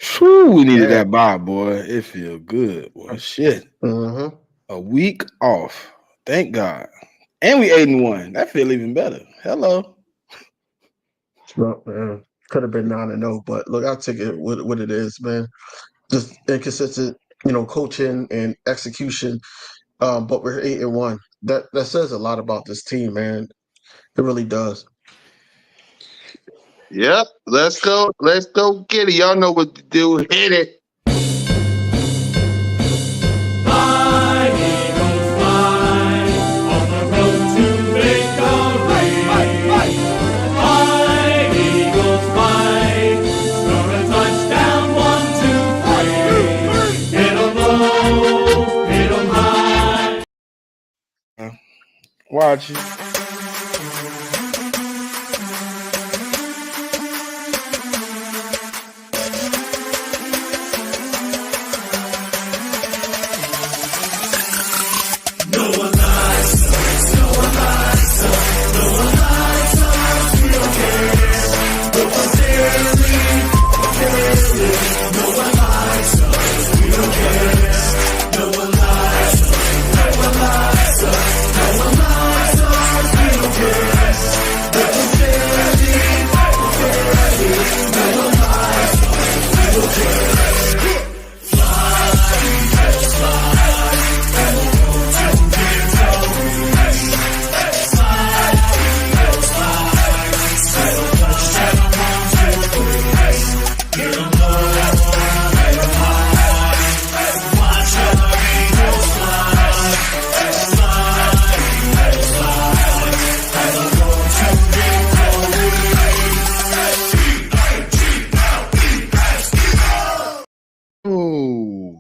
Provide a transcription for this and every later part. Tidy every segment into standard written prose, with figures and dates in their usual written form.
Whew, we needed Man. that bye, boy. It feel good, boy. Shit. Mm-hmm. A week off. Thank God. And we 8-1. That feel even better. Hello. Well, man, could have been 9-0, but look, I'll take it what it is, man. Just inconsistent, coaching and execution. But we're 8-1. That says a lot about this team, man. It really does. Yep. Let's go. Let's go get it. Y'all know what to do. Hit it. Fly, Eagles, fly, on the road to victory. Fly, Eagles, fly, score a touchdown, 1, 2, 3. Hit 'em low, hit 'em high. Watch it.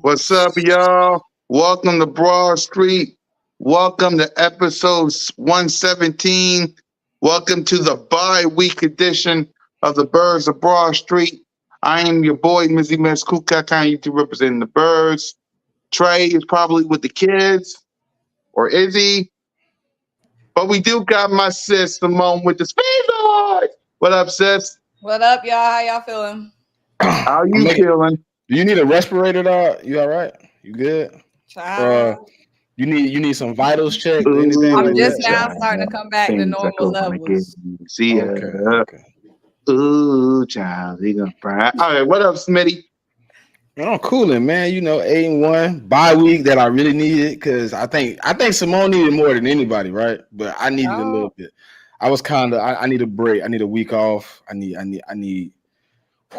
What's up, y'all? Welcome to Broad Street. Welcome to episode 117. Welcome to the bye-week edition of the Birds of Broad Street. I am your boy, Mizzy Mess Kukak, you to representing the Birds. Trey is probably with the kids, or is he? But we do got my sis, Simone, with the speedboard. What up, sis? What up, y'all? How y'all feeling? How you feeling? Do you need a respirator, dog? You all right? You good? You need some vitals checked? Anything I'm like just that? now starting to come back to normal levels. See ya. Okay. Ooh, child, he gonna cry. All right, what up, Smitty? I'm cooling, man. 8-1 bye week that I really needed because I think Simone needed more than anybody, right? But I needed a little bit. I was I need a break. I need a week off. I need.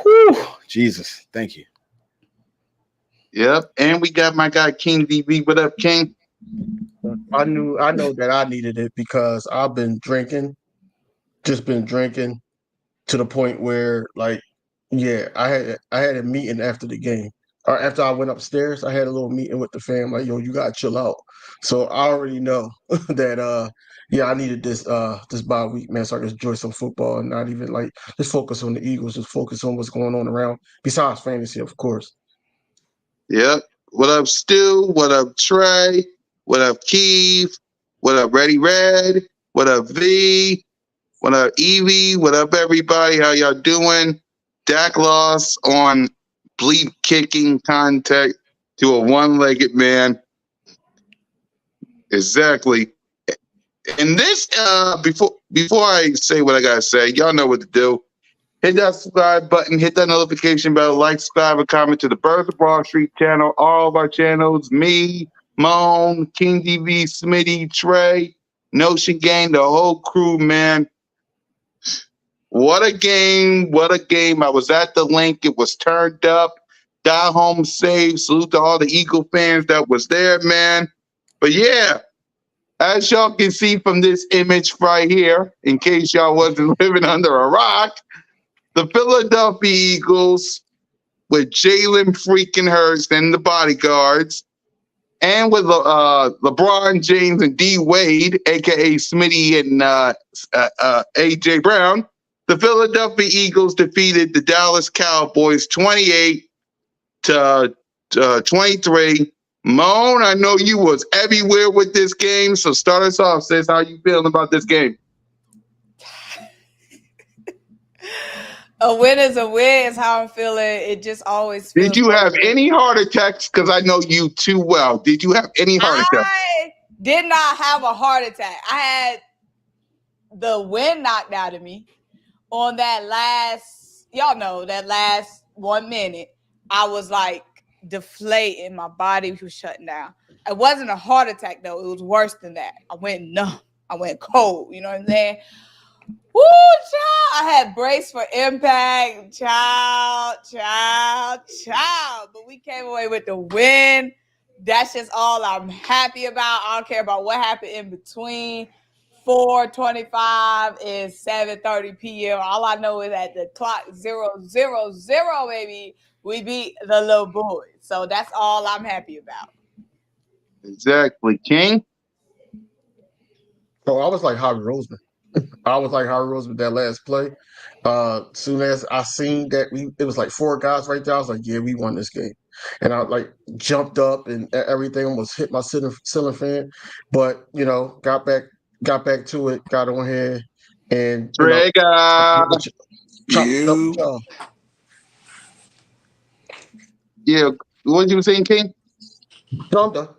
Whew, Jesus, thank you. Yep, and we got my guy King DB. What up, King? I know that I needed it because I've been drinking, just been drinking to the point where, like, yeah, I had a meeting after the game. Or after I went upstairs, I had a little meeting with the fam. Like, yo, you gotta chill out. So I already know that I needed this bye week, man, so I can enjoy some football and not even like just focus on the Eagles, just focus on what's going on around besides fantasy, of course. Yep. What up, Stu? What up, Trey? What up, Keith? What up, Ready Red? What up, V? What up, Evie? What up, everybody? How y'all doing? Dak lost on bleep kicking contact to a one-legged man. Exactly. And this, before I say what I gotta say, y'all know what to do. Hit that subscribe button, hit that notification bell, like, subscribe, and comment to the Birds of Broad Street channel, all of our channels, me, Moan, King DV, Smitty, Trey, Notion Gang, the whole crew, man. What a game, what a game. I was at the link, it was turned up. Die home safe. Salute to all the Eagle fans that was there, man. But yeah, as y'all can see from this image right here, in case y'all wasn't living under a rock, the Philadelphia Eagles with Jalen freaking Hurts and the bodyguards, and with LeBron James and D Wade, aka Smitty and AJ Brown, the Philadelphia Eagles defeated the Dallas Cowboys 28-23. Moan, I know you was everywhere with this game, so start us off, sis. How you feeling about this game? A win is a win is how I'm feeling. It just always feels. Did you have any heart attacks? Because I know you too well. Did you have any heart attacks? I did not have a heart attack. I had the wind knocked out of me on that last, y'all know, that last 1 minute. I was like deflating. My body was shutting down. It wasn't a heart attack though. It was worse than that. I went numb. I went cold. You know what I'm saying? Woo, child. I had brace for impact. Child. But we came away with the win. That's just all I'm happy about. I don't care about what happened in between. 4:25 is 7:30 p.m. All I know is at the clock 0:00, baby, we beat the little boys. So that's all I'm happy about. Exactly, King. Oh, I was like Harvey Roseman. I was like Harvey Roseman that last play. Soon as I seen that it was like 4 guys right there, I was like, yeah, we won this game. And I like jumped up and everything, almost hit my ceiling fan. But got back to it, got on here, and Trigger. chopped up with y'all. Yeah, what you saying, King? Thunder.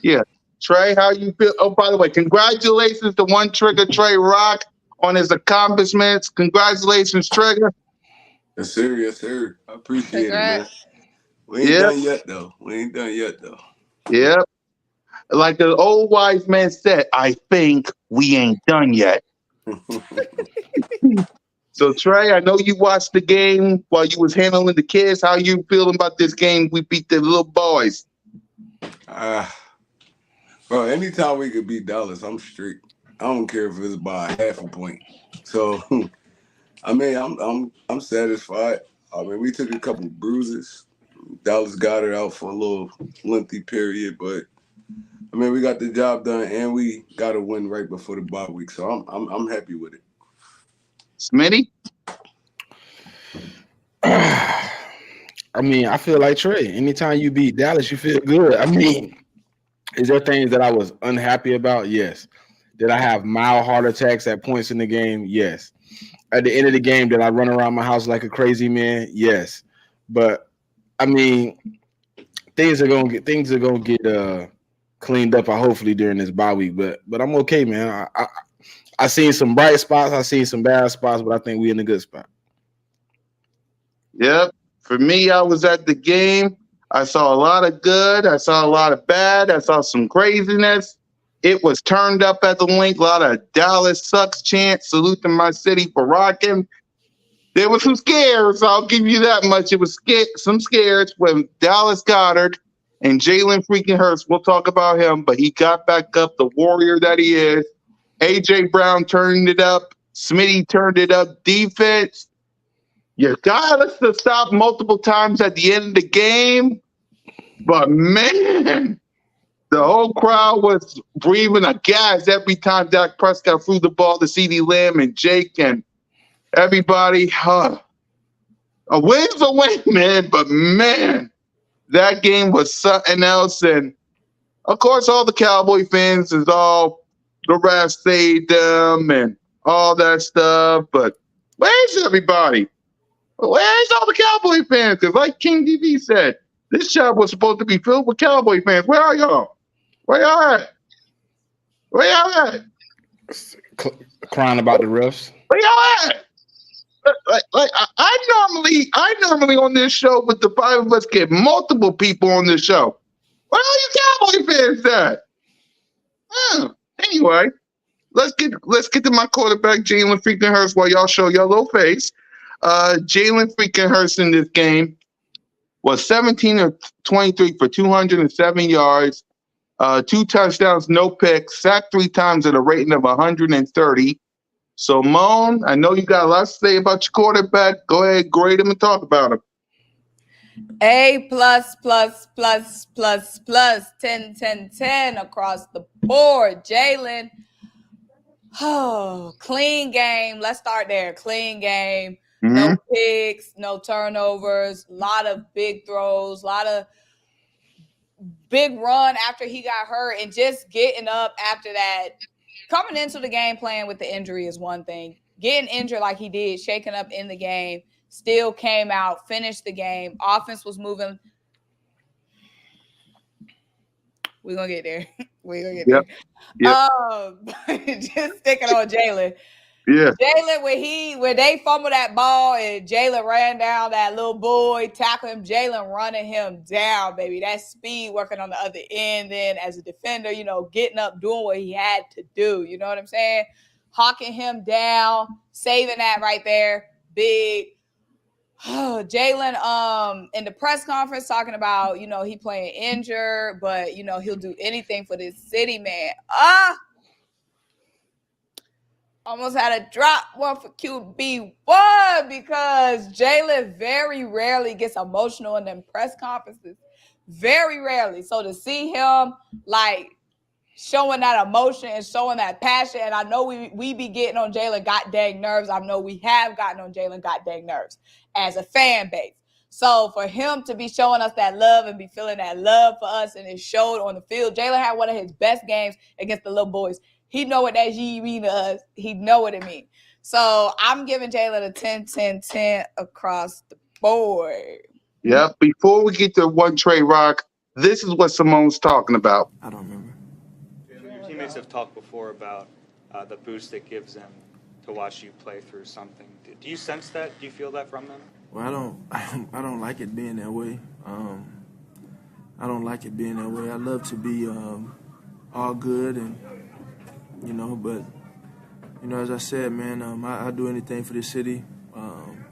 Yeah. Trey, how you feel? Oh, by the way, congratulations to One Trigger Trey Rock on his accomplishments. Congratulations, Trigger. Yes, sir. Yes, sir. I appreciate it, man. We ain't done yet, though. Yep. Like the old wise man said, I think we ain't done yet. So, Trey, I know you watched the game while you was handling the kids. How you feeling about this game? We beat the little boys. Bro, anytime we could beat Dallas, I'm straight. I don't care if it's by half a point. So, I mean, I'm satisfied. I mean, we took a couple bruises. Dallas got it out for a little lengthy period, but I mean, we got the job done, and we got a win right before the bye week. So I'm happy with it. Smitty? I mean, I feel like Trey. Anytime you beat Dallas, you feel good. I mean, is there things that I was unhappy about? Yes. Did I have mild heart attacks at points in the game? Yes. At the end of the game, did I run around my house like a crazy man? Yes. But I mean, things are gonna get cleaned up. Hopefully during this bye week. But I'm okay, man. I seen some bright spots. I seen some bad spots, but I think we in a good spot. Yep. For me, I was at the game. I saw a lot of good. I saw a lot of bad. I saw some craziness. It was turned up at the link. A lot of Dallas sucks chants. Salute to my city for rocking. There were some scares. I'll give you that much. It was some scares when Dallas Goddard and Jalen freaking Hurts. We'll talk about him, but he got back up, the warrior that he is. A.J. Brown turned it up. Smitty turned it up. Defense. You got us to stop multiple times at the end of the game. But, man, the whole crowd was breathing a gas every time Dak Prescott threw the ball to CeeDee Lamb and Jake and everybody. A win's a win, man. But, man, that game was something else. And, of course, all the Cowboy fans is all the refs saved them and all that stuff. But where's everybody? Where's all the Cowboy fans? Because like King DV said, this job was supposed to be filled with Cowboy fans. Where are y'all? Where y'all at? Where y'all at? Crying about the refs. Where y'all at? I normally on this show with the 5 of us get multiple people on this show. Where are you Cowboy fans at? Anyway, let's get to my quarterback, Jalen freaking Hurts, while y'all show your little face. Jalen freaking Hurts in this game was 17 of 23 for 207 yards, 2 touchdowns, no picks, sacked 3 times at a rating of 130. So, Moan, I know you got a lot to say about your quarterback. Go ahead, grade him and talk about him. A plus, 10 across the board. Jalen, clean game. Let's start there. Clean game. Mm-hmm. No picks, no turnovers, a lot of big throws, a lot of big run after he got hurt, and just getting up after that. Coming into the game plan with the injury is one thing. getting injured like he did, shaking up in the game, still came out, finished the game. Offense was moving. We're going to get there. We're going to get there. Just sticking on Jalen. Yeah. Jalen, when they fumbled that ball and Jalen ran down that little boy, tackled him, Jalen running him down, baby. That speed working on the other end. Then as a defender, getting up, doing what he had to do. You know what I'm saying? Hawking him down, saving that right there. Big. Jalen, in the press conference talking about, he playing injured, but, he'll do anything for this city, man. Almost had a drop one for QB1 because Jalen very rarely gets emotional in them press conferences. Very rarely. So to see him showing that emotion and showing that passion, and I know we be getting on Jalen got dang nerves. I know we have gotten on Jalen got dang nerves as a fan base. So for him to be showing us that love and be feeling that love for us, and it showed on the field. Jalen had one of his best games against the little boys. He know what that G mean to us. He know what it means. So I'm giving Jalen a 10, 10, 10 across the board. Yeah. Before we get to one Trey Rock, this is what Simone's talking about. I don't remember. Your teammates have talked before about the boost it gives them to watch you play through something. Do you sense that? Do you feel that from them? Well, I don't like it being that way. I don't like it being that way. I love to be all good and, but, as I said, man, I do anything for this city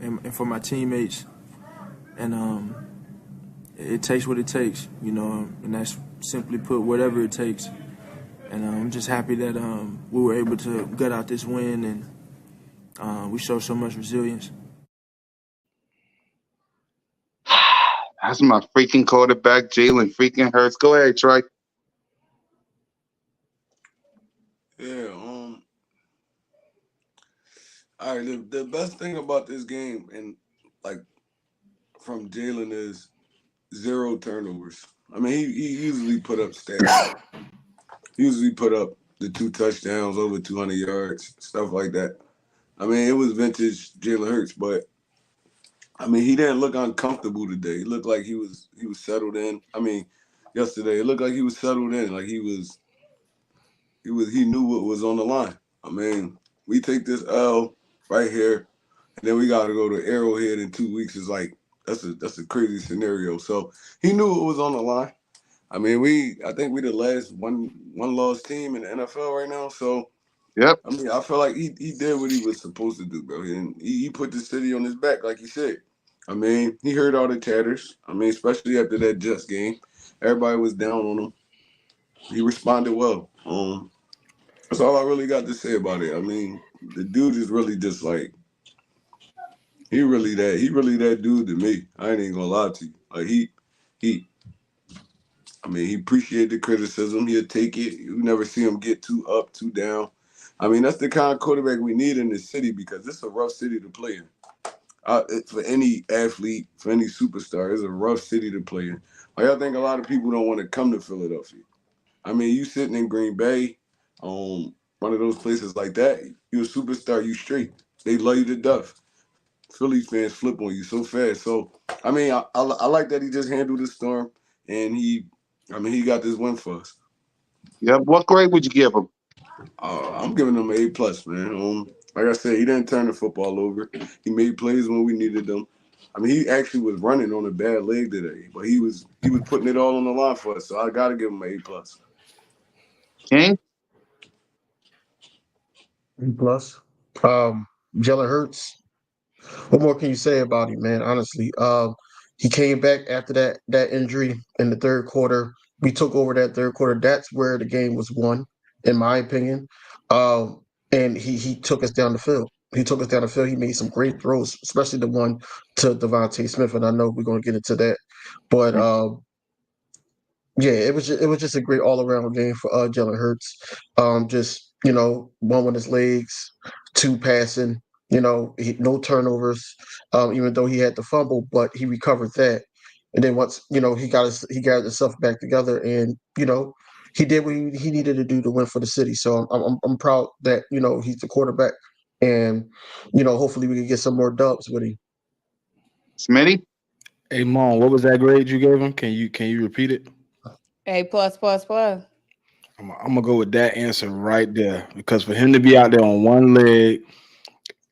and for my teammates. And it takes what it takes, and that's simply put, whatever it takes. And I'm just happy that we were able to gut out this win, and we showed so much resilience. That's my freaking quarterback, Jalen freaking Hurts. Go ahead, Trey. Yeah. All right. The best thing about this game, and from Jalen, is 0 turnovers. I mean, he usually put up stats. He usually put up the 2 touchdowns, over 200 yards, stuff like that. I mean, it was vintage Jalen Hurts, but I mean, he didn't look uncomfortable today. He looked like he was settled in. I mean, yesterday it looked like he was settled in, like he knew what was on the line. I mean, we take this L right here, and then we got to go to Arrowhead in 2 weeks. It's like that's a crazy scenario. So he knew what was on the line. I mean, I think we the last one loss team in the NFL right now. So Yep. I mean, I feel like he did what he was supposed to do, bro. And he put the city on his back, like he said. I mean, he heard all the chatters. I mean, especially after that Jets game, everybody was down on him. He responded well. That's all I really got to say about it. I mean, the dude is really just like he really that dude to me. I ain't even gonna lie to you. Like he appreciated the criticism. He'll take it. You never see him get too up, too down. I mean, that's the kind of quarterback we need in this city because it's a rough city to play in. For any athlete, for any superstar, it's a rough city to play in. I think a lot of people don't want to come to Philadelphia. I mean, you sitting in Green Bay, one of those places like that, you a superstar, you straight. They love you to death. Philly fans flip on you so fast. So, I mean, I like that he just handled the storm, and he got this win for us. Yep. What grade would you give him? I'm giving him an A+, man. Like I said, he didn't turn the football over. He made plays when we needed them. I mean, he actually was running on a bad leg today, but he was putting it all on the line for us. So I got to give him an A+. King? A+. Jalen Hurts. What more can you say about him, man? Honestly, he came back after that injury in the third quarter. We took over that third quarter. That's where the game was won, in my opinion. And he took us down the field. He took us down the field. He made some great throws, especially the one to Devontae Smith. And I know we're going to get into that, but yeah, it was just a great all around game for Jalen Hurts. Just one with his legs, 2 passing. No turnovers, even though he had the fumble, but he recovered that. And then once he got himself back together, and he did what he needed to do to win for the city. So I'm proud that he's the quarterback and hopefully we can get some more dubs with him. Smitty? Hey, Mom, what was that grade you gave him? Can you repeat it? A plus plus plus. I'm gonna go with that answer right there because for him to be out there on one leg,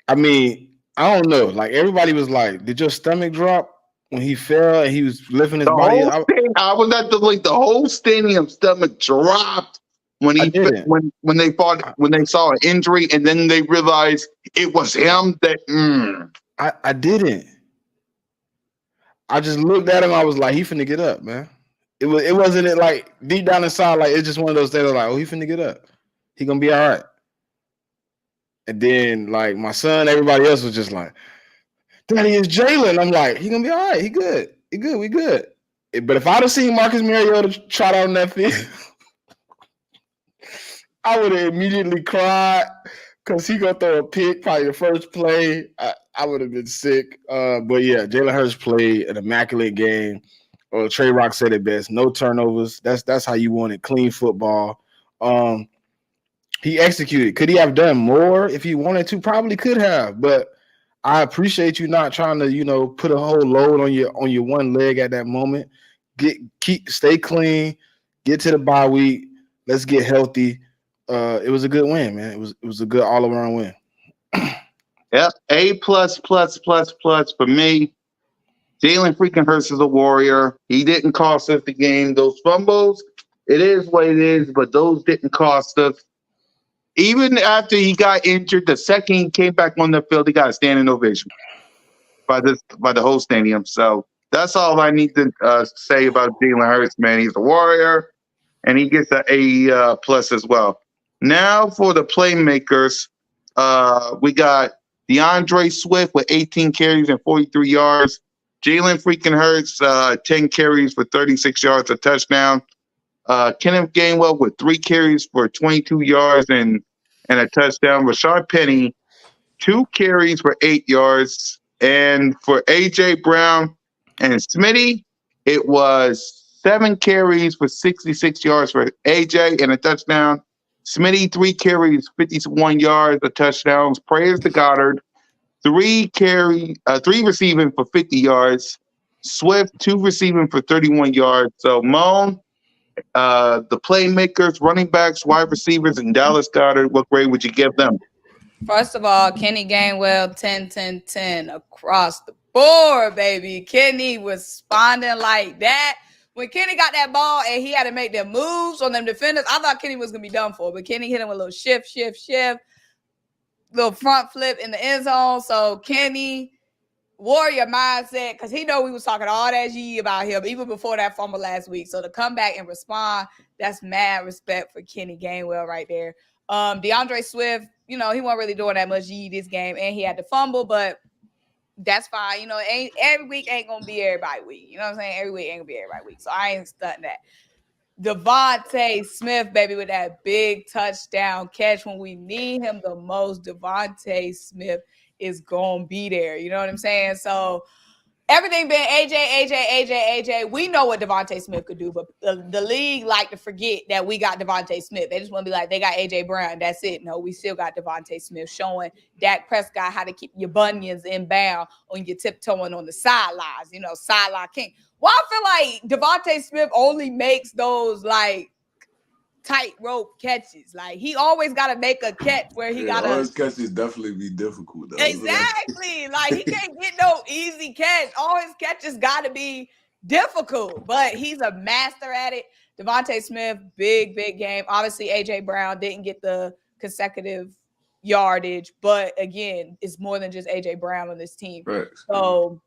I mean, I don't know. Like everybody was like, "Did your stomach drop when he fell and he was lifting his The body?" whole stadium, I was at the whole stadium stomach dropped when I he didn't. when they thought when they saw an injury and then they realized it was him. I didn't. I just looked at him. I was like, "He finna get up, man." It wasn't it like deep down inside, like it's just one of those things. Like, oh, he finna get up. He gonna be all right. And then like my son, everybody else was just like, "Daddy, is Jalen." I'm like, he gonna be all right. He good. He good. We good. But if I'd have seen Marcus Mariota trot out on that field, I would have immediately cried because he gonna throw a pick probably the first play. I would have been sick. But yeah, Jalen Hurts played an immaculate game. Trey Rock said it best: no turnovers. That's how you want it. Clean football. He executed. Could he have done more if he wanted to? Probably could have. But I appreciate you not trying to put a whole load on your one leg at that moment. Stay clean. Get to the bye week. Let's get healthy. It was a good win, man. It was a good all around win. Yep, A plus plus plus plus for me. Jalen freaking Hurts is a warrior. He didn't cost us the game. Those fumbles, it is what it is, but those didn't cost us. Even after he got injured, the second he came back on the field, he got a standing ovation by the whole stadium. So that's all I need to say about Jalen Hurts, man. He's a warrior, and he gets an A plus as well. Now for the playmakers, we got DeAndre Swift with 18 carries and 43 yards. Jalen freaking Hurts, 10 carries for 36 yards, a touchdown. Kenneth Gainwell with 3 carries for 22 yards and a touchdown. Rashard Penny, 2 carries for 8 yards. And for A.J. Brown and Smitty, it was 7 carries for 66 yards for A.J. and a touchdown. Smitty, 3 carries, 51 yards, a touchdown. Prayers to Goddard. 3 receiving for 50 yards. Swift, 2 receiving for 31 yards. So Moan, the playmakers, running backs, wide receivers, and Dallas Goddard, what grade would you give them? First of all, Kenny Gainwell, 10, 10, 10 across the board, baby. Kenny was responding like that. When Kenny got that ball and he had to make them moves on them defenders, I thought Kenny was going to be done for. But Kenny hit him with a little shift, little front flip in the end zone. So Kenny, warrior mindset, because he know we was talking all that G about him even before that fumble last week. So to come back and respond, that's mad respect for Kenny Gainwell right there. DeAndre Swift, he wasn't really doing that much G this game, and he had to fumble, but that's fine. Every week ain't gonna be everybody week. You know what I'm saying? Every week ain't gonna be everybody week. So I ain't stunting that. Devontae Smith, baby, with that big touchdown catch when we need him the most. Devontae Smith is gonna be there. You know what I'm saying? So everything been AJ. We know what Devontae Smith could do, but the league like to forget that we got Devontae Smith. They just want to be like, they got AJ Brown. That's it. No, we still got Devontae Smith showing Dak Prescott how to keep your bunions inbound on your tiptoeing on the sidelines. Sideline king. Well, I feel like Devontae Smith only makes those like tightrope catches. Like he always got to make a catch where he got to. All his catches definitely be difficult though. Exactly. Like he can't get no easy catch. All his catches got to be difficult, but he's a master at it. Devontae Smith, big game. Obviously, AJ Brown didn't get the consecutive yardage, but again, it's more than just AJ Brown on this team. Right. So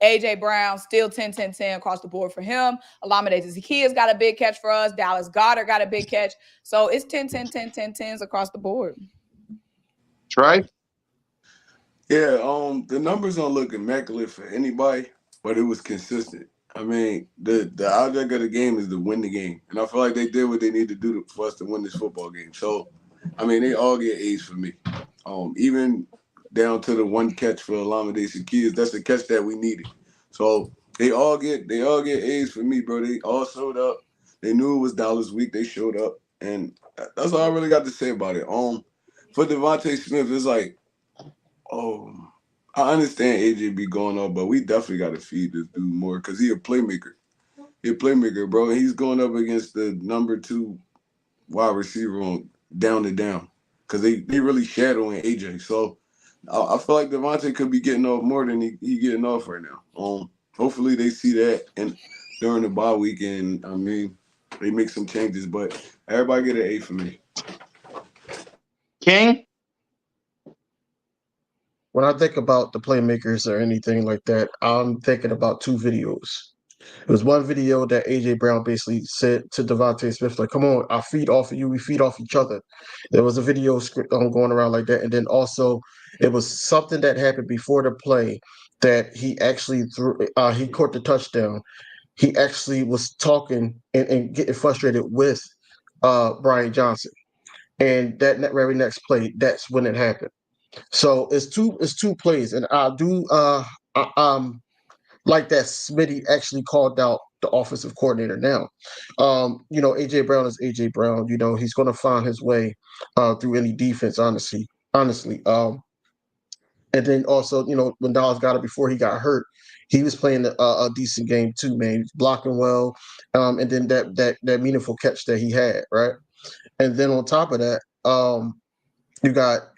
AJ Brown still 10 across the board for him. Olamide Zaccheaus got a big catch for us. Dallas Goddard got a big catch. So it's 10s across the board. Trey? Yeah, the numbers don't look immaculate for anybody, but it was consistent. I mean, the object of the game is to win the game. And I feel like they did what they need to do for us to win this football game. So, I mean, they all get A's for me. Even down to the one catch for Olamide Zaccheaus, that's the catch that we needed. So they all get A's for me, bro. They all showed up. They knew it was Dallas week. They showed up. And that's all I really got to say about it. For Devontae Smith, it's like I understand AJ be going on, but we definitely got to feed this dude more because he a playmaker. He a playmaker, bro. And he's going up against the number 2 wide receiver on down to down because they really shadowing AJ. So I feel like Devontae could be getting off more than he getting off right now. Hopefully they see that and during the bye weekend. I mean, they make some changes, but everybody get an A for me. King? When I think about the playmakers or anything like that, I'm thinking about 2 videos. It was one video that AJ Brown basically said to Devontae Smith, like, "Come on, I feed off of you. We feed off each other." There was a video script going around like that, and then also it was something that happened before the play that he actually threw. He caught the touchdown. He actually was talking and getting frustrated with Brian Johnson, and that very next play, that's when it happened. So it's two plays, and I do like that Smitty actually called out the offensive coordinator now. AJ Brown is AJ Brown. He's going to find his way through any defense, honestly. And then also, when Dallas got it before he got hurt, he was playing a decent game too, man. He was blocking well, and then that meaningful catch that he had, right? And then on top of that, you got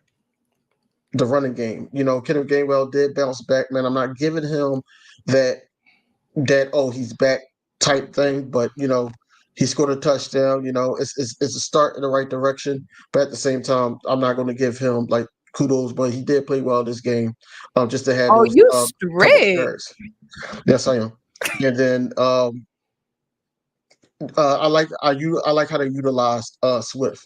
the running game. Kenneth Gainwell did bounce back, man. I'm not giving him that he's back type thing, but he scored a touchdown. It's a start in the right direction, but at the same time, I'm not going to give him like kudos, but he did play well this game. Just to have Oh, those you couple strict. carries. Yes, I am. And then I like how they utilized Swift.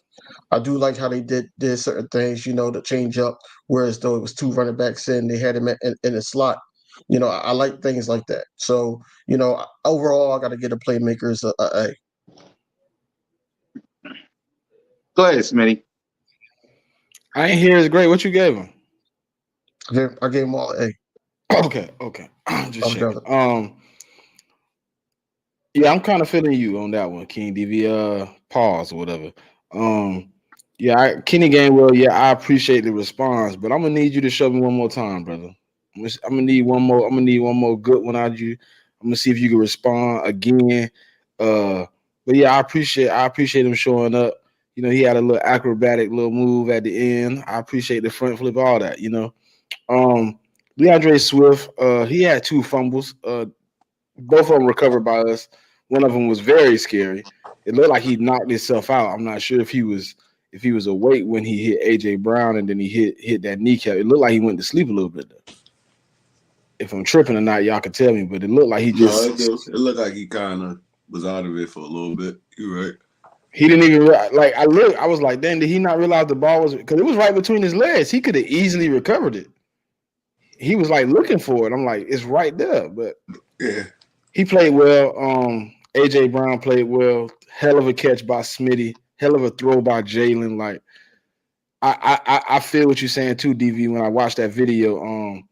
I do like how they did certain things, to change up. Whereas though it was 2 running backs in, they had him in a slot. I like things like that. So overall, I got to get the playmakers a. Go ahead, Smitty. I ain't hear is great. What you gave him? I gave them all an Okay. Just A. checking. Yeah, I'm kind of feeling you on that one, King DV. Pause or whatever. Kenny Gainwell. Yeah, I appreciate the response, but I'm gonna need you to show me one more time, brother. I'm gonna need one more. I'm gonna need one more good one out of you. I'm gonna see if you can respond again. But yeah, I appreciate him showing up. He had a little acrobatic little move at the end. I appreciate the front flip, all that. DeAndre Swift. He had 2 fumbles. Both of them recovered by us. One of them was very scary. It looked like he knocked himself out. I'm not sure if he was awake when he hit AJ Brown and then he hit that kneecap. It looked like he went to sleep a little bit though. If I'm tripping or not, y'all can tell me, but it looked like he just. No, it looked like he kind of was out of it for a little bit. You're right. He didn't even like. I was like, "Damn, did he not realize the ball was?" Because it was right between his legs. He could have easily recovered it. He was like looking for it. I'm like, it's right there, but yeah. He played well. AJ Brown played well. Hell of a catch by Smitty. Hell of a throw by Jalen. Like, I feel what you're saying too, DV. When I watched that video,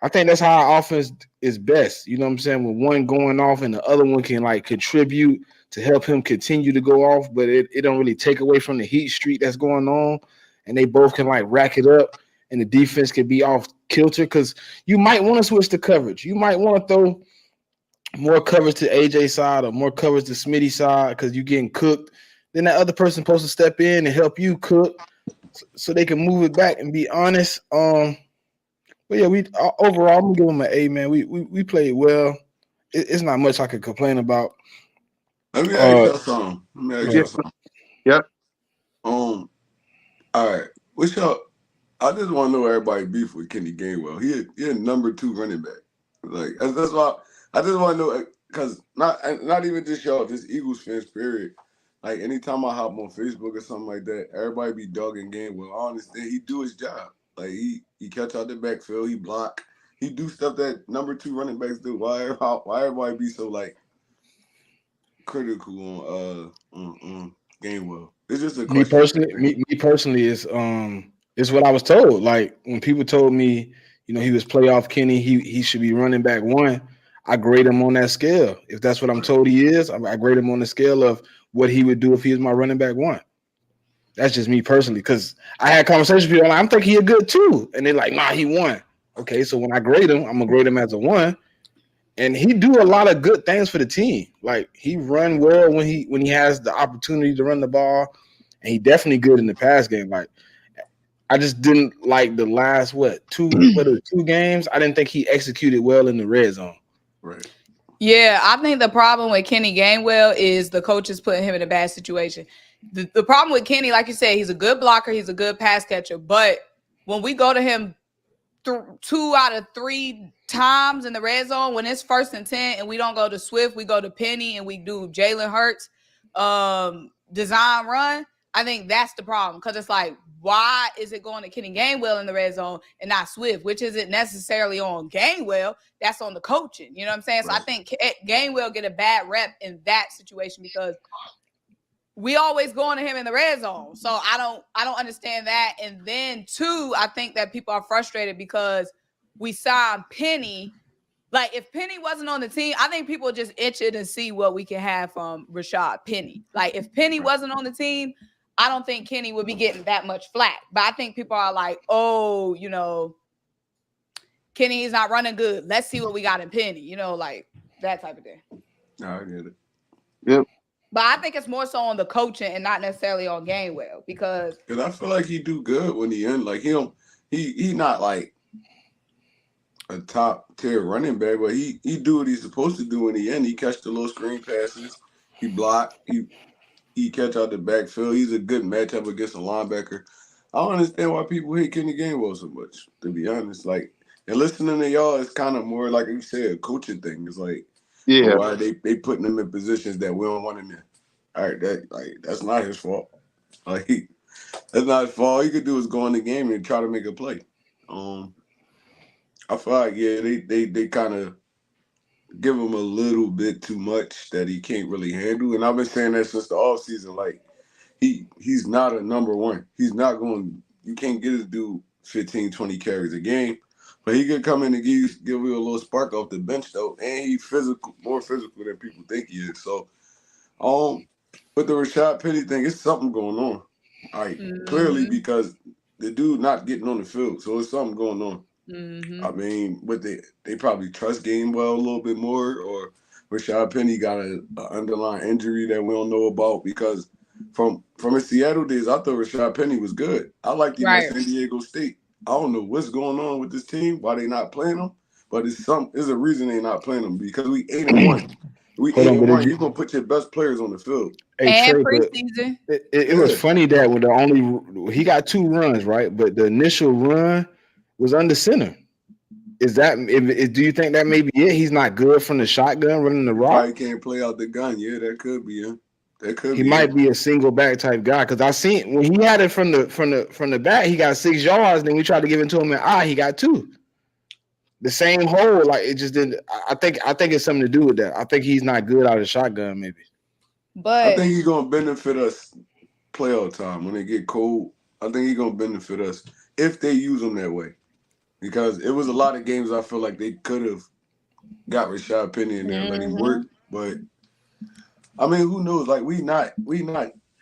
I think that's how our offense is best. You know what I'm saying? With one going off and the other one can like contribute to help him continue to go off, but it don't really take away from the heat streak that's going on, and they both can like rack it up, and the defense can be off kilter because you might want to switch the coverage. You might want to throw more coverage to AJ side or more coverage to Smitty side because you're getting cooked. Then that other person supposed to step in and help you cook so they can move it back and be honest. But yeah, we overall I'm gonna give them an A, man. We played well. It's not much I could complain about. Let me ask y'all something. Yep. All right. What's y'all? I just want to know everybody beef with Kenny Gainwell. He a number 2 running back. Like that's why I just want to know because not even just y'all, just Eagles fans, period. Like anytime I hop on Facebook or something like that, everybody be dogging Gainwell. I understand he do his job. Like he catch out the backfield, he block, he do stuff that number 2 running backs do. Why everybody be so like critical on Gainwell? It's just a question. Me personally is what I was told. Like when people told me, he was playoff Kenny, he should be running back 1. I grade him on that scale. If that's what I'm told he is, I grade him on the scale of what he would do if he was my running back 1. That's just me personally, because I had conversations with people. I'm thinking he a good too, and they're like, nah, he won. Okay, so when I grade him, I'm gonna grade him as a 1. And he do a lot of good things for the team. Like he run well when he has the opportunity to run the ball, and he definitely good in the pass game. Like I just didn't like the last two games. I didn't think he executed well in the red zone. Right. Yeah, I think the problem with Kenny Gainwell is the coaches putting him in a bad situation. The problem with Kenny, like you said, he's a good blocker, he's a good pass catcher, but when we go to him 2 out of 3 times in the red zone, when it's 1st and 10 and we don't go to Swift, we go to Penny and we do Jalen Hurts design run, I think that's the problem, because it's like, why is it going to Kenny Gainwell in the red zone and not Swift, which isn't necessarily on Gainwell, that's on the coaching, you know what I'm saying? Right. So I think Gainwell get a bad rep in that situation because we always going to him in the red zone. So I don't understand that. And then 2, I think that people are frustrated because we signed Penny. Like if Penny wasn't on the team, I think people just itching to see what we can have from Rashad Penny. Like if Penny wasn't on the team, I don't think Kenny would be getting that much flack. But I think people are like, oh, Kenny is not running good. Let's see what we got in Penny, like that type of thing. No, I get it. Yep. But I think it's more so on the coaching and not necessarily on Gainwell because I feel like he do good when he in. Like he not like a top tier running back, but he do what he's supposed to do in the end. He catch the little screen passes, he block, he catch out the backfield. He's a good matchup against a linebacker. I don't understand why people hate Kenny Gainwell so much, to be honest. Like, and listening to y'all is kind of more like you said, a coaching thing. It's like, Yeah. why they putting him in positions that we don't want him in. All right, that's not his fault. Like that's not his fault. All he could do is go in the game and try to make a play. I feel like they kind of give him a little bit too much that he can't really handle. And I've been saying that since the offseason. Like he's not a number 1. He's not going. You can't get this dude 15, 20 carries a game. But he could come in and give you a little spark off the bench though, and he's more physical than people think he is. So, with the Rashad Penny thing, it's something going on. All right, clearly because the dude not getting on the field, so it's something going on. I mean, but they probably trust Gainwell a little bit more, or Rashad Penny got an underlying injury that we don't know about because from his Seattle days, I thought Rashad Penny was good. I liked him at San Diego State. I don't know what's going on with this team, why they not playing him, but it's a reason they not playing him because we 8-1. We 8-1. You're gonna put your best players on the field. Hey, and Trey, preseason. It was funny that with he got 2 runs, right? But the initial run was under center. Is that do you think that may be it? He's not good from the shotgun running the rock. Probably can't play out the gun. Yeah, that could be him. He might be a single back type guy because I seen when he had it from the back, he got 6 yards. Then we tried to give it to him and he got 2. The same hole, like it just didn't. I think it's something to do with that. I think he's not good out of shotgun, maybe. But I think he's gonna benefit us playoff time when they get cold. I think he's gonna benefit us if they use him that way. Because it was a lot of games I feel like they could have got Rashad Penny in there and let him work. But I mean, who knows? Like we not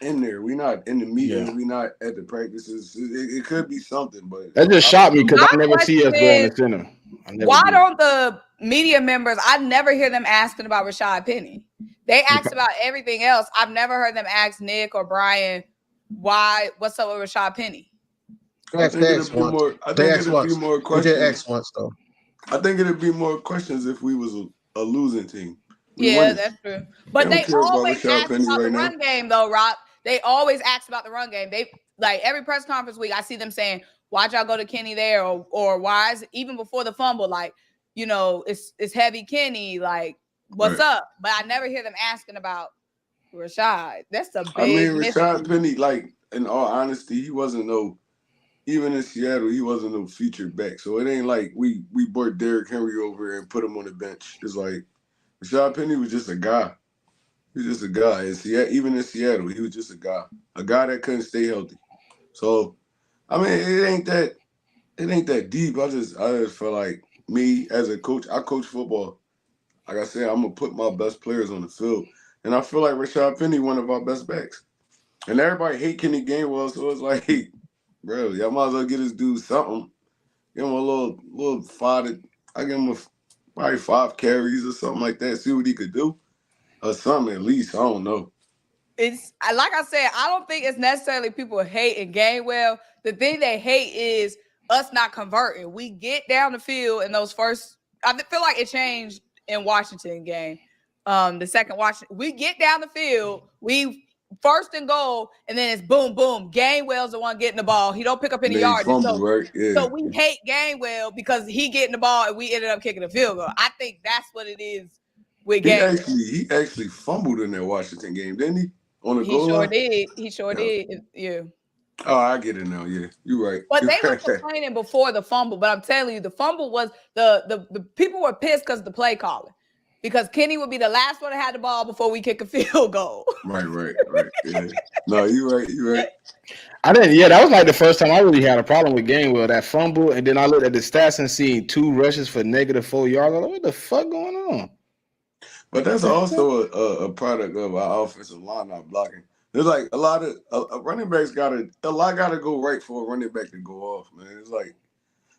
in there. We not in the meetings. We not at the practices. It could be something, but that just shocked me because I never see us going to center. Why don't the media members? I never hear them asking about Rashad Penny. They ask about everything else. I've never heard them ask Nick or Brian what's up with Rashad Penny. I think it'd be more questions. They asked once though. I think it'd be more questions if we was a losing team. That's true. But they always ask about the run game, though, Rock. They always ask about the run game. They like every press conference week, I see them saying, "Why'd y'all go to Kenny there?" or "Why is even before the fumble, like it's heavy Kenny, like what's up?" But I never hear them asking about Rashad. That's a big. I mean, Rashad Penny, like in all honesty, he wasn't no. Even in Seattle, he wasn't no featured back. So it ain't like we brought Derrick Henry over and put him on the bench. It's like Rashad Penny was just a guy. He was just a guy. Even in Seattle, he was just a guy that couldn't stay healthy. So, I mean, it ain't that deep. I just feel like me as a coach, I coach football. Like I said, I'm gonna put my best players on the field, and I feel like Rashad Penny one of our best backs. And everybody hate Kenny Gainwell, so it's like, hey, bro, y'all might as well get this dude something. Give him a little 5. I give him probably 5 carries or something like that. See what he could do, or something at least. I don't know. It's like I said, I don't think it's necessarily people hating Gainwell. The thing they hate is us not converting. We get down the field in those first. I feel like it changed in Washington game. The second Washington, we get down the field, we first and goal, and then it's boom, boom. Gainwell's the one getting the ball. He don't pick up any yards. Right? Yeah. So we hate Gainwell because he getting the ball and we ended up kicking a field goal. I think that's what it is with Gainwell. He actually fumbled in that Washington game, didn't he? On the goal Sure line? did. He sure did. Yeah. Oh, I get it now. Yeah, you're right. But they were complaining before the fumble. But I'm telling you, the fumble was the people were pissed because of the play calling. Because Kenny would be the last one to have the ball before we kick a field goal. Right. Yeah. No, you're right. I didn't. Yeah, that was like the first time I really had a problem with Gainwell. That fumble, and then I looked at the stats and seen 2 rushes for -4 yards. I was like, what the fuck going on? But that's also a product of our offensive line not blocking. There's like a lot of running backs gotta go right for a running back to go off, man. It's like,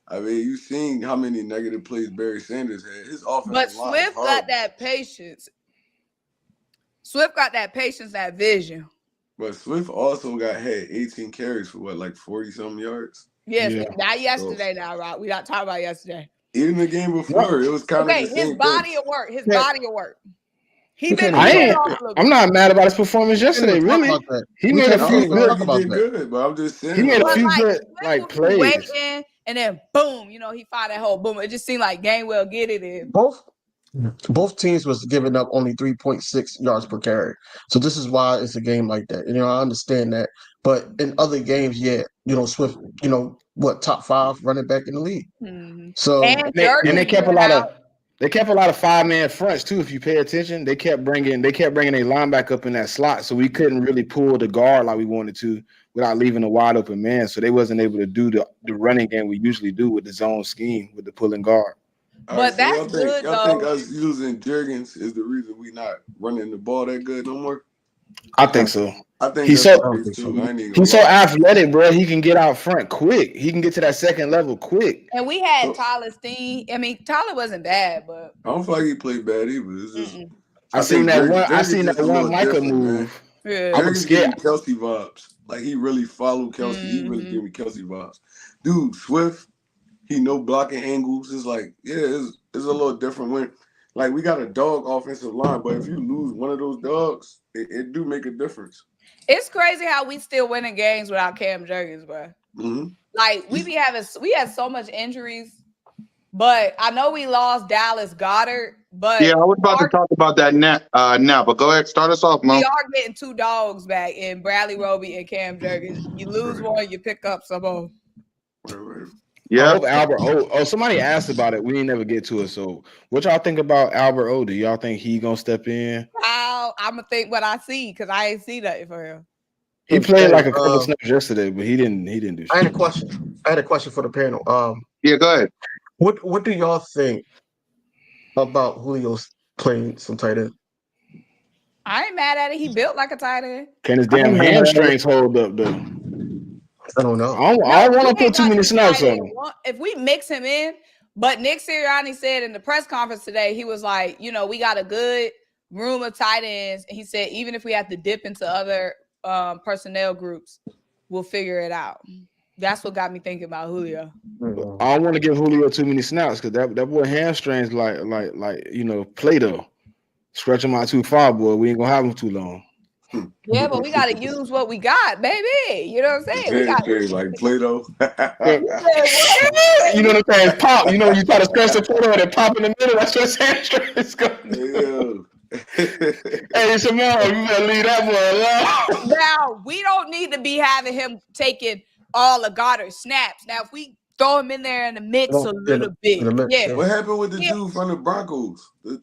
I mean, you've seen how many negative plays Barry Sanders had. His offensive line. But Swift got that patience. That vision. But Swift also had 18 carries for what, like 40-something yards? Yes, not yesterday now, right? We not talking about yesterday. Even the game before, it was kind of the same his body of work. I'm not mad about his performance yesterday. Really, he made a few good. But I'm just saying, he made a few good plays. Waiting, and then boom, he fired that whole boom. It just seemed like Gainwell get it in. Both teams was giving up only 3.6 yards per carry. So this is why it's a game like that. I understand that. But in other games, Swift, top 5 running back in the league. Mm-hmm. So and they kept a lot of 5-man fronts too. If you pay attention, they kept bringing a linebacker up in that slot, so we couldn't really pull the guard like we wanted to without leaving a wide open man. So they wasn't able to do the running game we usually do with the zone scheme with the pulling guard. But that's good, though. Y'all think us using Jurgens is the reason we not running the ball that good no more? I think so. I think he's so athletic, bro. He can get out front quick. He can get to that second level quick. And we had Tyler Steen. I mean, Tyler wasn't bad, but I don't feel like he played bad either. It's just, I seen that one Micah move. Yeah. I was scared. Kelsey vibes. Like he really followed Kelsey. He really gave me Kelsey vibes. Dude, Swift. He know blocking angles. It's like, it's a little different when, like, we got a dog offensive line, but if you lose one of those dogs, it do make a difference. It's crazy how we still winning games without Cam Jurgens, bro. Mm-hmm. Like we had so much injuries, but I know we lost Dallas Goedert. But I was about to talk about that now. But go ahead, start us off, Mo. We are getting 2 dogs back in Bradley Roby and Cam Jurgens. You lose one, you pick up some more. Right. Yeah, I hope Albert O. Oh, somebody asked about it. We didn't never get to it. So, what y'all think about Albert O? Do y'all think he gonna step in? I'm gonna think what I see because I ain't see that for him. He played like a couple snaps yesterday, but he didn't do shit. I had a question for the panel. Go ahead. What do y'all think about Julio's playing some tight end? I ain't mad at it. He built like a tight end. Can his damn hamstrings hold up though? I don't know. I don't want to put too many snaps on him. If we mix him in, but Nick Sirianni said in the press conference today, he was like, we got a good room of tight ends. And he said, even if we have to dip into other personnel groups, we'll figure it out. That's what got me thinking about Julio. I don't want to give Julio too many snaps because that boy hamstrings like Play-Doh. Stretch him out too far, boy. We ain't gonna have him too long. Yeah, but we gotta use what we got, baby. You know what I'm saying? We got like Play-Doh. You know what I'm saying? Pop. You try to stretch the Play-Doh and it pop in the middle. That's what hamstrings going to do. Hey, Simone, you better leave that boy alone. Now, we don't need to be having him taking all of Goddard's snaps. Now, if we throw him in there in the mix a little bit. What happened with the dude from the Broncos? He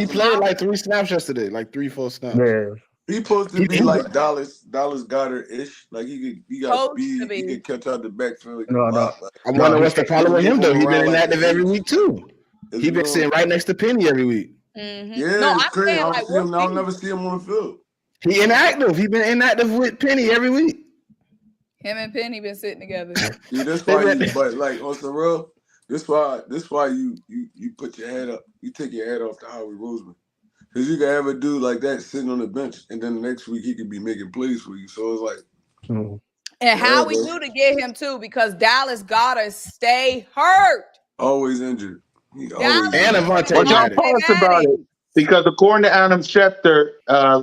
played like 3 snaps yesterday, like 3-4 snaps. Yeah. He supposed to be like Dallas Goedert-ish. Like he got speed. He can catch out the backfield. I wonder what's the problem with him though. He's been inactive every week too. He's been sitting right next to Penny every week. Mm-hmm. Yeah, it's crazy. I don't never see him on the field. He inactive. He been inactive with Penny every week. Him and Penny been sitting together. See, that's why but like on some real, this why you put your head up. You take your head off to Howie Roseman. Because you can have a dude like that sitting on the bench, and then the next week he could be making plays for you. So it's like, and how we do to get him too, because Dallas gotta stay hurt. Always injured. But y'all talked about it. it because according to Adam Schefter,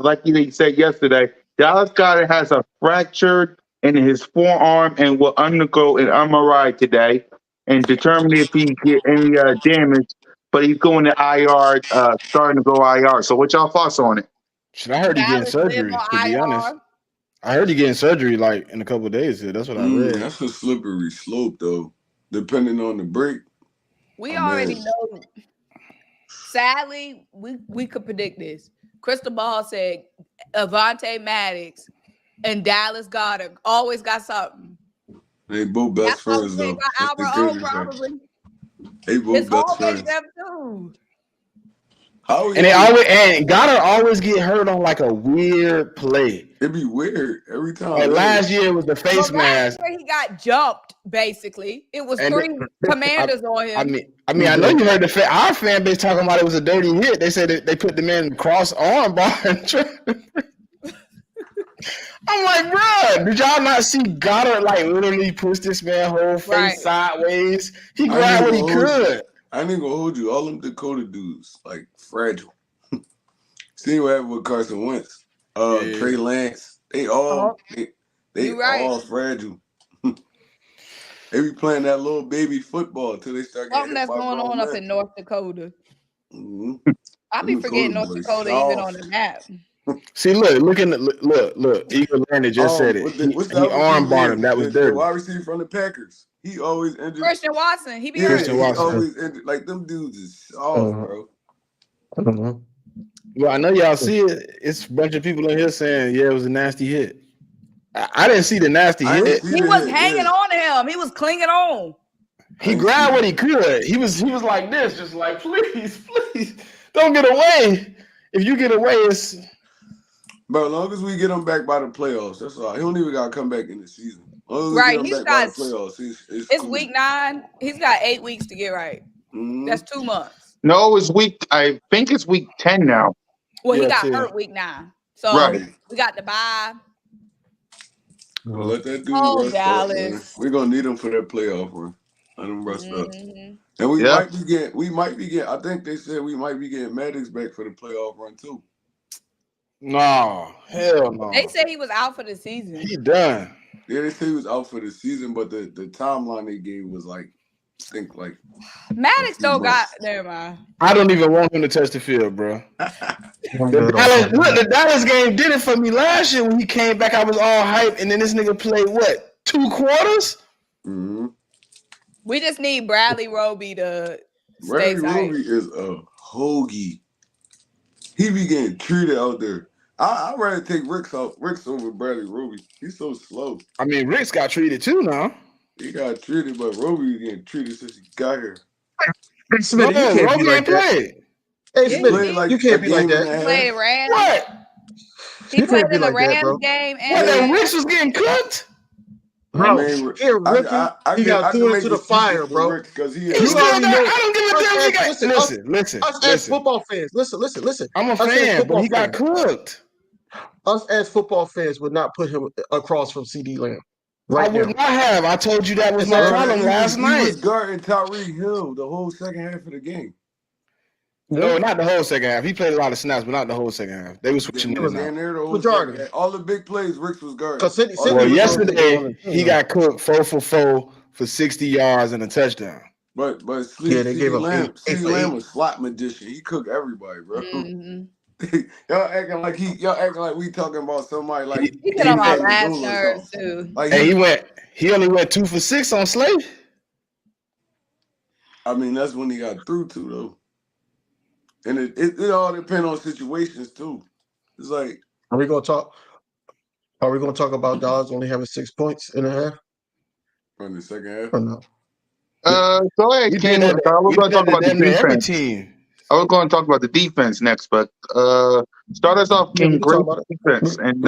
like he said yesterday, Dallas Goedert has a fractured in his forearm and will undergo an MRI today and determine if he get any damage. But he's going to IR, starting to go IR. So what y'all thoughts on it? I heard he getting surgery, to be honest. I heard he getting surgery like in a couple of days. That's what I read. That's a slippery slope, though. Depending on the break. We already know. Sadly, we could predict this. Crystal Ball said Avonte Maddox and Dallas Goedert always got something. They both best friends, though. They both best friends. And Goddard always get hurt on like a weird play. It'd be weird every time. Like last year it was the face mask. Where he got jumped, basically. It was three commanders on him. I mean, I know you heard our fan base talking about it was a dirty hit. They said that they put the man in cross arm bar. I'm like, bro, did y'all not see Goddard like literally push this man whole face sideways? He grabbed what he could. I ain't gonna hold you. All them Dakota dudes, like fragile. See what happened with Carson Wentz, Trey Lance. They all all fragile. They be playing that little baby football until they start getting something that's going on up in North Dakota. Mm-hmm. I be forgetting North Dakota even on the map. See, look. Eagle Landry just said it. He arm barred him. That was dirty. The wide receiver from the Packers. He always injured. Christian Watson. He be Christian Watson. Always injured. Like them dudes is soft, bro. Well, I know y'all see it. It's a bunch of people in here saying, "Yeah, it was a nasty hit." I didn't see the nasty hit. He was hanging on to him. He was clinging on. He grabbed what he could. He was like this, just like, please, don't get away. If you get away, it's. Bro, as long as we get him back by the playoffs, that's all. He don't even got to come back in the season. Right, he's got playoffs. It's cool. week 9. He's got 8 weeks to get right. Mm-hmm. That's 2 months. No, it's I think it's week 10 now. Well, he got hurt week 9. So we got to bye. Well, let that dude rust Dallas. Up, we're gonna need him for that playoff run. Let him rust up. And we might be getting I think they said we might be getting Maddox back for the playoff run too. No, hell no. They said he was out for the season. He done. Yeah, they said he was out for the season, but the timeline they gave was like, I think like Maddox don't got. Never mind. I don't even want him to touch the field, bro. The Dallas game did it for me last year when he came back. I was all hyped, and then this nigga played what 2 quarters? Mm-hmm. We just need Bradley Roby to stay tight. Roby is a hoagie. He be getting treated out there. I'd rather take Ricks over Bradley Roby. He's so slow. I mean, Ricks got treated too now. He got treated, but Roby getting treated since he got here. Hey, Smith, Roby ain't played. Hey, Smith, you can't be like that. He played Rams. What? He played in the Rams game. And then Ricks was getting cooked? Bro, he got thrown into the fire, bro. Because I don't give a damn. Listen. Us as football fans, listen. I'm a fan, but he got cooked. Us as football fans would not put him across from CD Lamb. I would not have. I told you that was my problem last night. He was guarding Tyreek Hill the whole second half of the game. No, not the whole second half. He played a lot of snaps, but not the whole second half. They were switching in and out. Majority. All the big plays, Ricks was guarding. Well, yesterday he got cooked 4 for 4 for 60 yards and a touchdown. But CeeDee Lamb was slot magician. He cooked everybody, bro. Mm-hmm. Y'all acting like we talking about somebody like he get on my last nerves too. Like he only went 2 for 6 on Slade. I mean, that's when he got through to though. And it all depends on situations too. It's like, are we gonna talk about Dallas only having 6 points in a half? In the second half? Or no? Go ahead, Ken. We're gonna talk about the defense. Team. I was going to talk about the defense next, but Start us off Yeah, we in can talk great about it. defense, and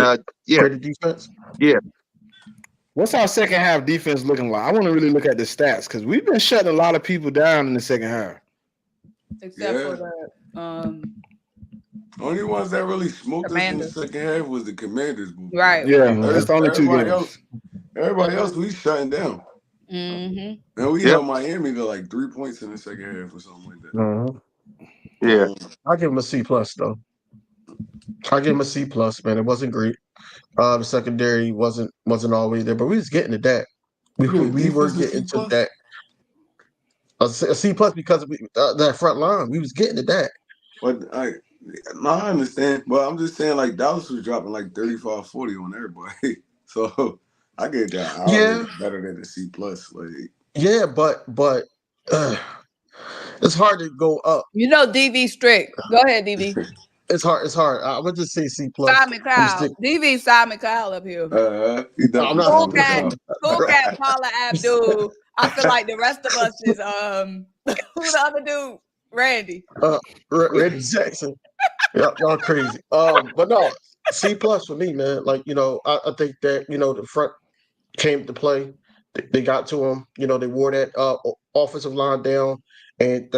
yeah, Greater defense. yeah. What's our second half defense looking like? I want to really look at the stats because we've been shutting a lot of people down in the second half. Except for the Only ones that really smoked us in the Commanders. second half was the Commanders. Right. Yeah, that's the only two games. Everybody else, we shutting down. Mm-hmm. And we held Miami to like 3 points in the second half or something like that. Yeah. I'll give him a C plus though. I'll give him a C plus, man. It wasn't great. The secondary wasn't always there, but we was getting to that. We were getting to that. A C plus because of that front line. We was getting to that. But I understand. But I'm just saying, like, Dallas was dropping like 35-40 on everybody. So I get that. Better than the C plus. Like, yeah, but it's hard to go up. You know, DV strict. Go ahead, DV. It's hard. I would just say C plus. Simon Cowell. DV Simon Cowell up here. He definitely Cool cat Paula Abdul. I feel like the rest of us is who the other dude? Randy. Randy Jackson. Y'all crazy. But no, C plus for me, man. Like, I think that, the front came to play. They got to him. They wore that offensive line down, and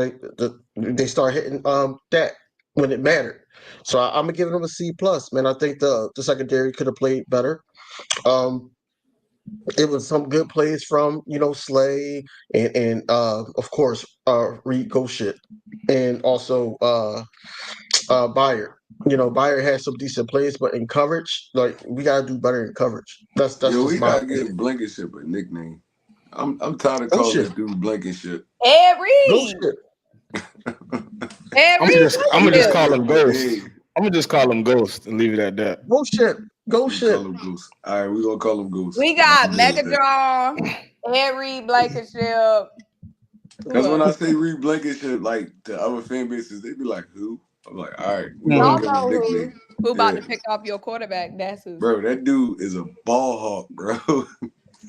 they start hitting that when it mattered. So I'm gonna give them a C plus, man. I think the secondary could have played better. It was some good plays from Slay and of course Reed Goshit, and also Byard. Byard had some decent plays, but in coverage, like, we gotta do better in coverage. That's we gotta give Blankenship a nickname. I'm tired of calling this dude Blankenship. Reed. I'm gonna just call him Ghost. I'm gonna just call him Ghost and leave it at that. Bullshit. Call him Ghost. All right, we're gonna call him Ghost. We got Megatron, Reed Blankenship. Because when I say Reed Blankenship, like, the other fan bases, they be like, who? I'm like, all right, y'all know who about to pick off your quarterback. That's who. Bro, that dude is a ball hawk, bro.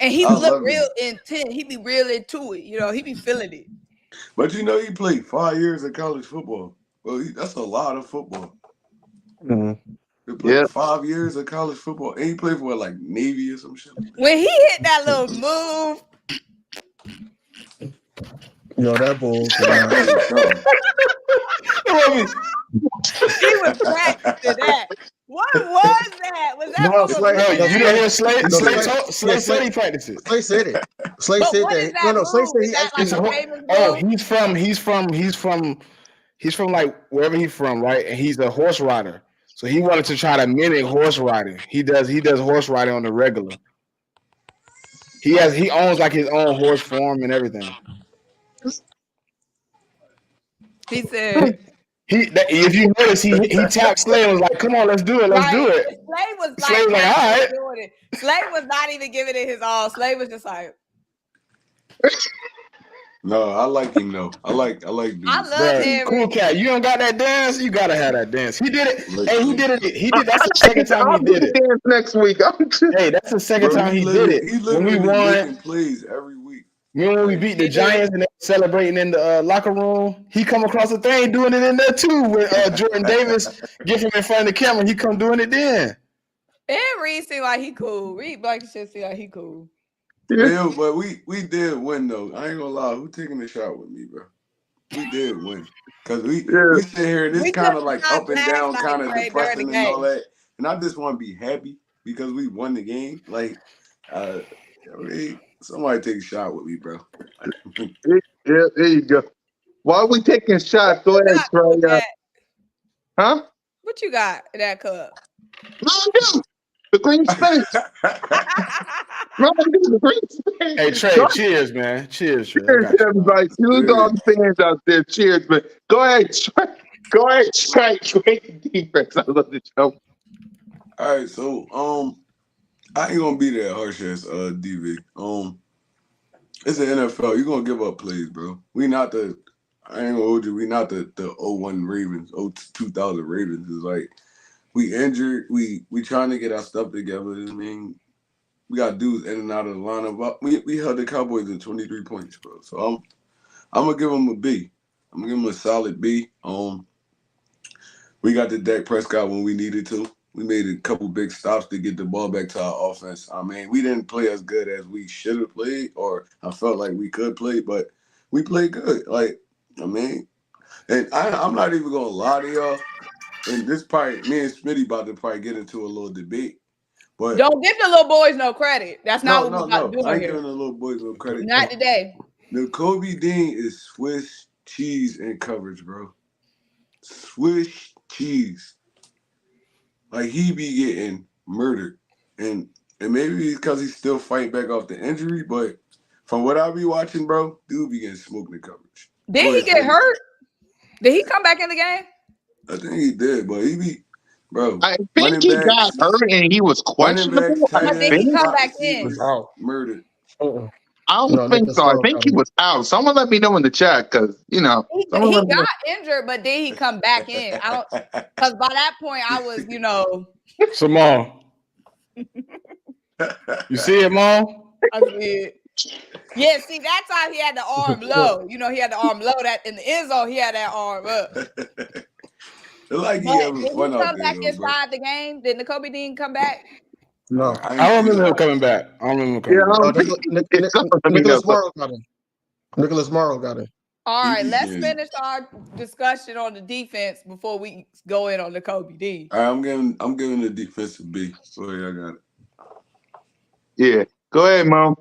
And he look real intent. He be real into it. He be feeling it. But he played 5 years of college football. Well, that's a lot of football. He played 5 years of college football. And he played for, like, Navy or some shit. When he hit that little move. That bull. He was practicing that. What was that? Was that you didn't hear Slay said he practiced it. Slay said it. Slay said that. Slay said he's from like wherever he's from, right? And he's a horse rider. So he wanted to try to mimic horse riding. He does horse riding on the regular. He owns like his own horse farm and everything. He said if you notice, he tapped Slay and was like, "Come on, let's do it, let's do it." Slay was like, all right. doing it. Slay was not even giving it his all. Slay was just like, no, I like him though. I like dude. I love him. Cool cat. You don't got that dance. You gotta have that dance. He did it. Hey, he did it. That's the second time he did it. Dance next week. Hey, that's the second time he did it. He when we won, plays every week. When we beat the Giants and they were celebrating in the locker room, he come across the thing doing it in there too. With Jordan Davis get him in front of the camera, he come doing it then. And Reed seemed like he cool. Reed Blankenship seemed like he cool. Yeah, but we did win though. I ain't gonna lie. Who taking the shot with me, bro? We did win because we sit here and it's kind of like up and down, kind of depressing and all that. And I just want to be happy because we won the game. Like, somebody take a shot with me, bro. Yeah, there you go. While we taking shots, go ahead, Trey. Huh? What you got in that cup? No, the green space. The green space. Hey, Trey, cheers, man. Cheers, Trey. Cheers, everybody. Salute all the fans out there. Cheers, man. Go ahead, Trey. Go ahead, Trey. Great defense. I love the show. All right, so I ain't gonna be that harsh as DV. It's the NFL. You're gonna give up plays, bro. I ain't gonna hold you. We not the 01 Ravens, 2000 Ravens. It's like we injured. We trying to get our stuff together. I mean, we got dudes in and out of the lineup. We held the Cowboys to 23 points, bro. So I'm gonna give them a B. I'm gonna give them a solid B. We got the Dak Prescott when we needed to. We made a couple big stops to get the ball back to our offense. I mean, we didn't play as good as we should have played, or I felt like we could play, but we played good. Like, I mean, and I'm not even gonna lie to y'all. And this probably, me and Smitty about to probably get into a little debate. But don't give the little boys no credit. That's not what we're about to do I ain't here. giving the little boys no credit. Not today. Kobe Dean is Swiss cheese in coverage, bro. Swiss cheese. Like, he be getting murdered. And maybe because he's still fighting back off the injury, but from what I be watching, bro, dude be getting smoked in coverage. Did he get hurt? Did he come back in the game? I think he did, but he be, bro. I think he got hurt and he was questionable. But did he come back in? Was out. Murdered. I don't think so. I think he was out. Someone let me know in the chat because he got injured, but did he come back in? I don't, because by that point I was, Simone. You see it, Mom? I did. Yeah, see, that's how he had the arm low. He had the arm low. That in the end zone, he had that arm up. Like he did he come back inside the game? Did Kobe Dean come back? No, I don't remember him coming back. Nicholas Morrow got him. Nicholas Morrow got him. All right, let's finish our discussion on the defense before we go in on the Kobe Dean. All right, I'm giving the defense a B. Sorry, I got it. Yeah, go ahead, Mom.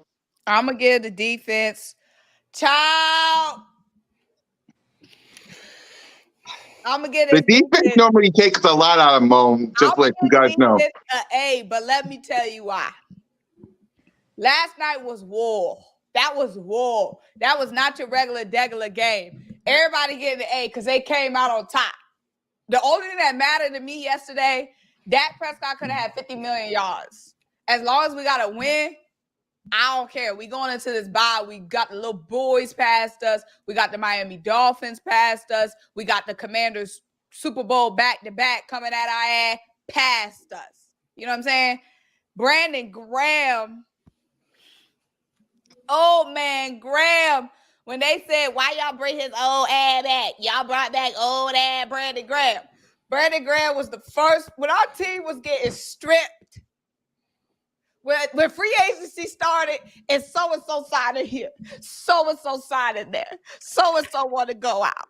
I'm gonna give the defense. Child. I'm gonna get the defense normally takes a lot out of Moan, just let you guys know. A, but let me tell you why. Last night was war. That was war. That was not your regular game. Everybody getting an A because they came out on top. The only thing that mattered to me yesterday, Dak Prescott could have had 50 million yards. As long as we got a win, I don't care. We going into this bye. We got the little boys past us. We got the Miami Dolphins past us. We got the Commanders Super Bowl back-to-back coming at our ass past us. You know what I'm saying? Brandon Graham. Oh, man, Graham. When they said, why y'all bring his old ass back? Y'all brought back old ass Brandon Graham. Brandon Graham was the first. When our team was getting stripped, when free agency started, and so-and-so signed here, so-and-so signed in there, so-and-so want to go out.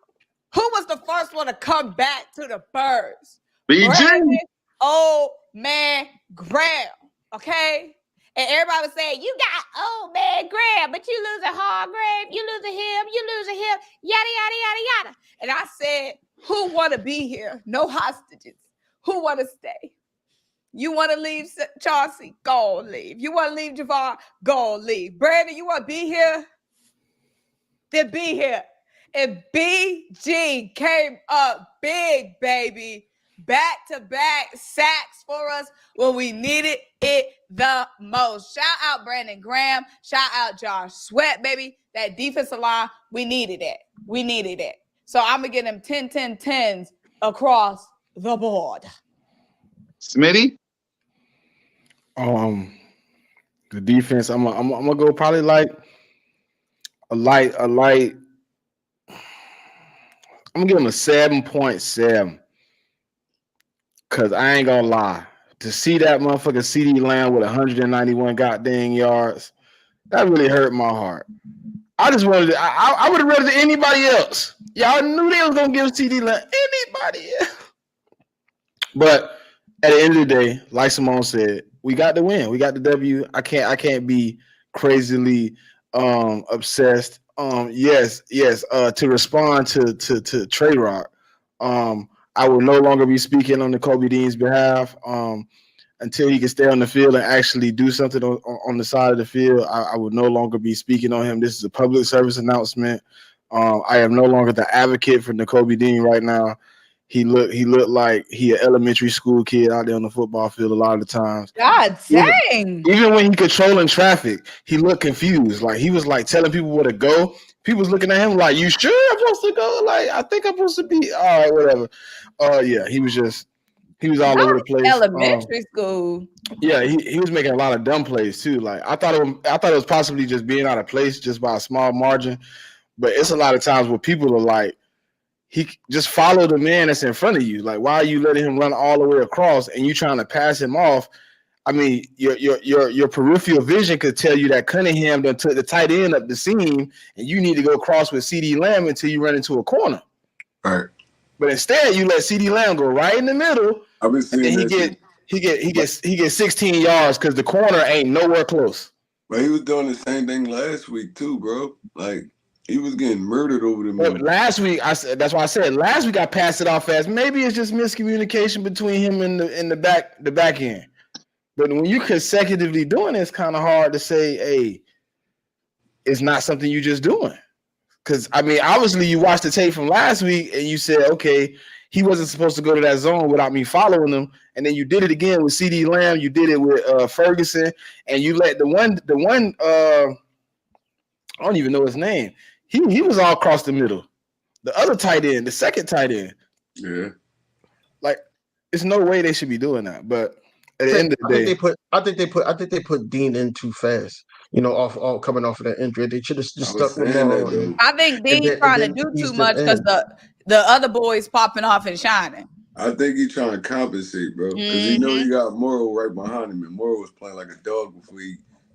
Who was the first one to come back to the Birds? BG. Old man Graham, okay? And everybody was saying, you got old man Graham, but you losing Hargrave, you losing him, yada, yada, yada, yada. And I said, who want to be here? No hostages. Who want to stay? You want to leave Chauncey? Go leave. You want to leave Javar? Go leave. Brandon, you want to be here? Then be here. And BG came up big, baby. Back-to-back sacks for us when we needed it the most. Shout out Brandon Graham. Shout out Josh Sweat, baby. That defensive line, we needed it. We needed it. So I'm going to get them 10-10-10s across the board. Smitty? The defense, I'm gonna go probably like a light. I'm gonna give him a 7.7. Cause I ain't gonna lie. To see that motherfucker CD Lamb with 191 goddamn yards, that really hurt my heart. I just wanted to, I would have rather anybody else. Y'all knew they was gonna give CD Lamb anybody else. But at the end of the day, like Simone said, we got the win. We got the W. I can't be crazily obsessed. Yes. To respond to Trey Rock, I will no longer be speaking on the Kobe Dean's behalf until he can stay on the field and actually do something on the side of the field. I will no longer be speaking on him. This is a public service announcement. I am no longer the advocate for Kobe Dean right now. He looked like he an elementary school kid out there on the football field a lot of the times. God dang. Even when he controlling traffic, he looked confused. Like he was like telling people where to go. People was looking at him like, you sure I'm supposed to go? Like, I think I'm supposed to be all right, whatever. Yeah, he was all over the place. Elementary school. Yeah, he was making a lot of dumb plays too. Like I thought it was possibly just being out of place just by a small margin. But it's a lot of times where people are like, he just follow the man that's in front of you. Like, why are you letting him run all the way across and you trying to pass him off? I mean, your peripheral vision could tell you that Cunningham done took the tight end up the seam, and you need to go across with CeeDee Lamb until you run into a corner. All right. But instead, you let CeeDee Lamb go right in the middle. I've been seeing and he gets 16 yards because the corner ain't nowhere close. But he was doing the same thing last week too, bro. Like he was getting murdered over the middle. Last week, that's why I said last week I passed it off fast. Maybe it's just miscommunication between him and the back end. But when you consecutively doing it, it's kind of hard to say, hey, it's not something you just doing. Because, I mean, obviously you watched the tape from last week and you said, okay, he wasn't supposed to go to that zone without me following him. And then you did it again with CeeDee Lamb. You did it with Ferguson. And you let the one I don't even know his name. He was all across the middle. The other tight end, the second tight end. Yeah. Like, there's no way they should be doing that. But at the end of the day, I think they put Dean in too fast. You know, coming off of that injury, they should have just stuck with him. I think Dean trying to do too much because the other boys popping off and shining. I think he's trying to compensate, bro, because he know he got Morrow right behind him, and Morrow was playing like a dog before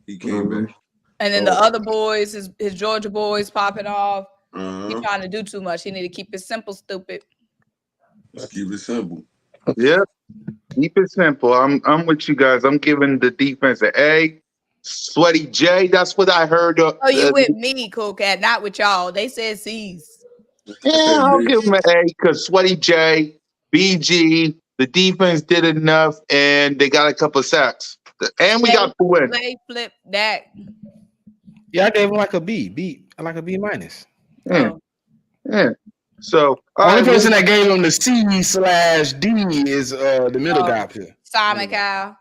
he came back. And then the other boys, his Georgia boys popping off. He's trying to do too much. He need to keep it simple, stupid. Just keep it simple. Yeah, keep it simple. I'm with you guys. I'm giving the defense an A. Sweaty J. That's what I heard. Oh, you with me, Cool Cat, not with y'all. They said C's. Yeah, I'll give him an A because Sweaty J, BG, the defense did enough, and they got a couple of sacks, and we got the win. Play flip that. Yeah, I gave him like a B. I like a B minus. Yeah. So only person that gave him the C/D is the middle guy up here. Simon Cowell.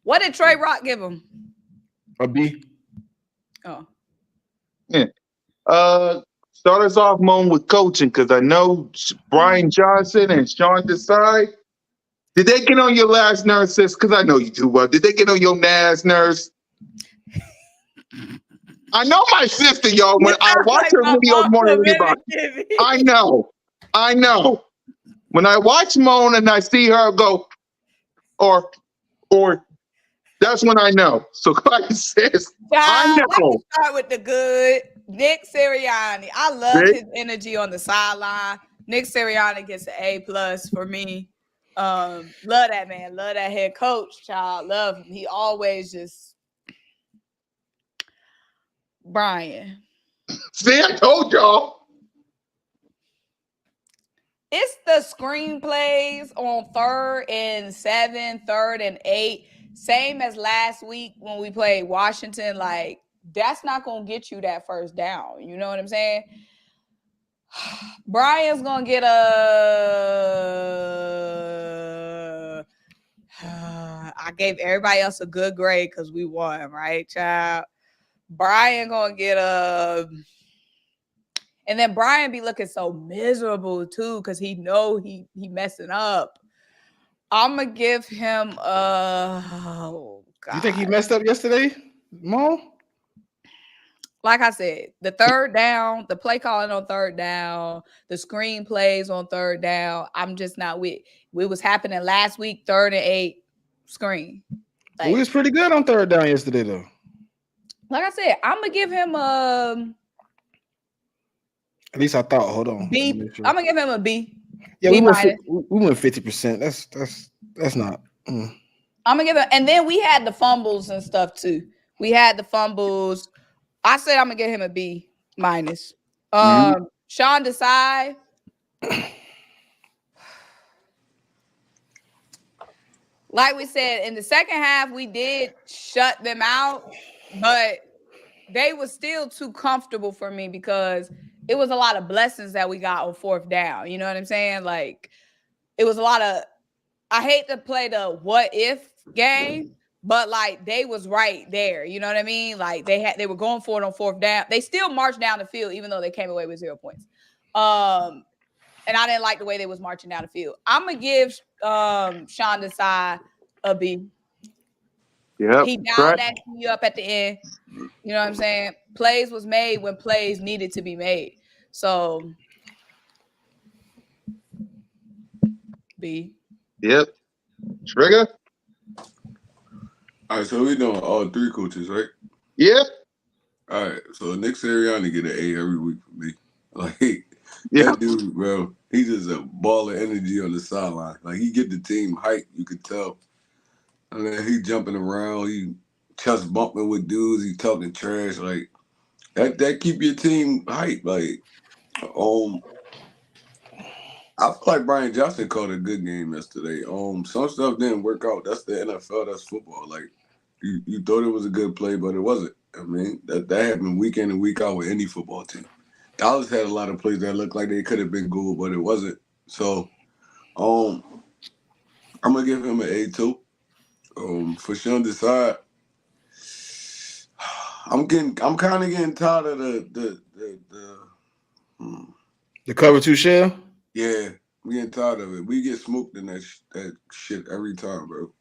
What did Trey Rock give him? A B. Oh. Yeah. Start us off, Moan, with coaching, because I know Brian Johnson and Sean Desai. Did they get on your last nerves, sis? Because I know you do well. Did they get on your last nerves? I know my sister, y'all. When I watch her videos more than anybody, I know. When I watch Moan and I see her go, or that's when I know. So like I says, I know. Start with the good. Nick Sirianni. I love his energy on the sideline. Nick Sirianni gets an A+ for me. Love that man. Love that head coach, child. Love him. He always just Brian. See, I told y'all. It's the screenplays on 3rd and 7, 3rd and 8. Same as last week when we played Washington. Like, that's not going to get you that first down. You know what I'm saying? Brian's going to get a... I gave everybody else a good grade because we won, right, child? Brian going to get a... And then Brian be looking so miserable, too, because he know he messing up. I'm going to give him a... Oh, God. You think he messed up yesterday, Mo? Like I said, the 3rd down, the play calling on 3rd down, the screen plays on 3rd down, I'm just not with. It was happening last week, 3rd and 8 screen. Like, we was pretty good on 3rd down yesterday, though. Like I said, I'm going to give him a... At least I thought. Hold on. B. Sure. I'm going to give him a B. Yeah, we went 50%. That's not. I'm going to give him... And then we had the fumbles and stuff, too. We had the fumbles... I said I'm gonna give him a B-. Sean Desai. Like we said, in the second half, we did shut them out, but they were still too comfortable for me because it was a lot of blessings that we got on 4th down. You know what I'm saying? Like, it was a lot of, I hate to play the what if game, but like they was right there. You know what I mean? Like they were going for it on 4th down. They still marched down the field, even though they came away with 0 points. And I didn't like the way they was marching down the field. I'm gonna give Sean Desai a B. Yeah, he dialed that key up at the end. You know what I'm saying? Plays was made when plays needed to be made. So B. Yep. Trigger. All right, so we doing all three coaches, right? Yep. All right, so Nick Sirianni get an A every week for me. Like Yeah. that dude, bro, he's just a ball of energy on the sideline. Like he get the team hype, you could tell. I mean, he jumping around, he chest bumping with dudes, he talking trash. Like that keep your team hype. Like I feel like Brian Johnson called a good game yesterday. Some stuff didn't work out. That's the NFL. That's football. Like you thought it was a good play, but it wasn't. I mean, that happened week in and week out with any football team. Dallas had a lot of plays that looked like they could have been good, but it wasn't. So, I'm gonna give him an A2. For Sean Desai, I'm kind of getting tired of the cover 2 shell. Yeah, I'm getting tired of it. We get smoked in that shit every time, bro.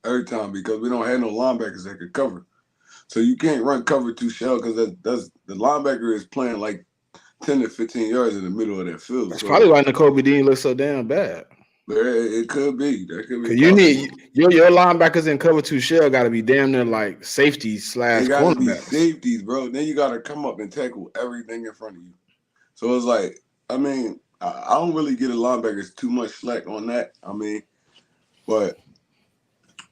Every time, because we don't have no linebackers that could cover. So you can't run cover 2 shell because that's the linebacker is playing like 10 to 15 yards in the middle of that field. That's so, probably why N'Kobe Dean looks so damn bad. But it could be. That could be. Cause you need your linebackers in cover 2 shell got to be damn near like safeties / They got to be cornerbacks. safeties, bro. Then you got to come up and tackle everything in front of you. So it's like, I mean, I don't really get the linebackers too much slack on that. I mean, but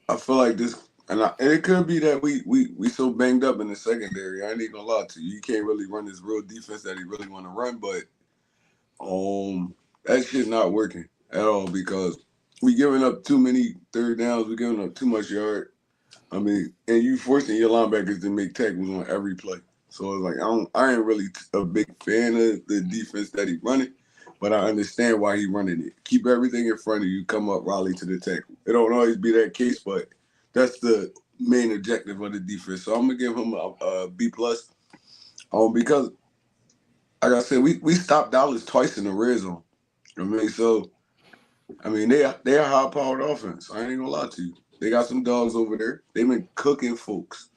I feel like this, and it could be that we so banged up in the secondary. I ain't gonna lie to you. You can't really run this real defense that he really want to run, but that shit's not working at all because we giving up too many third downs. We giving up too much yard. I mean, and you forcing your linebackers to make tackles on every play. So it's like I ain't really a big fan of the defense that he running, but I understand why he running it. Keep everything in front of you. Come up, rally to the tackle. It don't always be that case, but that's the main objective of the defense. So I'm gonna give him a B+. Because like I said, we stopped Dallas twice in the red zone. I mean, they a high-powered offense. I ain't gonna lie to you. They got some dogs over there. They've been cooking folks.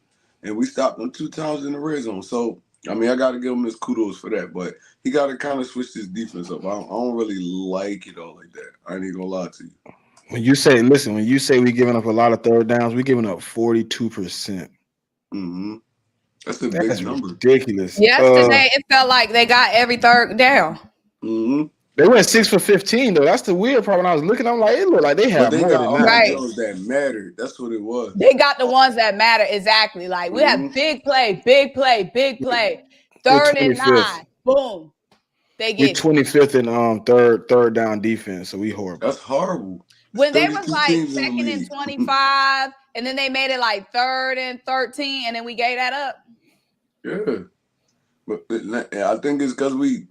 And we stopped them 2 times in the red zone. So, I mean, I got to give him his kudos for that. But he got to kind of switch his defense up. I don't really like it all like that. I ain't even going to lie to you. When you say we giving up a lot of third downs, we giving up 42%. Mm-hmm. That's a big number. Ridiculous. Yesterday, it felt like they got every third down. Mm-hmm. They went 6 for 15 though. That's the weird part. When I was looking, I'm like, it looked like they had more than that. Right. Those that mattered. That's what it was. They got the ones that matter exactly. Like we have big play, big play, big play. 3rd and 9, boom. They get 25th in third down defense, so we horrible. That's horrible. When they was like 2nd and 25, and then they made it like 3rd and 13, and then we gave that up. Yeah, but I think it's because we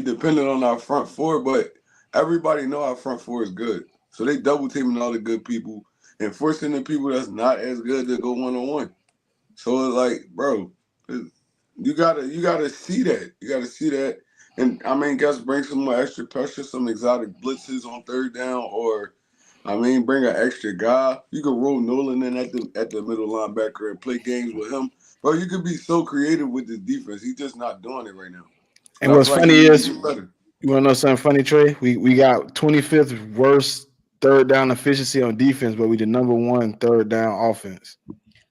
depended on our front 4, but everybody know our front 4 is good. So they double teaming all the good people and forcing the people that's not as good to go 1-on-1. So it's like, bro, you gotta see that. You gotta see that. And I mean, guys, bring some more extra pressure, some exotic blitzes on 3rd down, or I mean, bring an extra guy. You can roll Nolan in at the middle linebacker and play games with him. Bro, you could be so creative with this defense. He's just not doing it right now. And what's funny is, you want to know something funny, Trey? We got 25th worst 3rd down efficiency on defense, but we the number 1 3rd down offense.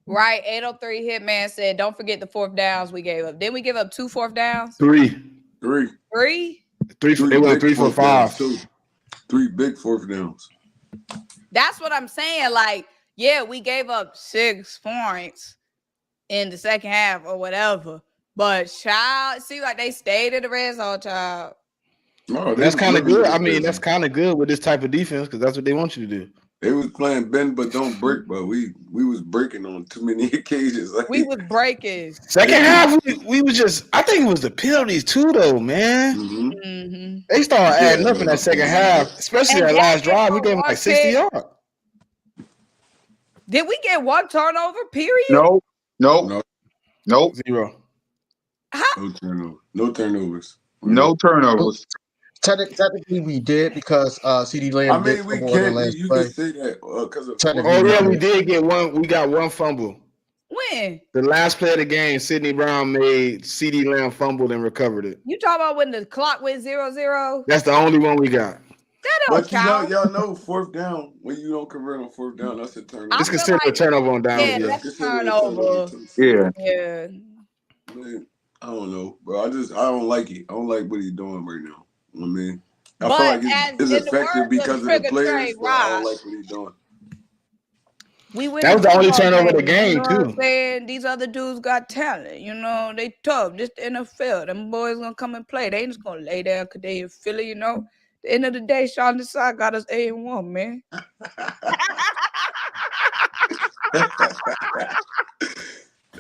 Right. 803 Hitman said, don't forget the 4th downs we gave up. Didn't we give up 2 4th downs? 3. They went 3 for 5. 3 big 4th downs. That's what I'm saying. Like, yeah, we gave up 6 points in the second half or whatever. But child, it seems like they stayed in the red zone, child. No, that's kind of good. I mean, that's kind of good with this type of defense because that's what they want you to do. They was playing bend but don't break, but we was breaking on too many occasions. Like, we was breaking. Second half, we was just. I think it was the penalties too, though, man. Mm-hmm. They started adding up in that second half, especially that last drive. We gave them like 60 yards. Did we get 1 turnover? Period. No. 0. No turnovers. No turnovers. Technically, we did because CD Lamb. I mean, we can't. You can say that because of. We did get one. We got 1 fumble. When? The last play of the game, Sidney Brown made CD Lamb fumbled and recovered it. You talking about when the clock went 0-0? That's the only one we got. That don't But count. y'all know fourth down, when you don't convert on fourth down, that's a turnover. I It's feel considered a like, turnover on downs. yeah, Yeah. that's a considered a turnover turnover. too. Yeah. Yeah. Man, I don't know, bro. I don't like it. I don't like what he's doing right now. I mean, I feel But like as it's in the effective words because of of the Trigger players, Trey but I don't Rock, like what he's doing. we win That the was the only football turnover of the game. You game, know what I'm too. saying? These other dudes got talent. You know, they tough. Just the NFL. Them boys gonna come and play. They ain't just gonna lay there because they in Philly, you know. At the end of the day, Sean Desai got us 8-1, man.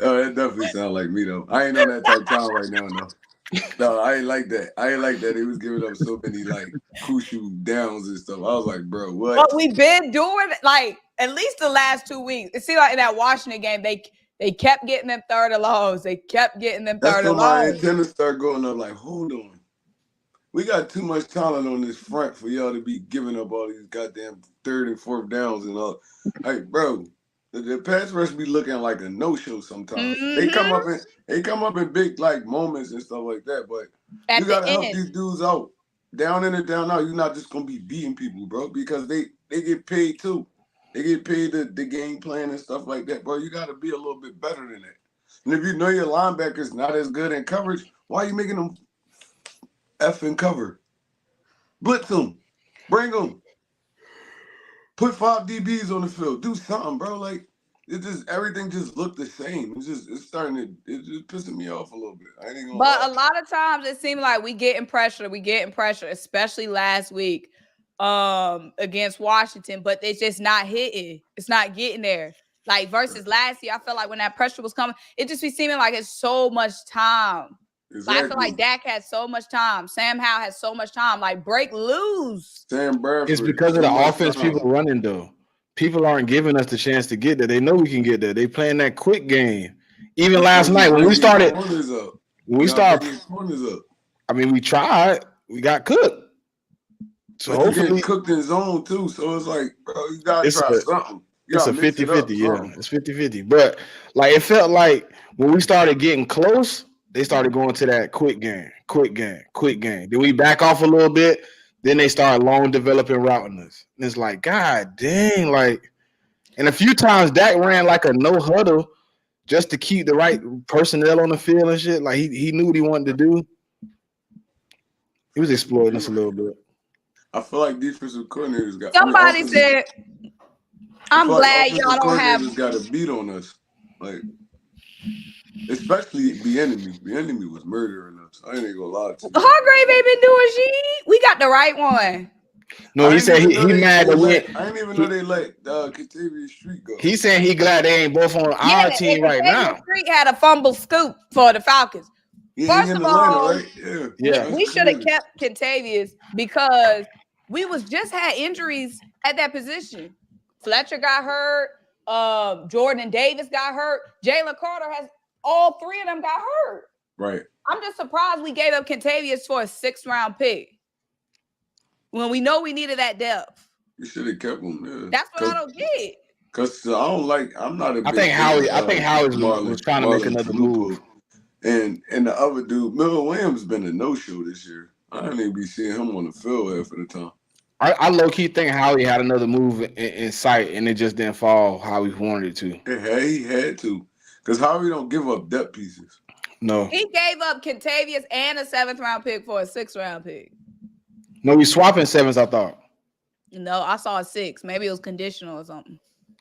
Oh, that definitely sounds like me though. I ain't on that type of time right now, though. No, I ain't like that. I ain't like that. He was giving up so many like crucial downs and stuff. I was like, bro, what? But we been doing like at least the last 2 weeks. It seemed like in that Washington game, they kept getting them third and longs. They kept getting them That's third when and my longs. antennas start going up. Like, hold on, we got too much talent on this front for y'all to be giving up all these goddamn third and fourth downs and all. Like, bro, the pass rush be looking like a no show sometimes. They come up in big like moments and stuff like that, but At you the gotta help end. these dudes out. Down in and down out, you're not just gonna be beating people, bro, because they get paid too. They get paid the game plan and stuff like that, bro. You gotta be a little bit better than that. And if you know your linebacker's not as good in coverage, why are you making them effing cover? Blitz them, bring them, put 5 DBs on the field, do something, bro. Like everything just looked the same. It's just pissing me off a little bit. I ain't gonna But lie. a lot of times it seemed like we getting pressure, especially last week against Washington, but it's just not hitting. It's not getting there. Like versus last year, I felt like when that pressure was coming, it just be seeming like it's so much time. Exactly. Like I feel like Dak has so much time. Sam Howell has so much time. Like break loose. Sam Bradford. It's because of the offense people running, though. People aren't giving us the chance to get there. They know we can get there. They playing that quick game. Even last night when we started, corners up. I mean, we tried. We got cooked. So but hopefully, you get cooked in zone too. So it's like, bro, you gotta try something. It's a 50-50, yeah. It's 50-50. But like it felt like when we started getting close, they started going to that quick game. Then we back off a little bit. Then they start long developing routing us. And it's like, God dang, like, and a few times Dak ran like a no huddle just to keep the right personnel on the field and shit. Like he knew what he wanted to do. He was exploiting us a little bit. I feel like defensive coordinators got. Somebody said, "I'm glad y'all don't have." Got a beat on us, like especially the enemy. The enemy was murdering us. I ain't gonna lie to you. Hargrave ain't been doing shit. We got the right one. No, he said he mad that we. I didn't even know they let Katavius Street go. He saying he glad they ain't both on our team right now. Street had a fumble scoop for the Falcons. Yeah, First of all, yeah, we should have kept Kentavious because we just had injuries at that position. Fletcher got hurt. Jordan Davis got hurt. Jalen Carter has all 3 of them got hurt. Right. I'm just surprised we gave up Kentavious for a 6th-round pick when we know we needed that depth. You should have kept him. Yeah. That's what I don't get. Because I don't like. I'm not a. I think Howie was trying to make another move. And the other dude, Miller Williams, been a no-show this year. I didn't even be seeing him on the field half of the time. I low-key think Howie had another move in sight, and it just didn't fall how he wanted it to. He had to. Because Howie don't give up depth pieces. No. He gave up Kentavious and a 7th-round pick for a 6th-round pick. No, we swapping 7s, I thought. No, I saw a 6. Maybe it was conditional or something.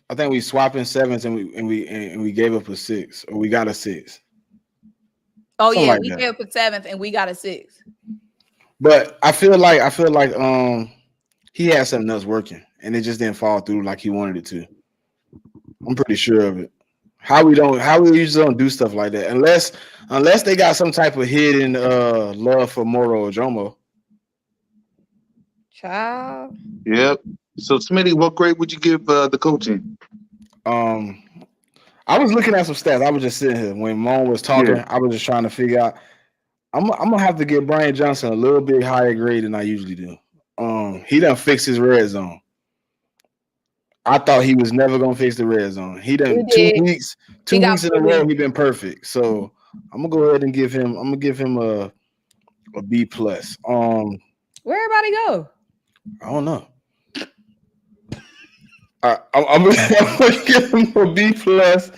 I think we swapping 7s and we gave up a 6, or we got a 6. Oh, something yeah, like we gave up a 7th and we got a 6. But I feel like he had something else working and it just didn't fall through like he wanted it to. I'm pretty sure of it. How we usually don't do stuff like that unless they got some type of hidden love for Moro or Jomo. Child. Yep. So Smitty, what grade would you give the coaching? I was looking at some stats. I was just sitting here when Moan was talking. Yeah. I was just trying to figure out. I'm gonna have to give Brian Johnson a little bit higher grade than I usually do. He done fixed his red zone. I thought he was never gonna fix the red zone. He done 2 weeks in a row. He been perfect. So I'm gonna go ahead and give him. I'm gonna give him a B+. Where everybody go? I don't know. I'm gonna give him a B plus.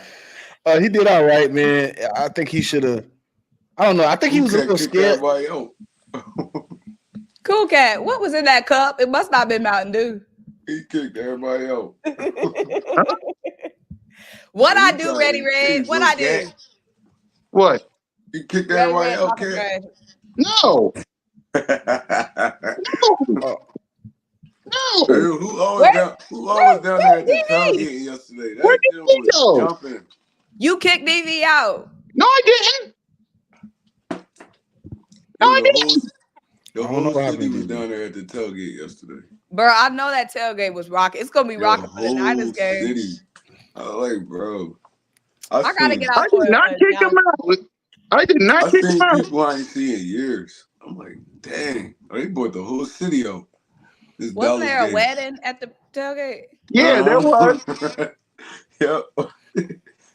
He did all right, man. I think he should have. I don't know. I think he Cool was a Cat little kicked scared. everybody out. Cool Cat, what was in that cup? It must not have been Mountain Dew. He kicked everybody out. What Hey, I you do, trying Ready to Red? hey, What little I do? cat? What? He kicked Ready everybody Red out, talking cat. trash. No, no, Oh, no. Hey, who Where, always down there at the where's DV? tailgate yesterday? Where That did gym he was go? jumping. You kicked DV out. No, I didn't. No, It was I a whole didn't. the I don't know whole what city happened was to DB. down there at the tailgate yesterday. Bro, I know that tailgate was rocking. It's gonna be The rocking for the Niners whole game. city. I like, bro. I I gotta seen get I out did for not a kick him out. I did not kick him out. people I ain't seen in years. I'm like, dang, they brought the whole city out. This Wasn't Dallas there a game. wedding at the tailgate? Yeah, there was. Yep.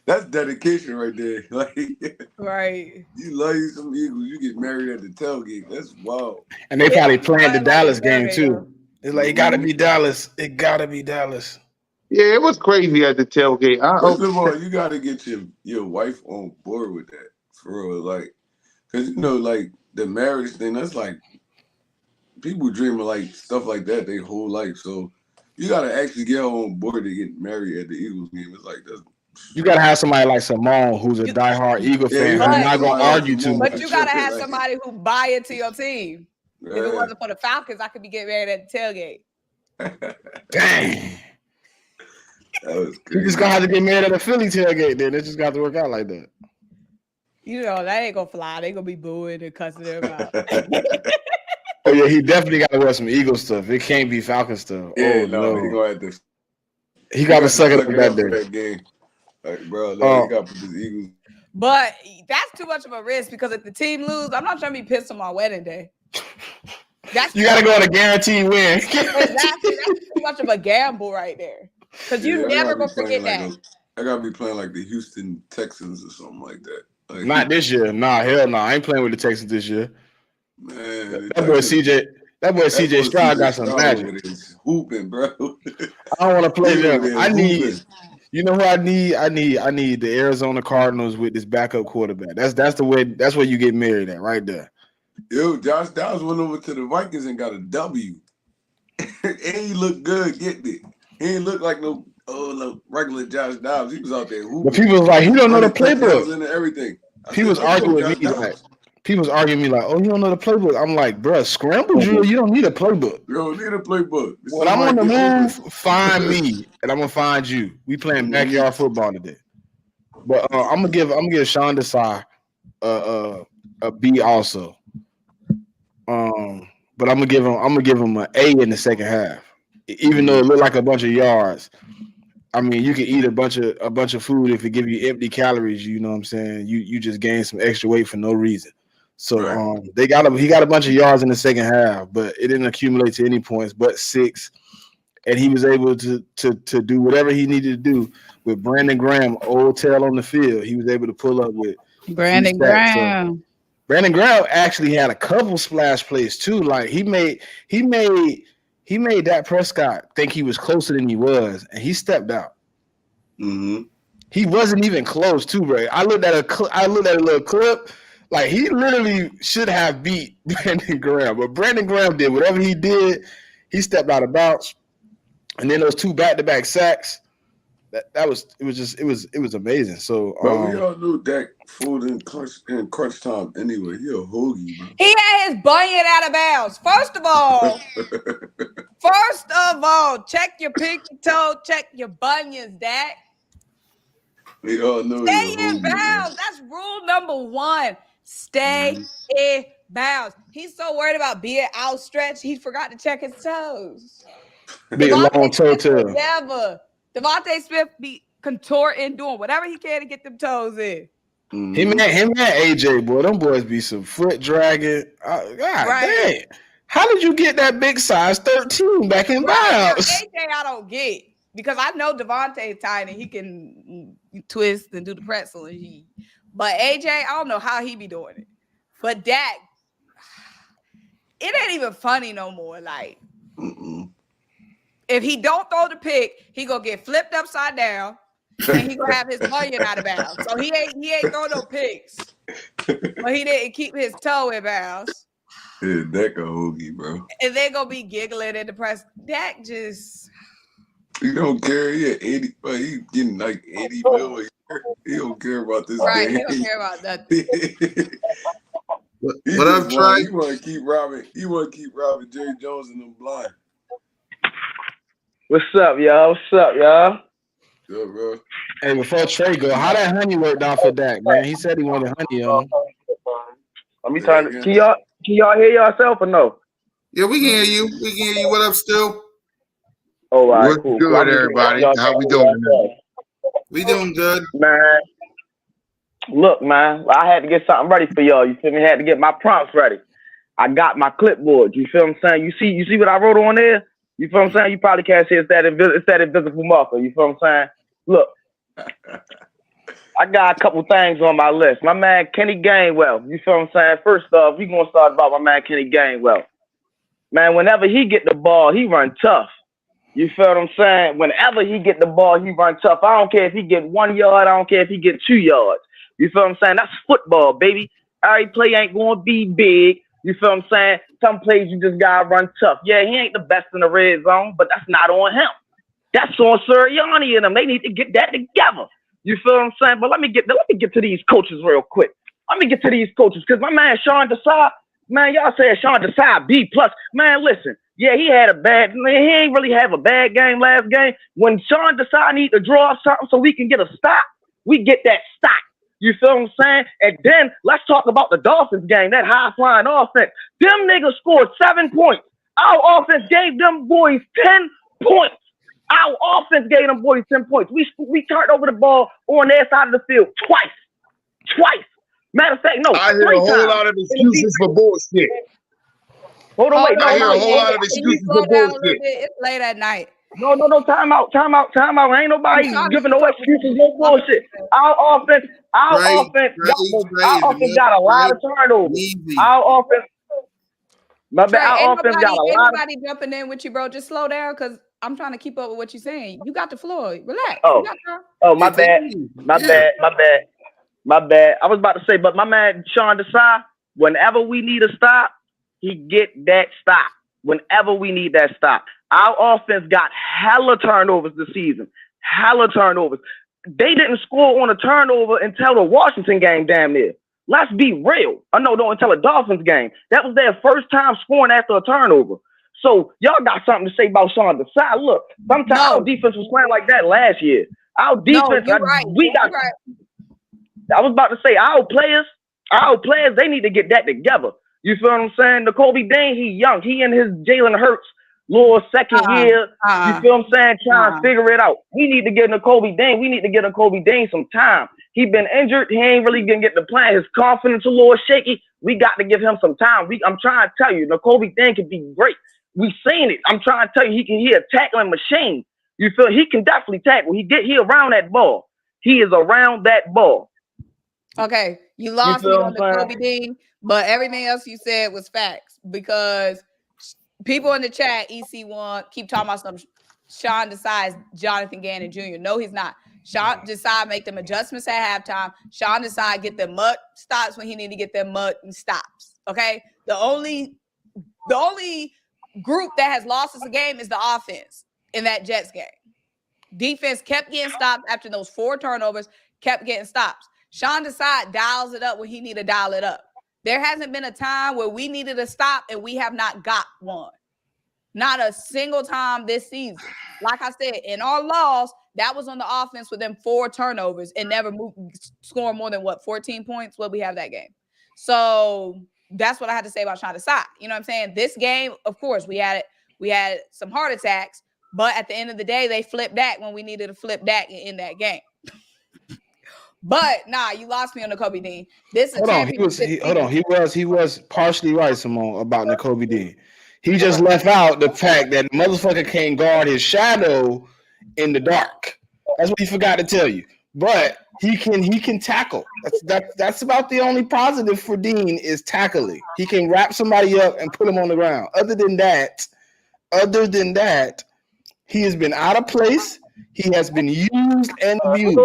That's dedication right there. Like, Right. you love you some Eagles, you get married at the tailgate. That's wild. And they It probably don't be planned the fun like Dallas the game tailgate though. too. It's like it gotta be Dallas. It gotta be Dallas. Yeah, it was crazy at the tailgate. First of all, you got to get your wife on board with that for real, like, cause like the marriage thing. That's like people dream of like stuff like that their whole life. So you got to actually get her on board to get married at the Eagles game. It's like that's. You gotta have somebody like Simone, who's a You- diehard Eagle Yeah, fan, you who's had But not gonna somebody like argue too Simone much. but you gotta Patricia, have like, somebody who buy into your team. If it yeah. wasn't for the Falcons, I could be getting married at the tailgate. Dang. That was You crazy. just gonna have to get married at a Philly tailgate then. It just got to work out like that. You know, that ain't gonna fly. They gonna be booing and cussing them out. Oh yeah, he definitely gotta wear some Eagle stuff. It can't be Falcon stuff. Yeah, Oh no, he no. gonna have to. He gotta suck it up for that day. that game. Like, bro, no, he got to put his Eagles. But that's too much of a risk because if the team lose, I'm not trying to be pissed on my wedding day. You gotta go on a guaranteed win. Exactly. That's too much of a gamble right there. Because you I never gotta gonna be forget playing that. I gotta be playing like the Houston Texans or something like that. Like, Not this year. Nah, hell no. I ain't playing with the Texans this year. man, That boy CJ Stroud got some magic. Hooping, bro. I don't want to play He over them. there I need, hooping. you know who I need? I need the Arizona Cardinals with this backup quarterback. That's the way. That's where you get married at, right there. Yo, Josh Downs went over to the Vikings and got a W. And he looked good getting it. He ain't look like no regular Josh Downs. He was out there hooping. But people was like, he don't know the playbook. And everything. People was arguing with me like, oh, you don't know the playbook. I'm like, bro, scramble drill. You don't need a playbook. You don't need a playbook. When I'm on the move, find me, and I'm gonna find you. We playing backyard football today. But I'm gonna give Sean Desai a B also. But I'm gonna give him an A in the second half. Even though it looked like a bunch of yards. I mean, you can eat a bunch of food if it give you empty calories. You know what I'm saying? You just gain some extra weight for no reason. So he got a bunch of yards in the second half, but it didn't accumulate to any points but 6. And he was able to do whatever he needed to do with Brandon Graham, old tail on the field. He was able to pull up with Brandon Graham. So Brandon Graham actually had a couple splash plays too. Like he made Dak Prescott think he was closer than he was, and he stepped out. Mm-hmm. He wasn't even close too, bro. I looked at a little clip. Like he literally should have beat Brandon Graham, but Brandon Graham did whatever he did. He stepped out of bounds, and then those 2 back-to-back sacks. It was amazing. So, but we all knew Dak fooled in crunch time anyway. He a hoagie, bro. He had his bunion out of bounds. First of all, check your pinky toe, check your bunions, Dak. We all know Stay he a in hoagie, bounds. Man. That's rule number 1. Stay in bounds. He's so worried about being outstretched, he forgot to check his toes. Big long toe tail. Never. Devontae Smith be contorting, doing whatever he can to get them toes in. Him and AJ, boy, them boys be some foot dragging. God dang. How did you get that big size 13 back in bounds? AJ, I don't get because I know Devontae is tiny. He can twist and do the pretzel. But AJ, I don't know how he be doing it. But Dak, it ain't even funny no more. Like, If he don't throw the pick, he gonna get flipped upside down, and he gonna have his bunion out of bounds. So he ain't throw no picks, but he didn't keep his toe in bounds. Yeah, Dak a hoagie, bro. And they're gonna be giggling in the press. Dak just He don't care. He at 80, but he getting like 80 mil a year. He don't care about this right. game. He don't care about nothing. What I'm trying. He want to keep robbing. He want to keep robbing Jerry Jones and them blind. What's up, y'all? Yeah, bro. Hey, before Trey go, how that honey worked out for Dak, man? He said he wanted honey on him. Let me turn. Can y'all hear yourself or no? Yeah, we can hear you. We can hear you. What up, still? Oh, all right, What's cool. good, everybody? How we doing? We doing good, man. Look, man, I had to get something ready for y'all. You feel me? I had to get my prompts ready. I got my clipboard. You feel what I'm saying? You see what I wrote on there? You feel what I'm saying? You probably can't see it's that invisible marker. You feel what I'm saying? Look, I got a couple things on my list. My man Kenny Gainwell. You feel what I'm saying? First off, we gonna start about my man Kenny Gainwell. Man, whenever he get the ball, he run tough. You feel what I'm saying? Whenever he get the ball, he run tough. I don't care if he get 1 yard. I don't care if he get 2 yards. You feel what I'm saying? That's football, baby. Every play ain't going to be big. You feel what I'm saying? Some plays you just got to run tough. Yeah, he ain't the best in the red zone, but that's not on him. That's on Sirianni and them. They need to get that together. You feel what I'm saying? But let me get to these coaches real quick. Let me get to these coaches because my man Sean Desai, man, y'all said Sean Desai B+. Man, listen. Yeah, he ain't really have a bad game last game. When Sean Desai need to draw something so we can get a stop, we get that stop. You feel what I'm saying? And then let's talk about the Dolphins game, that high-flying offense. Them niggas scored 7 points. Our offense gave them boys 10 points. Our offense gave them boys 10 points. We turned over the ball on their side of the field twice. Matter of fact, no, I hear a whole lot of excuses for bullshit. Hold on, wait. I hear a whole lot of excuses for bullshit. It's late at night. No, time out. Ain't nobody giving no excuses, no bullshit. Our offense got a lot of turnovers. Our offense, our offense got a lot of. Ain't nobody jumping in with you, bro. Just slow down, because I'm trying to keep up with what you're saying. You got the floor. Relax. My bad. I was about to say, but my man Sean Desai, whenever we need a stop, he get that stop. Whenever we need that stop. Our offense got hella turnovers this season. Hella turnovers. They didn't score on a turnover until the Washington game, damn near. Let's be real. No, until the Dolphins game. That was their first time scoring after a turnover. So y'all got something to say about Sean Desai. Look, sometimes our defense was playing like that last year. Our defense, right. I was about to say, our players, they need to get that together. You feel what I'm saying? Nakobe Dean, he young. He in his Jalen Hurts little second year. You feel what I'm saying? Trying to figure it out. We need to get Nakobe Dean some time. He been injured. He ain't really gonna get the plan. His confidence a little shaky. We got to give him some time. I'm trying to tell you, Nakobe Dean can be great. We seen it. I'm trying to tell you, he a tackling machine. You feel? He can definitely tackle. He around that ball. He is around that ball. Okay, you lost me on Nakobe Dean, but everything else you said was facts, because people in the chat, EC1, keep talking about some Sean Desai is Jonathan Gannon Jr. No, he's not. Sean Desai make them adjustments at halftime. Sean Desai get them mud stops when he need to get them mud and stops. Okay, the only group that has lost us a game is the offense in that Jets game. Defense kept getting stopped after those 4 turnovers, kept getting stops. Sean Desai dials it up when he need to dial it up. There hasn't been a time where we needed a stop and we have not got one. Not a single time this season. Like I said, in our loss, that was on the offense with them 4 turnovers and never scoring more than 14 points. What we have that game. So that's what I had to say about Sean Desai. You know what I'm saying? This game, of course, we had some heart attacks, but at the end of the day, they flipped that when we needed to flip that in that game. But you lost me on Nakobe Dean. This is He was partially right, Simone, about Nakobe Dean. He just left out the fact that the motherfucker can't guard his shadow in the dark. That's what he forgot to tell you. But he can tackle. That's about the only positive for Dean is tackling. He can wrap somebody up and put him on the ground. Other than that, Other than that, he has been out of place. He has been used and abused.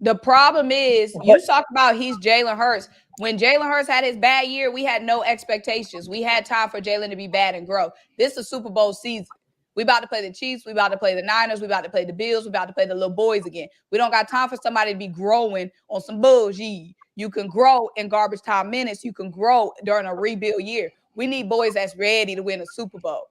The problem is, you talk about he's Jalen Hurts. When Jalen Hurts had his bad year, we had no expectations. We had time for Jalen to be bad and grow. This is Super Bowl season. We about to play the Chiefs. We about to play the Niners. We about to play the Bills. We about to play the little boys again. We don't got time for somebody to be growing on some bullshit. You can grow in garbage time minutes. You can grow during a rebuild year. We need boys that's ready to win a Super Bowl.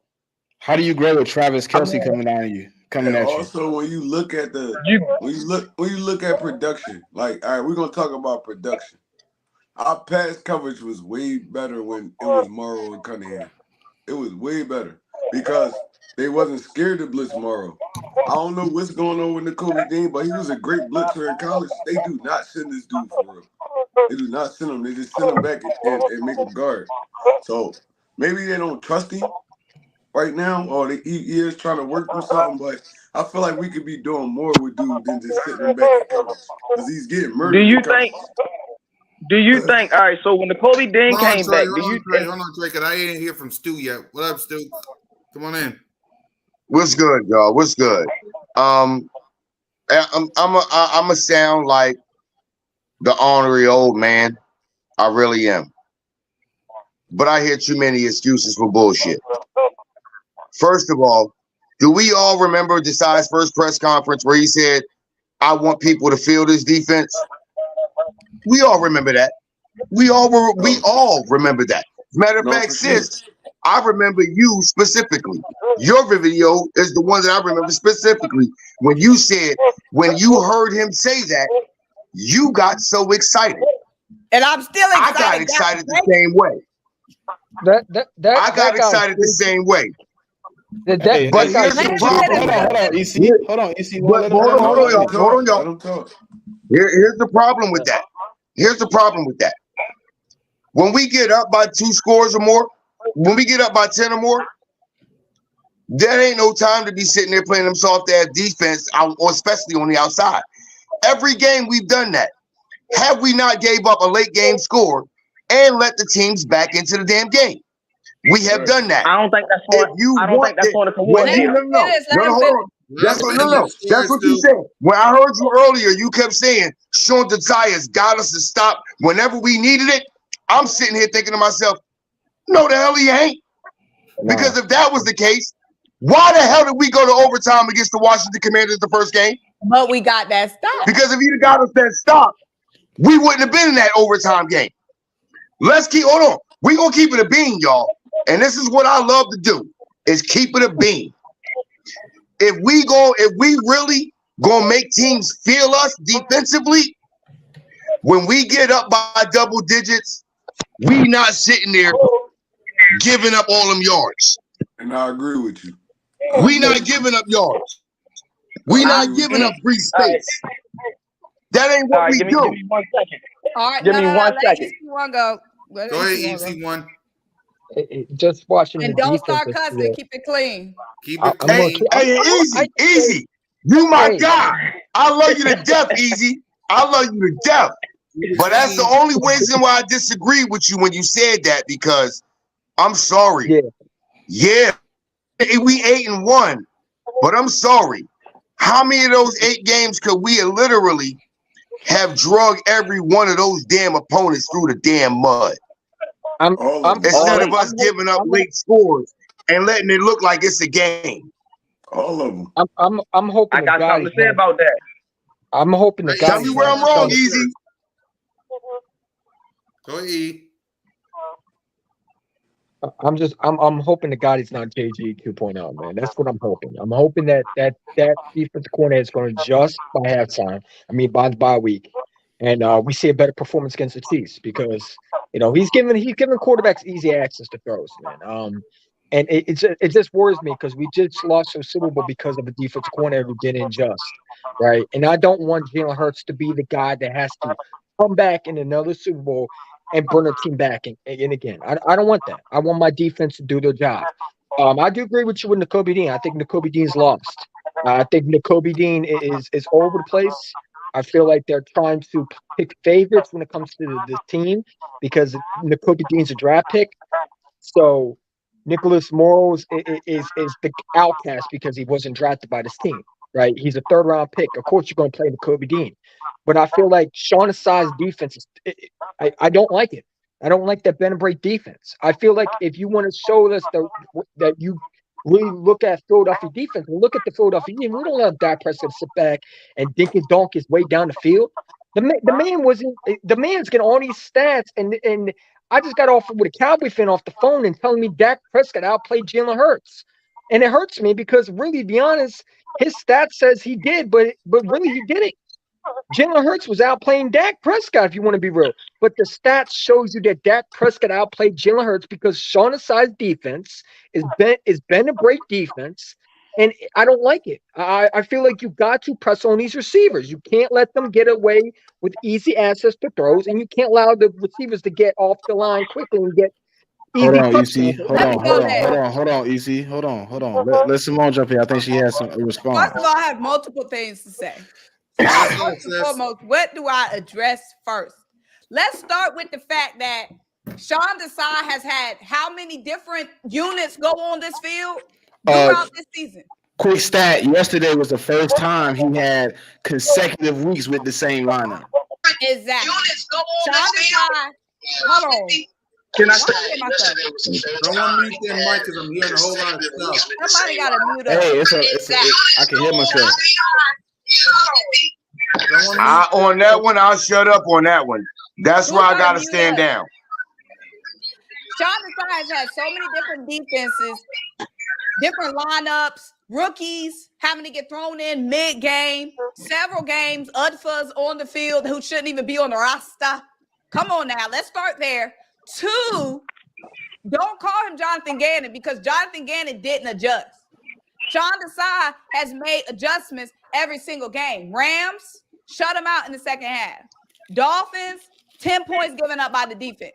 How do you grow with Travis Kelce coming at you? And also, when you look at when you look at production, like, all right, we're gonna talk about production. Our pass coverage was way better when it was Morrow and Cunningham. It was way better because they wasn't scared to blitz Morrow. I don't know what's going on with Nakobe Dean, but he was a great blitzer in college. They do not send this dude for real. They do not send him. They just send him back and make him guard. So maybe they don't trust him right now, or he is trying to work through something, but I feel like we could be doing more with dude than just sitting him back in coverage because he's getting murdered. Do you think? All right, so when Nakobe Dean came back, Hold on, Trey, because I ain't hear from Stu yet. What up, Stu? Come on in. What's good, y'all? What's good? I'm a sound like the ornery old man. I really am. But I hear too many excuses for bullshit. First of all, do we all remember Desai's first press conference where he said, "I want people to feel this defense"? We all remember that. We all remember that. Matter of fact, sis, I remember you specifically. Your video is the one that I remember specifically when you said, when you heard him say that, you got so excited. And I'm still excited. I got excited the same way. I got excited the same way. But here's the problem. Hold on, EC. Hold on, y'all. Here's the problem with that. Here's the problem with that. When we get up by 2 scores or more, when we get up by 10 or more, there ain't no time to be sitting there playing them soft-ass defense, or especially on the outside. Every game we've done that. Have we not gave up a late game score and let the teams back into the damn game? We have done that. I don't think that's going. I don't think that's going to come No. That's what you said. When I heard you earlier, you kept saying Sean Desai's got us to stop whenever we needed it. I'm sitting here thinking to myself, no, the hell he ain't. Because if that was the case, why the hell did we go to overtime against the Washington Commanders the first game? But we got that stop. Because if he'd have got us that stop, we wouldn't have been in that overtime game. Hold on. We're going to keep it a bean, y'all. And this is what I love to do, is keep it a bean. If we really gonna make teams feel us defensively, when we get up by double digits, we not sitting there giving up all them yards. And I agree with you. We not giving up yards. We not giving up free space. That ain't what we do. Give me 1 second. All right, give me 1 second. Go ahead, EC1. Just watching and the don't defense start cussing. Keep it clean. Keep it clean. Hey, easy. You my guy. I love you to death, Easy. I love you to death. But that's the only reason why I disagree with you when you said that, because I'm sorry. Yeah. We 8-1, but I'm sorry. How many of those 8 games could we literally have drug every one of those damn opponents through the damn mud? Instead of us giving up late scores and letting it look like it's a game. All of them. I'm hoping. I got something to say about that. I'm hoping the guy. Tell me where I'm wrong, Easy. Go ahead. I'm hoping the God is not JG 2.0, man. That's what I'm hoping. I'm hoping that defensive coordinator is going to adjust by halftime. I mean, by the bye week, and we see a better performance against the Chiefs, because he's giving quarterbacks easy access to throws, man. And it just worries me, because we just lost to a Super Bowl because of a defensive coordinator who didn't adjust, right? And I don't want Jalen Hurts to be the guy that has to come back in another Super Bowl and bring a team back. And again, I don't want that. I want my defense to do their job. I do agree with you with Nakobe Dean. I think Nakobe Dean's lost. I think Nakobe Dean is all over the place. I feel like they're trying to pick favorites when it comes to this team, because Nakobe Dean's a draft pick. So Nicholas Morrow is the outcast because he wasn't drafted by this team, right? He's a third-round pick. Of course, you're going to play the Kobe Dean. But I feel like Sean Asai's defense I don't like it. I don't like that Ben Break defense. I feel like if you want to show us that you really look at Philadelphia defense, look at the Philadelphia team. We don't let Dak Prescott sit back and dink and donk his way down the field. The man wasn't. The man's getting all these stats, and I just got off with a Cowboy fan off the phone and telling me Dak Prescott outplayed Jalen Hurts, and it hurts me because really, to be honest, his stats says he did, but really he didn't. Jalen Hurts was outplaying Dak Prescott, if you want to be real. But the stats shows you that Dak Prescott outplayed Jalen Hurts because Sean Asai's defense is been a great defense, and I don't like it. I feel like you got to press on these receivers. You can't let them get away with easy access to throws, and you can't allow the receivers to get off the line quickly and get easy touchdowns. Hold on, EC. Hold on. Let Simone jump in. I think she has a response. First of all, I have multiple things to say. First and foremost, what do I address first? Let's start with the fact that Sean Desai has had how many different units go on this field throughout this season? Quick stat: yesterday was the first time he had consecutive weeks with the same lineup. Exactly. Sean Desai, hold on. Can I say? Don't want to mute that mic because I'm hearing a whole lot of stuff. Somebody got to mute up. Hey, I can hear myself. On that one, I'll shut up on that one. That's why I gotta stand down. Sean Desai has had so many different defenses, different lineups, rookies having to get thrown in mid-game, several games, UDFAs on the field who shouldn't even be on the roster. Come on now, let's start there. 2, don't call him Jonathan Gannon because Jonathan Gannon didn't adjust. Sean Desai has made adjustments every single game. Rams, shut them out in the second half. Dolphins, 10 points given up by the defense.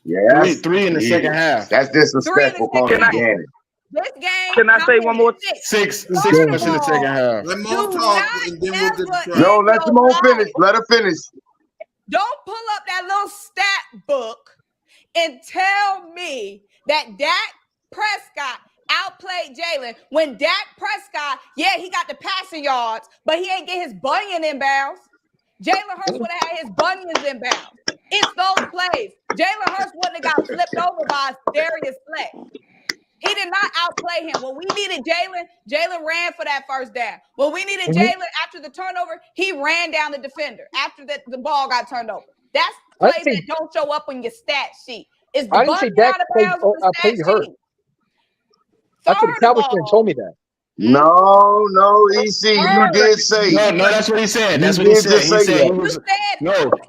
Yeah, three in the second half. That's disrespectful. Calling Gannon. This game. Can I say one more? Six points in the second half. Let Mo talk and then we'll get the No, let Mo finish. Let her finish. Don't pull up that little stat book and tell me that Dak Prescott outplayed Jalen when Dak Prescott, yeah, he got the passing yards, but he ain't get his bunion inbounds. Jalen Hurts would have had his bunions inbounds. It's those plays. Jalen Hurts wouldn't have got flipped over by Darius Slay. He did not outplay him. When we needed Jalen ran for that first down. When we needed Jalen after the turnover, he ran down the defender after the ball got turned over. That's plays that don't show up on your stat sheet. Is the bunion out of bounds on the stat sheet? That's what the Cowboys fan told me that. No, EC, you did say. No, that's what he said. That's what he said.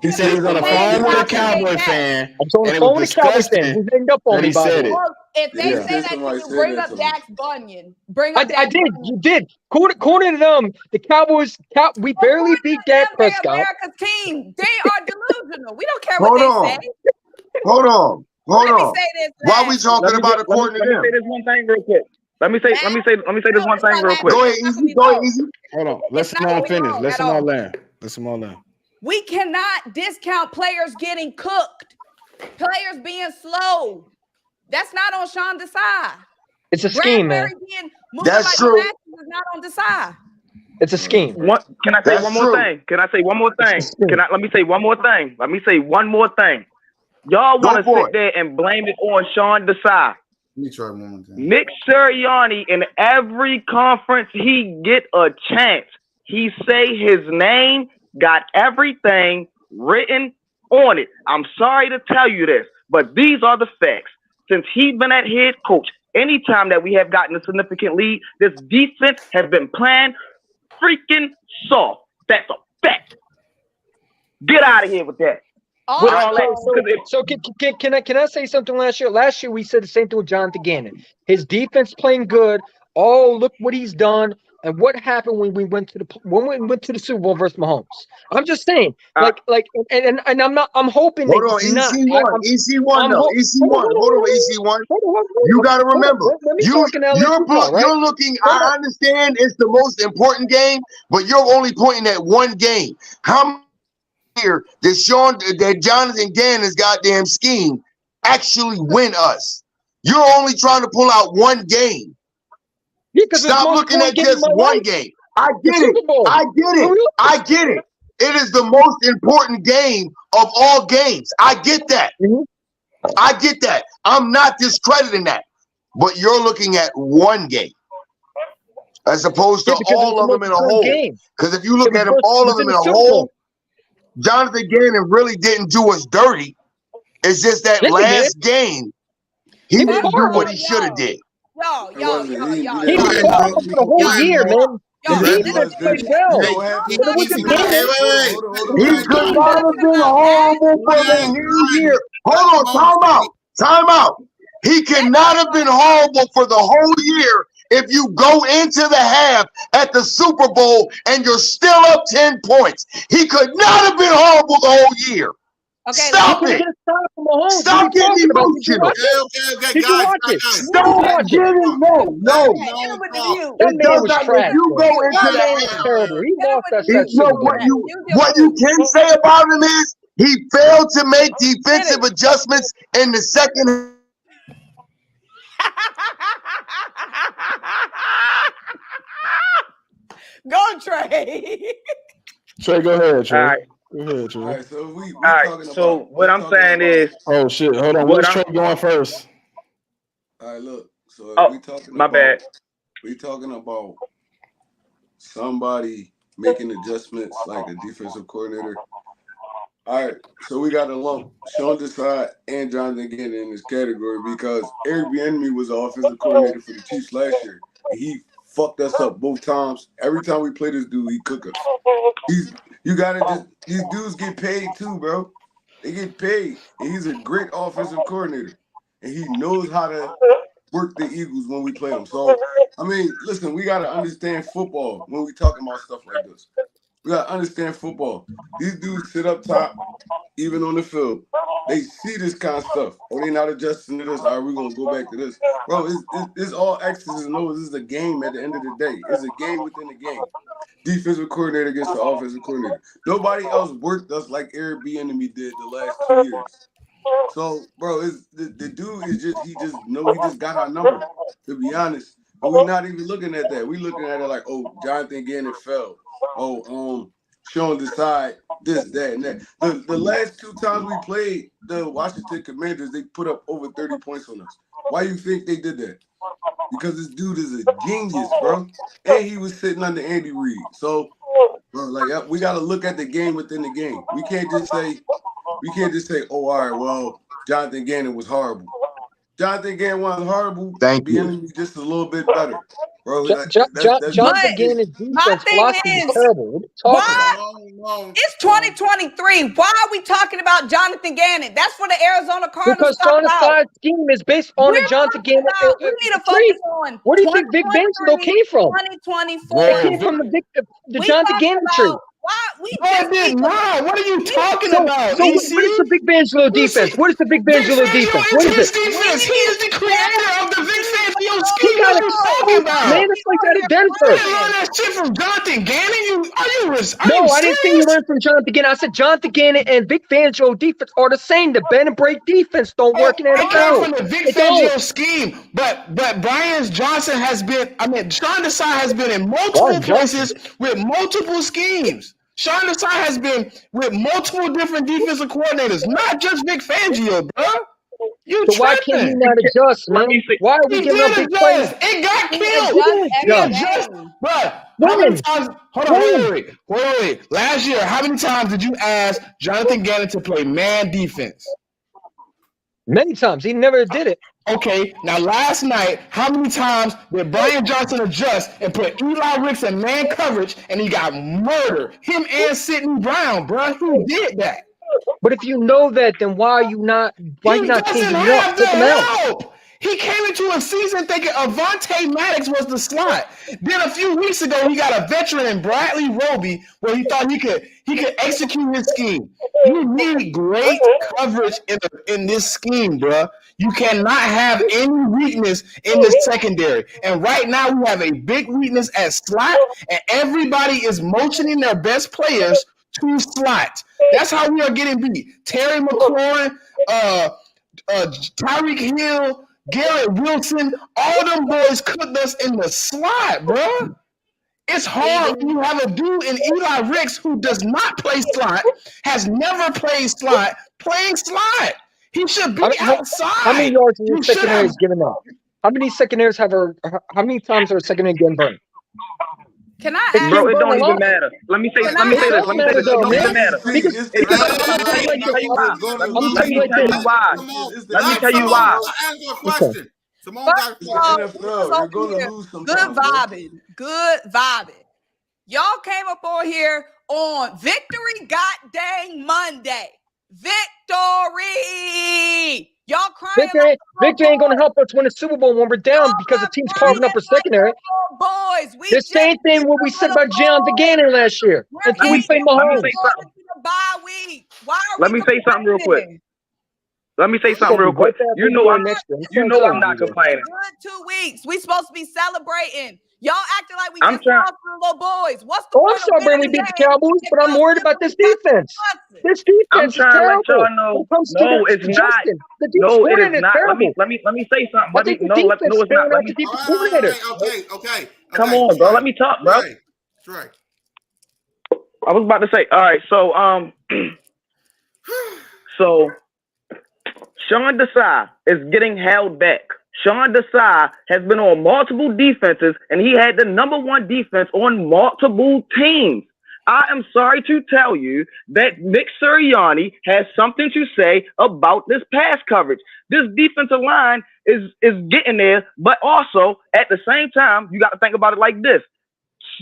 He said he was on the phone with a Cowboy fan. I was on the phone with a Cowboy fan. Who hanged up on me by the way. If they say that you bring up Dak's bunion, I did. You did. According to them, the Cowboys, we barely beat Dak Prescott. America's team. They are delusional. We don't care what they say. Hold on. Let me say this. Why are we talking about according to them? Let me say this one thing real quick. Let me say this one thing real quick. Go ahead, easy. Hold on. Let them all finish. Let them all land. We cannot discount players getting cooked. Players being slow. That's not on Sean Desai. It's a scheme, man. That's true. Is not on Desai. It's a scheme. Can I say one more thing? Let me say one more thing. Y'all want to sit there and blame it on Sean Desai. Let me try one more time. Nick Sirianni, in every conference he get a chance, he say his name, got everything written on it. I'm sorry to tell you this, but these are the facts. Since he's been at head coach, anytime that we have gotten a significant lead, this defense has been playing freaking soft. That's a fact. Get out of here with that. So can I say something? Last year we said the same thing with Jonathan Gannon. His defense playing good. Oh, look what he's done. And what happened when we went to the Super Bowl versus Mahomes? I'm just saying, and I'm hoping. Hold on, EC1. Hold on, EC1. You got to remember, you're looking. I understand it's the most important game, but you're only pointing at one game. How here that Jonathan Gannon's goddamn scheme actually win us? You're only trying to pull out one game. Yeah, stop looking at just one game. I get it. I get it. I get it. It is the most important game of all games. I get that. I get that. I'm not discrediting that. But you're looking at one game as opposed to all of them in a whole. Because if you look at them, all of them in a whole, Jonathan Gannon really didn't do us dirty. It's just that last game, he didn't do what he should have did. Yo. He was horrible for the whole year, man. The defense played well. But it was a game. He could not have been horrible for the whole year. Hold on, time out. He cannot have been horrible for the whole year if you go into the half at the Super Bowl and you're still up 10 points. He could not have been horrible the whole year. Okay, stop it. Stop getting emotional. Okay, guys. Stop getting no. It does not. If you go into that, He lost that what you can say about him is he failed to make defensive adjustments in the second. Go, Trey. Trey, go ahead, Trey. All right. Go ahead, Trey. All right, so All right. So what I'm saying is, oh shit, hold on. Where's Trey going first? All right, look. So oh, we talking my about, bad. We talking about somebody making adjustments like a defensive coordinator. All right, so we got to lump Sean Desai and Jonathan Gannon in this category because Eric Bieniemy was the offensive coordinator for the Chiefs last year, and he fucked us up both times. Every time we play this dude, he cook us. You gotta just these dudes get paid too, bro. They get paid, and he's a great offensive coordinator, and he knows how to work the Eagles when we play them. So, I mean, listen, we gotta understand football when we talking about stuff like this. We gotta understand football. These dudes sit up top, even on the field. They see this kind of stuff. Oh, they not adjusting to this. All right, we're gonna go back to this. Bro, it's all X's and O's. This is a game at the end of the day. It's a game within the game. Defensive coordinator against the offensive coordinator. Nobody else worked us like Eric Bieniemy did the last 2 years. So, bro, the dude is just he just got our number, to be honest. But we're not even looking at that. We're looking at it like, oh, Jonathan Gannon fell. Oh, Sean Desai, this, that, and that. The last 2 times we played the Washington Commanders, they put up over 30 points on us. Why you think they did that? Because this dude is a genius, bro. And he was sitting under Andy Reid. So, bro, like we got to look at the game within the game. We can't just say, oh, all right, well, Jonathan Gannon was horrible. Jonathan Gannon was horrible. Thank you. Just a little bit better. Bro, Jonathan Gannon's defense philosophy is terrible. What are you talking about? It's 2023. Why are we talking about Jonathan Gannon? That's for the Arizona Cardinals. Because Sean Desai's scheme is based on a Jonathan Gannon. We need to focus on. Where do you think Vic Fangio came from? 2024. It came from the Jonathan Gannon tree. Why we did not? What are you talking about? So what is the Vic Fangio defense? What is the Vic Fangio defense? What is it? Defense. He is the creator of the Vic Fangio scheme. What are you talking about? Man, it's like that at Denver. You didn't learn that shit from Jonathan Gannon? No, I didn't say you learned from Jonathan Gannon. I said Jonathan Gannon and Vic Fangio defense are the same. The bend and break defense don't work in NFL. It came from the Vic Fangio scheme, but Brian Johnson has been. I mean, Sean Desai has been in multiple places with multiple schemes. Sean Desai has been with multiple different defensive coordinators, not just Vic Fangio, bro. So why can't he not adjust, man? Why are we giving up big plays? It got killed. But how many times? Hold on, wait. Last year, how many times did you ask Jonathan Gannon to play man defense? Many times. He never did it. Okay, now last night, how many times did Brian Johnson adjust and put Eli Ricks in man coverage and he got murdered? Him and Sidney Brown, bro. Who did that? But if you know that, then why are you not changing him up? Take him out. He came into a season thinking Avonte Maddox was the slot. Then a few weeks ago, he got a veteran in Bradley Roby where he thought he could execute his scheme. You need great coverage in this scheme, bro. You cannot have any weakness in the secondary. And right now, we have a big weakness at slot, and everybody is motioning their best players to slot. That's how we are getting beat. Terry McLaurin, Tyreek Hill, Garrett Wilson, all them boys cooked us in the slot, bro. It's hard when you have a dude in Eli Ricks who does not play slot, has never played slot, playing slot. He should be outside. How many yards in your secondary is given up? How many secondaries how many times are a secondary getting burned? Can I ask? Bro, it don't even matter. Let me say this. It don't even matter. Let me tell you why. Let me tell you why. Answer a question. Simone got You're gonna lose some. Good vibing. Y'all came up on here on Victory Goddamn Monday. Victory! Y'all crying. Victory ain't gonna help us win the Super Bowl when we're down because the team's carving up our secondary. Boys, the same thing what we said about John Gannon last year until we played Mahomes. Let me say something real quick. You know I'm not complaining. Good 2 weeks. We supposed to be celebrating. Y'all acting like we I'm just lost to the little boys. What's the I'm celebrating we beat the Cowboys, but I'm worried about this defense. This defense is terrible. No, it's not. No, it is not. Let me say something. I think the defense is failing out the defense coordinator. Okay. Come on, bro. Let me talk, bro. That's right. I was about to say, all right, so Sean Desai is getting held back. Sean Desai has been on multiple defenses, and he had the number one defense on multiple teams. I am sorry to tell you that Nick Sirianni has something to say about this pass coverage. This defensive line is getting there, but also at the same time, you got to think about it like this.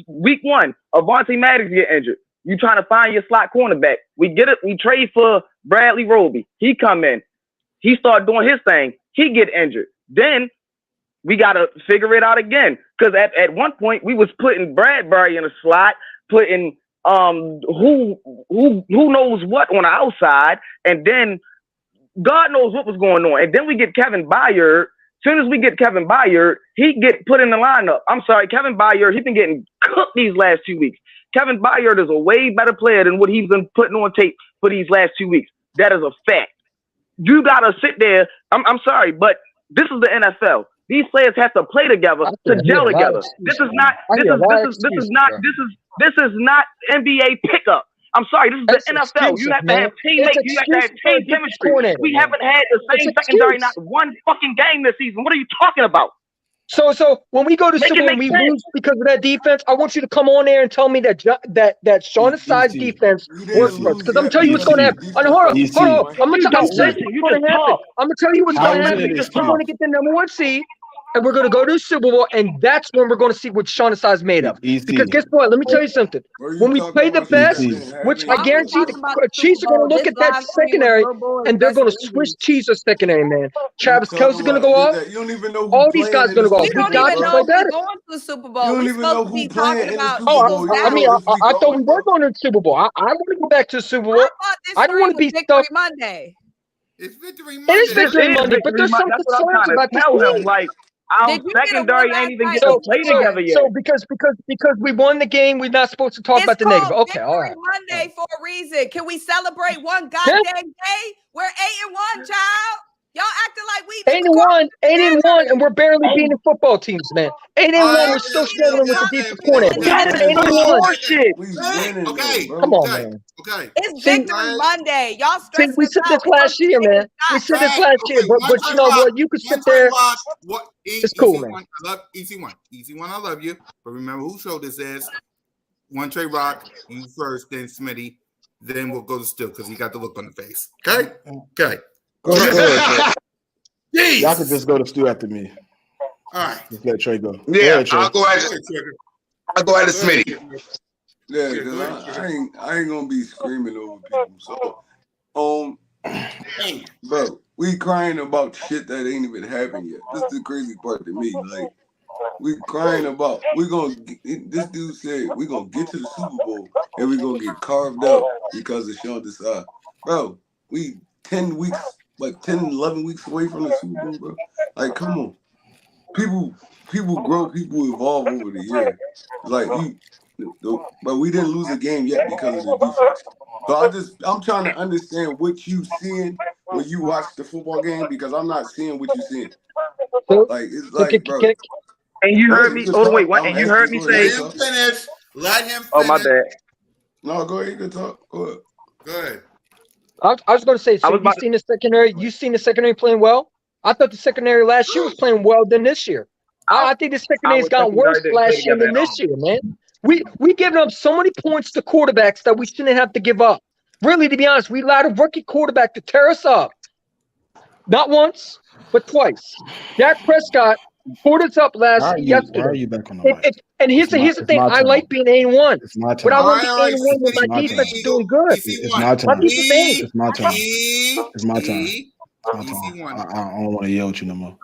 Week 1, Avonte Maddox get injured. You trying to find your slot cornerback. We trade for Bradley Roby. He come in. He start doing his thing. He get injured. Then we got to figure it out again. Because at one point, we was putting Bradbury in a slot, putting who knows what on the outside, and then God knows what was going on. And then we get Kevin Byard. As soon as we get Kevin Byard, he get put in the lineup. I'm sorry, Kevin Byard, he's been getting cooked these last 2 weeks. Kevin Byard is a way better player than what he's been putting on tape for these last 2 weeks. That is a fact. You gotta sit there. I'm sorry, but this is the NFL. These players have to play together to gel together. This is not NBA pickup. I'm sorry, this is the NFL. You have to have teammates. You have to have team chemistry. We haven't had the same secondary not one fucking game this season. What are you talking about? So when we go to Super Bowl and we lose because of that defense, I want you to come on there and tell me that Sean Desai's defense works for us. Because I'm telling you what's going to happen. Hold on. I'm going to tell you what's going to happen. I'm going to tell you what's going to happen. We're going to get the number 1 seed, and we're going to go to the Super Bowl, and that's when we're going to see what Sean Desai is made of. Because guess what? Let me tell you something. When we play the best, which I guarantee the Chiefs are going to look at that secondary, and they're going to switch Chiefs' secondary, man. Travis Kelce's going to go off. You don't even know who all these guys are going to go off. We don't even know if we're going to the Super Bowl. You don't We're even know supposed to be who playing talking in the about. Super Bowl. I thought we were going to the Super Bowl. I want to go back to the Super Bowl. I don't want to be stuck. Monday. It's Victory Monday. It is Victory Monday, but there's some concerns about this team. Like, our secondary ain't even getting to play together yet. So because we won the game, we're not supposed to talk about the negative. Okay, all right. Monday for a reason. Can we celebrate one goddamn day? We're 8-1, child. Y'all acting like we 8-1, and we're barely beating football teams, man. 8-1, we're still struggling with the defense coordinator. 8-1. Okay. Come on, man. Okay. It's Victory Monday. Y'all stressing we said this last year, man. We said this last year, but you know what? You could sit there. It's cool, man. I love EC1. EC1, I love you. But remember who show this is. One Trey Rock, you first, then Smitty. Then we'll go to Stu because he got the look on the face. Okay? Okay. Go ahead, y'all can just go to Stu after me. All right. Just let Trey go. Yeah, go ahead, Trey. I'll go ahead to Smitty. Yeah, because I ain't gonna be screaming over people. So, bro, we crying about shit that ain't even happened yet. This is the crazy part to me. Like, we crying about this dude said we're gonna get to the Super Bowl and we're gonna get carved up because of Sean Desai. Bro, we 10 weeks, like 10, 11 weeks away from the Super Bowl, bro. Like, come on. People grow, people evolve over the year. Like, but we didn't lose a game yet because of the defense. So I'm trying to understand what you seeing when you watch the football game because I'm not seeing what you're seeing. Like it's like, bro. And you heard me. Oh wait, what? And you heard me say. Let him finish. Let him finish. Oh my bad. No, go ahead. You can talk. Go ahead. Go ahead. I was going to say, so you seen the secondary? You seen the secondary playing well? I thought the secondary last year was playing well than this year. I think the secondary's got worse last year than this year, man. We giving up so many points to quarterbacks that we shouldn't have to give up. Really, to be honest, we allowed a rookie quarterback to tear us up. Not once, but twice. Dak Prescott pulled us up yesterday. Why are you back on the mic? And here's the thing. I like being 8-1. It's my turn. But I want to be 8-1 when my defense is doing good. It's my turn. It's my turn. It's my turn. I don't want to yell at you no more.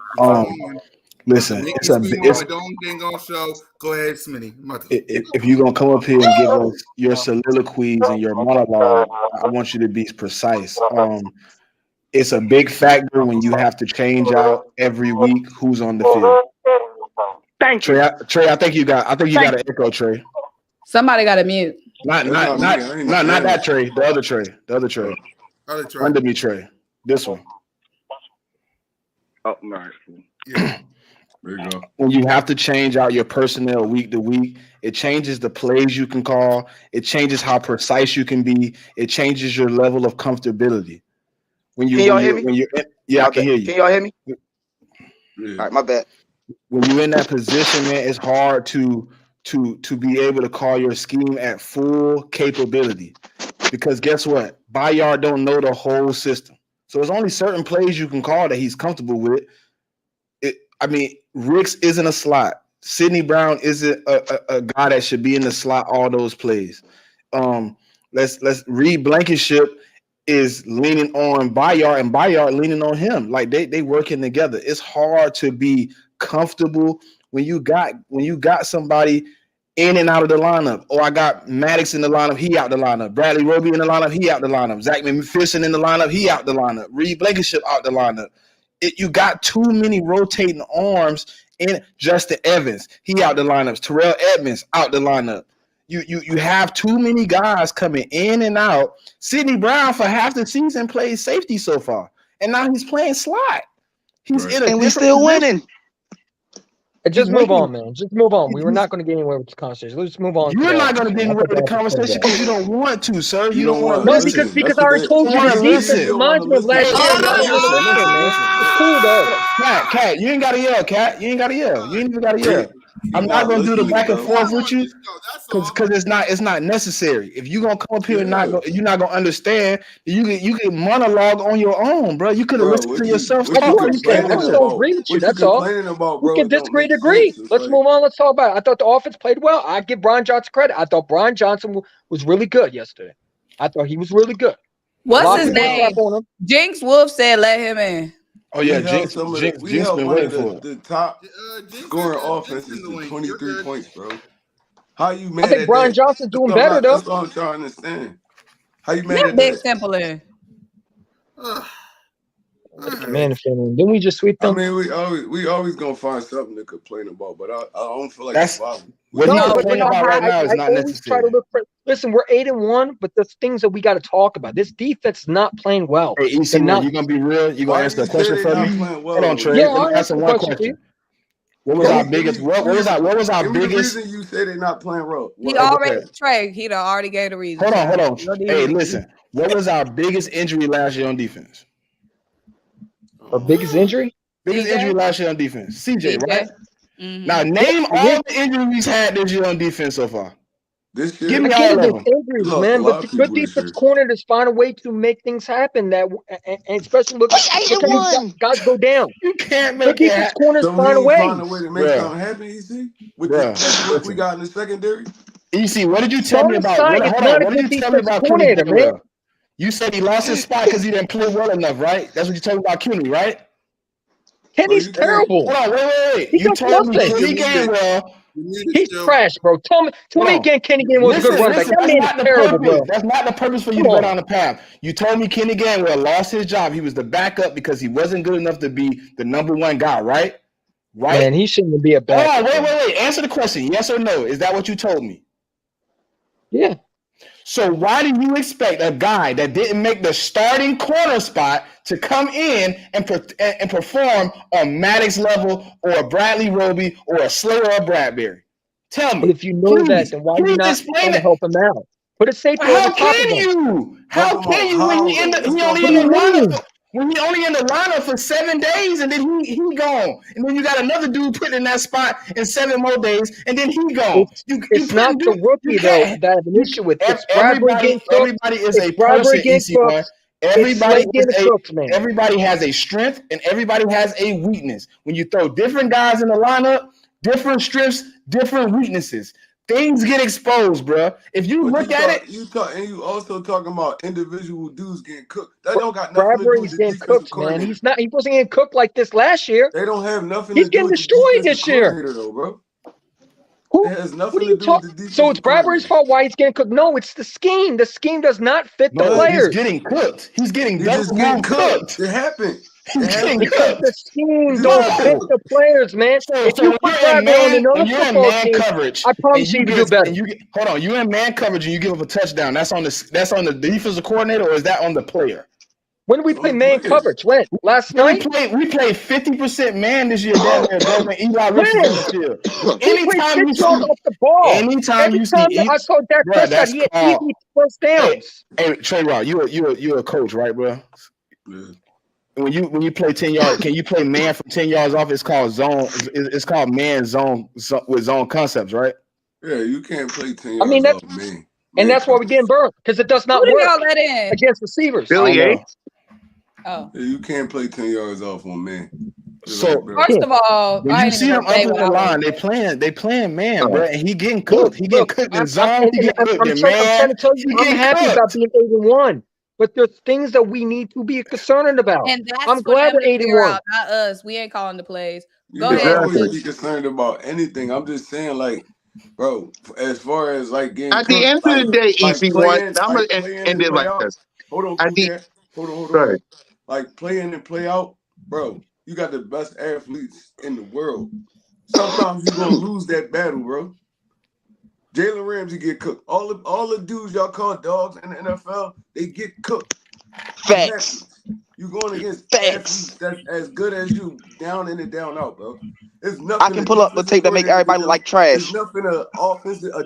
Listen, don't show. Go ahead, Smitty. If you're gonna come up here and give us your soliloquies and your monologue, I want you to be precise. It's a big factor when you have to change out every week who's on the field. Thank you, Trey. I think you got an echo, Trey. Somebody got a mute. Not that Trey. The other Trey. Under me, Trey. This one. Oh, nice. Yeah. There you go. When you have to change out your personnel week to week, it changes the plays you can call. It changes how precise you can be. It changes your level of comfortability. Can y'all hear me? I can hear you. Can y'all hear me? Yeah. All right, my bad. When you're in that position, man, it's hard to be able to call your scheme at full capability. Because guess what? Bayard don't know the whole system. So there's only certain plays you can call that he's comfortable with. Ricks isn't a slot. Sidney Brown isn't a guy that should be in the slot all those plays. Let's Reed Blankenship is leaning on Bayard and Bayard leaning on him. Like they working together. It's hard to be comfortable when you got somebody in and out of the lineup. Or I got Maddox in the lineup, he out the lineup. Bradley Roby in the lineup, he out the lineup. Zach McPherson in the lineup, he out the lineup. Reed Blankenship out the lineup. You got too many rotating arms in Justin Evans. He out the lineups. Terrell Edmonds out the lineup. You have too many guys coming in and out. Sidney Brown for half the season played safety so far, and now he's playing slot. He's in a and we still winning. Just move on, man. Just move on. We were not going to get anywhere with this conversation. Let's move on. You're not going to get anywhere with the conversation because you don't want to, sir. You don't want to. No, because I already told you the defense reminds me of last year. It's cool though. Cat, you ain't got to yell, Cat. You ain't got to yell. You ain't even got to yell. I'm not going to do the back and forth with you because it's not necessary. If you're going to come up here and you're not going to understand, you get monologue on your own, bro. You could have listened to yourself talk. I just don't agree with you. That's all. We can disagree to agree. Let's move on. Let's talk about it. I thought the offense played well. I give Brian Johnson credit. I thought Brian Johnson was really good yesterday. I thought he was really good. What's his name? Jinx Wolf said let him in. Oh yeah, Jinx been waiting for it. The top scoring offense is 23 points, bro. How you mad? I think Brian Johnson's doing better though. That's all I'm trying to understand. How you mad at Big that? Simple in. Man, didn't we just sweep them? I mean, we always gonna find something to complain about, but I don't feel like that's what you're complaining about right now is not necessary. Listen, we're 8-1, but there's things that we got to talk about. This defense is not playing well. Hey, EC, you're gonna be real. You gonna answer a question for me? Hold on, Trey. Yeah, let me answer one question. What was our biggest? What was our biggest? The reason you say they're not playing well. He already gave the reason. Hold on. Hey, listen. What was our biggest injury last year on defense? Our biggest injury? Biggest injury last year on defense. CJ, right? Mm-hmm. Now name all the injuries he's had this year on defense so far. This year, give me all of them. Injuries, man, but the good defense corner just find a way to make things happen. That and especially look at guys go down. You can't make defense corners find a way. Find a way to make something happen. EC, with what we got in the secondary. EC, what did you tell me about? What did you tell me about Kenny Gainwell? You said he lost his spot because he didn't play well enough, right? That's what you told me about Kenny, right? Kenny's terrible. Hold on, wait. You told me Kenny Gainwell. He's trash, bro. Tell me again, Kenny Gainwell was a good running back. That man is terrible, bro. That's not the purpose for you to go down the path. You told me Kenny Gainwell lost his job. He was the backup because he wasn't good enough to be the number one guy, right? Right. Man, he shouldn't be a backup. Hold on, wait. Answer the question. Yes or no? Is that what you told me? Yeah. So why do you expect a guy that didn't make the starting corner spot to come in and perform on Maddox level or a Bradley Roby or a Slater or Bradbury? Tell me. But if you know that, then why are you not explain trying to it. help him out? Put a safety How over top of can him. you? How can you when he only What in do the you lineup? mean? When he only in the lineup for 7 days and then he gone, and then you got another dude put in that spot in 7 more days, and then he gone. It's not the rookie though that I have an issue with. It's Bradbury getting cooked. Everybody is It's a Bradbury person. getting EC1. cooked. Everybody It's Slade getting is cooked, man. Everybody has a strength and everybody has a weakness. When you throw different guys in the lineup, different strengths, different weaknesses. Things get exposed, bro. If you look at it, and you also talking about individual dudes getting cooked. That don't got nothing Bradbury's to do with the getting defensive cooked, coordinator. man. He wasn't getting cooked like this last year. They don't have nothing He's to do getting with the destroyed defensive this year. coordinator, though, bro. Who? It has What nothing are you to do with the talking? defensive So it's Bradbury's coordinator. fault why he's getting cooked? No, it's the scheme. The scheme does not fit the no, players. he's getting cooked. He's getting He's just double getting move cooked. cooked. It happened. He's getting Because cooked. the scheme Just don't got fit cooked. the players, man. If So you when put you're in Bradbury on man, another when you're in football man team, coverage, I promise you, you do better. Hold on, you're in man coverage and you give up a touchdown. That's on the defensive coordinator, or is that on the player? When did we play man coverage? When? Last night? We played 50% man this year, damn near, bro. When Eli Rich was on the field. Anytime you see, off the ball. Anytime you see, I saw Dak Prescott, he had easy first downs. Hey, Trey Rock, you a coach, right, bro? Yeah. When you play 10 yards, can you play man from 10 yards off? It's called zone. It's called man zone with zone concepts, right? Yeah, you can't play 10 yards off, man. And that's why we're getting burned, because it does not Who do work y'all let in? against receivers. Billy A. Oh. Yeah, you can't play 10 yards off on man. So First of all, when you see them up in the line, they playing man, bro, and he getting cooked. He getting cooked in zone. He getting cooked in man. I'm trying to tell you, I'm happy about being 8-1, but there's things that we need to be concerned about. And that's I'm glad we're 8-1. Not us. We ain't calling the plays. Go ahead. Always be concerned about anything. I'm just saying, like, bro, as far as like getting at the end of the day, EC1, I'm gonna end it like this. Hold on, hold on. Like play in and play out, bro. You got the best athletes in the world. Sometimes you're gonna lose that battle, bro. Jalen Ramsey get cooked. All the dudes y'all call dogs in the NFL, they get cooked. Facts. You going against athletes that's as good as you, down in and down out, bro. It's nothing. I can pull up the tape that make everybody look like trash. There's nothing a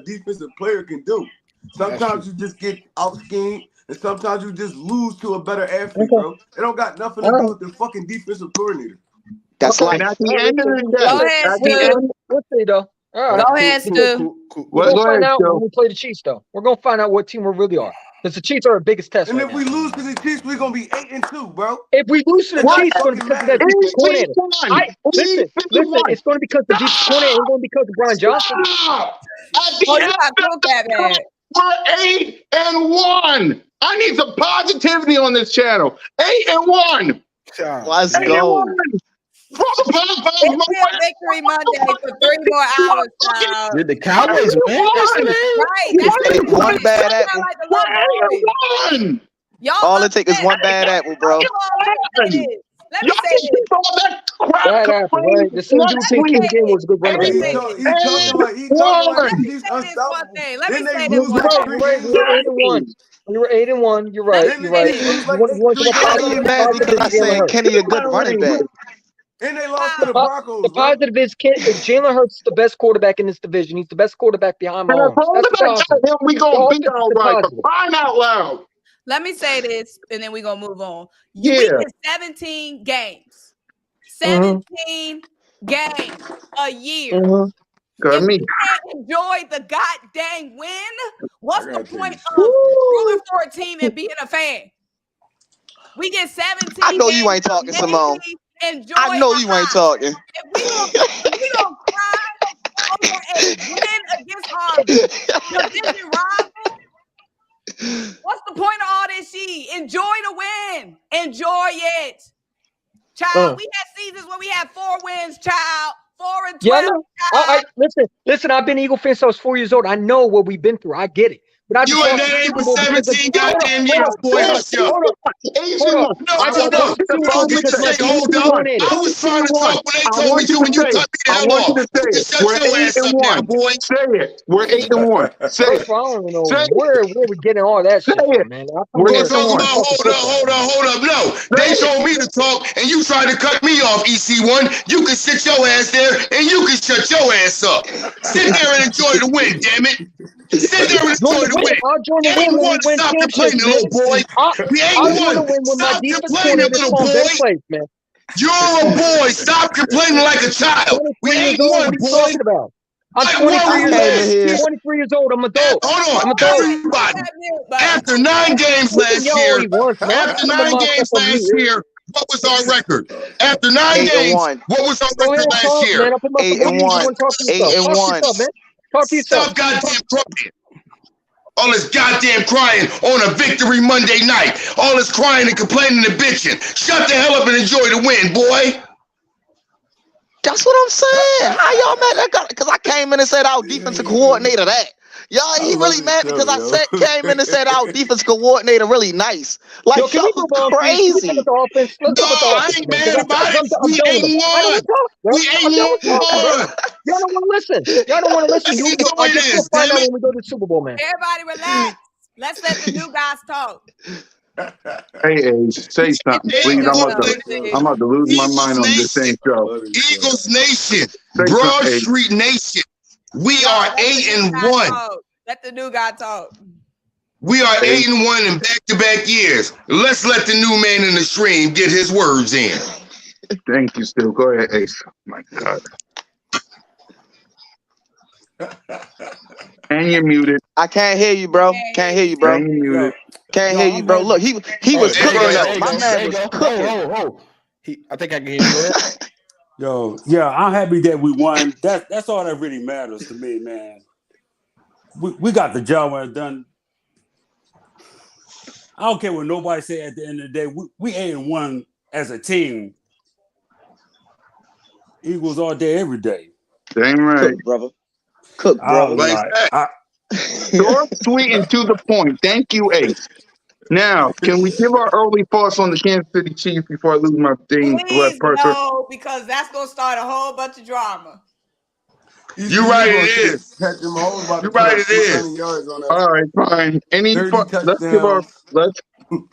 defensive player can do. Sometimes you just get out schemed, and sometimes you just lose to a better athlete, bro. It don't got nothing to do with the fucking defensive coordinator. That's like at the end of the day. Go ahead, Stu. Let's see though. All right. Go ahead, Stu. We're gonna find out when we play the Chiefs, though. We're gonna find out what team we really are, because the Chiefs are our biggest test. And right if we lose to the Chiefs, we're gonna be 8-2, bro. If we lose to the Chiefs, it's going to be because of that defensive coordinator. Listen, it's going to be because of the defensive coordinator. It's going to be because of Brian Johnson. We're 8-1. I need some positivity on this channel. 8-1. Let's go. It's been Victory Monday for 3 more hours, child. Did the Cowboys win yesterday? Right. That's One bad apple. All it takes is one bad apple, bro. Let me say this. Bad apple, right? The same dude think King Game was a good running back. He's talking like he's unstoppable. Let me say You're this one thing. right. We were 8-1. We were 8-1. You're right. You're right. Why are you mad because I said Kenny a good running back? And they lost to the Broncos. The positive is Jalen Hurts is the best quarterback in this division. He's the best quarterback behind Mahomes. We gonna be all right. Crying out loud. Let me say this, and then we're going to move on. Yeah. We did 17 games. 17 games a year. If we can't enjoy the goddamn win, what's the point of rooting for a team and being a fan? We get 17 I know games you ain't talking, Simone. Enjoy I know you ain't talking. If we don't cry over a win against our division rival, what's the point of all this shit? Enjoy the win. Enjoy it. Child, we had seasons where we had 4 wins, child. 4-12. Yeah, listen, I've been an Eagle fan since I was 4 years old. I know what we've been through. I get it. but I You just ain't lost the that ain't Super but Bowl because of 17 goddamn years, boy. Hush up. hold up. No, I no, lost the no. Super You Bowl don't get to because of my say hold defensive up. coordinator. I was trying to talk when they I told me want you to, to and you say cut it. me the I hell want you off. to say You can it. shut We're your 8 ass and up now, 1. boy. Say it. We're 8 and 1. Say First it. of all, I don't even know Say it. where we getting all that Say shit it. from, man. I come We're We're here 8 and talking talking 1. about fucking football. hold up. No, Say they it. told me to talk, and you tried to cut me off, EC1. You can sit your ass there, and you can shut your ass up. Sit there and enjoy the win, damn it. Sit there and Join enjoy the the win. win. I'll join the win Ain't when we one. win Stop championships, complaining, man. little boy. We ain't I'll join the one. win when my Stop defense complaining, coordinator is little calling better boy. plays, man. You're a boy. Stop complaining like a child. We 23 years ain't old. one, What are you boy. talking about? I'm Like, 23 where I were you years came old. in last here. year? 23 years old. I'm adult. Hold on, I'm adult. everybody. That mute button. After 9 games He can last yell all year, he wants, man. I'm after putting my 9 games motherfucker on mute last here. year, what was our record? After 9 8 and games, 1. what was our Go record ahead, last talk, year? man. I'll put my 8 phone on and mute. You 1. want to talk to 8 yourself? and Talk to 1. yourself, man. Talk to yourself. Stop goddamn crying. All this goddamn crying on a victory Monday night. All this crying and complaining and bitching. Shut the hell up and enjoy the win, boy. That's what I'm saying. How y'all mad? Because I came in and said our defensive coordinator that. Y'all, I he love really this mad show, because I yo. came in and said our defensive coordinator really nice. Yo, Like can we y'all move was on, please? Can we talk crazy. about the offense? Let's No, talk about the I offense, ain't man. Because mad about it. I'm We done with ain't it. I don't one. want to talk, bro. We I'm done with ain't talking, bro. one. Y'all don't want to listen. Y'all don't want to listen. Let's I enjoy guess this, we'll find damn out it. when we go to the Super Bowl, man. Everybody relax. Let's let the new guys talk. Hey, say something, Introduce please. Eagles yourself. I'm about to lose my Eagles mind on this Nation. same show. Love this show. Eagles Nation. Say Broad something, Street Nation. We Yo, are let the 8 new and guy 1. talk. Let the new guy talk. We are Hey. 8 and 1 in back-to-back years. Let's let the new man in the stream get his words in. Thank you, Stu. Go ahead, Ace. Oh my God. And you're muted. I can't hear you, bro. Can't hear you, bro. And you're muted. Can't Yo, hear you, I'm bro. happy. Look, he Oh, was there you There go. cooking you There though. you My go. man There you was go. cooking. I think I can hear you. Go ahead. Yo, yeah, I'm happy that we won. That's all that really matters to me, man. We got the job well done. I don't care what nobody say at the end of the day. We 8 and 1 as a team. Eagles all day, every day. Damn right. Cook, brother. Cook, I brother. was like like, that. Short, sweet, and to the point. Thank you, Ace. Now, can we give our early thoughts on the Kansas City Chiefs before I lose my thing? Blood Please pressure. no, because that's gonna start a whole bunch of drama. You right, it is. Patrick Mahomes about You to put right, up it is. 600 yards on us. All right, fine. 30 touchdowns.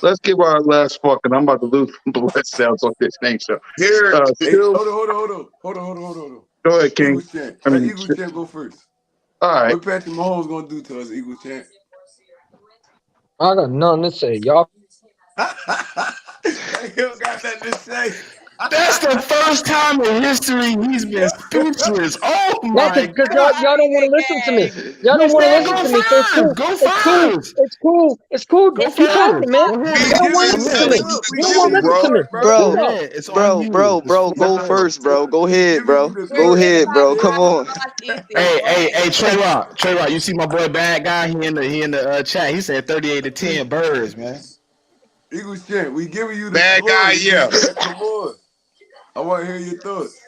Let's give our last fucking. I'm about to lose blood cells on this thing. So, Here, Hey, Stu, hold on. go ahead, King. Eagles chant. I Let mean, Eagles chant go first. all right. What Patrick Mahomes gonna do to us, Eagles chant? I got nothing to say. Y'all. He don't got nothing to say. That's the first time in history he's been speechless. Oh Yeah, my because God. y'all don't want to listen to me. Y'all don't He want to said listen go to me. So it's cool. first. Go It's cool. first. It's cool. It's cool. Go Keep talking, first. man. Go Y'all ahead. don't want to we listen to telling me. you, Look, we You don't do, want to giving you listen bro. to me. shit, bro. Keep Go Bro, talking. ahead. It's on you. It's bro, go fine. first, bro. Go We ahead, giving bro. you the We're Go giving stage. ahead, our bro. Come final on. thoughts, Ethan. Hey, Go hey, ahead. hey, Trey Rock. You see my boy Bad Guy? He in the chat. He said 38-10 birds, man. Eagles chant. We giving you the Bad guy, floor. yeah. Eagles chant. Come on. I want to hear your thoughts.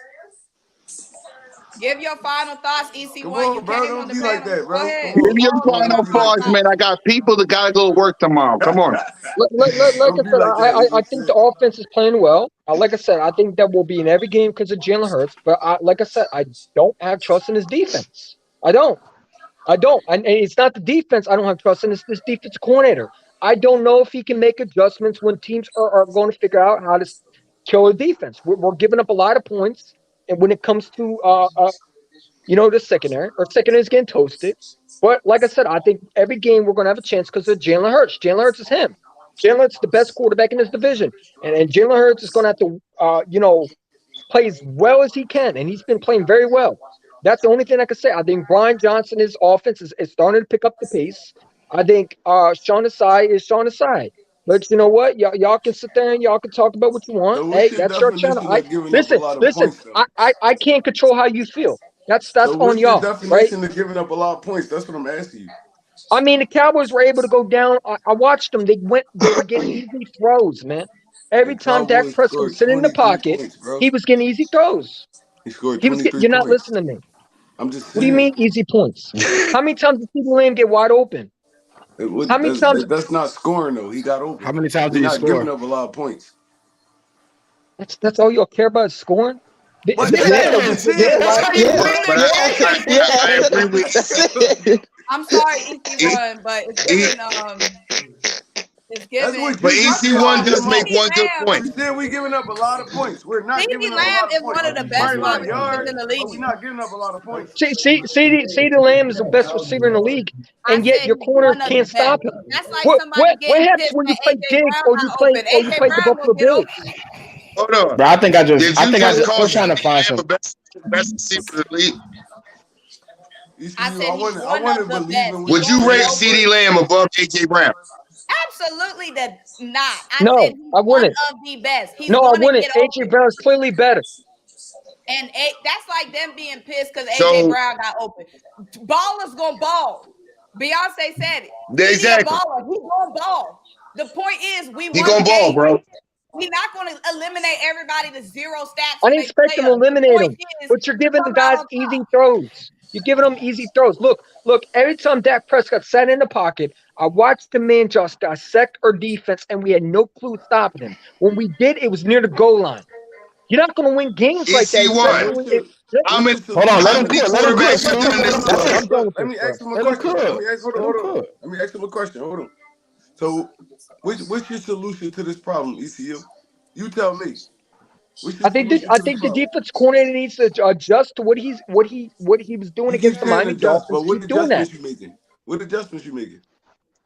Give your final thoughts, Come EC1. You on, bro. came on Don't the be like panel. that, Go bro. Come ahead. Give on. me your Go Don't give don't your final be final like thoughts, that. man. thoughts. I got people that gotta go to work tomorrow. Come on. Like I Don't be said, like that, I Eagles think the chant. offense is playing well. Like I said, I think that will be in every game because of Jalen Hurts. But like I said, I don't have trust in his defense. I don't. And it's not the defense I don't have trust in. It's this defense coordinator. I don't know if he can make adjustments when teams are going to figure out how to kill a defense. We're giving up a lot of points, and when it comes to the secondary, or secondary is getting toasted. But like I said, I think every game we're going to have a chance because of Jalen Hurts. Jalen Hurts is him. Jalen Hurts is the best quarterback in this division, and Jalen Hurts is going to have to play as well as he can, and he's been playing very well. That's the only thing I can say. I think Brian Johnson, his offense is starting to pick up the pace. I think Sean Asai is Sean Asai. But you know what? Y'all can sit there and y'all can talk about what you want. So what's Hey, your that's your channel. definition of giving up a Listen, lot of listen. points, though? I can't control how you feel. That's So on what's your y'all, right? definition of giving up a lot of points? That's what I'm asking you. I mean, the Cowboys were able to go down. I watched them. They were getting easy throws, man. The Every time Dak Cowboys Prescott was scored sitting in the 23 pocket, points, bro. he was getting easy throws. He scored He was 23 you're not points. listening to me. I'm just What do you saying. mean easy points? How many times did CeeDee Lamb get wide open? How many times? That's not scoring though. He got open. How many times We're did he not giving score? up a lot of points. That's all y'all care about is scoring. The But fact that we that's did it last year. I agree with you. I'm sorry, EC1, but it's That's given. what But you just said, EC1 does make Jamal. one good point. You said we giving up a lot of points. We're not giving CeeDee up a Lamb lot of is points. one of the Might best be wide a receivers yard, in the but league. we're not giving up a lot of points. CeeDee Lamb is the best receiver in the league, and I yet said your he's corner one of the can't best. stop him. That's like What somebody getting happens pissed when you that play AJ Diggs Brown or not open. AJ the Brown will Buffalo get Bills? open. Hold on. Bro, I think Did you just I call was trying to CeeDee find Lamb some. the best receiver in the league? I ECU, said he's I one want of to the believe best. in He what Would you're you gonna rate get saying, open. CeeDee but Lamb above AJ Brown? Absolutely not. I No, said he's I one wouldn't. of the best. He's No, I gonna wouldn't. get AJ open. Brown is clearly better. And that's like them being pissed because AJ So Brown got open. Ballers gonna ball. Beyonce said it. CD a exactly. baller. He gonna ball. The point is we He won the gonna ball, game. bro. We're not going to eliminate everybody to zero stats I so didn't they expect play them to us. The eliminate point him, is but you're we giving the come out guys on top. easy throws. You're giving them easy throws. Look, every time Dak Prescott sat in the pocket, I watched the man just dissect our defense, and we had no clue stopping him. When we did, it was near the goal line. You're not going to win games like that, especially EC1. when How what's many your Hold on, let how him solution? many cook. Let him cook, quarterbacks you Slim. done Let this him That's it. cook. I'm to? done Look, with let this, me bro. ask him a Let him question. cook. Hold Let on, him hold on. cook. Let me ask him a question. Hold on. So, what's your solution to this problem, ECU? You tell me. What's your I think solution to this the problem? defense coordinator needs to adjust to what he was doing You keep against the saying Miami adjust, Dolphins. but what Keep doing that. adjustments you making? What adjustments you making?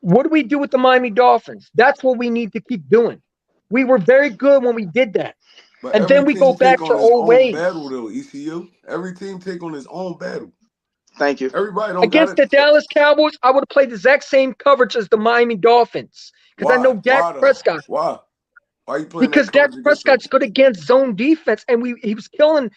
What do we do with the Miami Dolphins? That's what we need to keep doing. We were very good when we did that. But And every then we go team take back to on his old own ways. battle, though. ECU. Every team take on his own battle. Thank you. Everybody don't got Against it. the Dallas Cowboys, I would have played the exact same coverage as the Miami Dolphins. Because I know Dak Why though? Prescott. Why? Why you playing that Because Dak coverage against them? Prescott's good against zone defense, and he was killing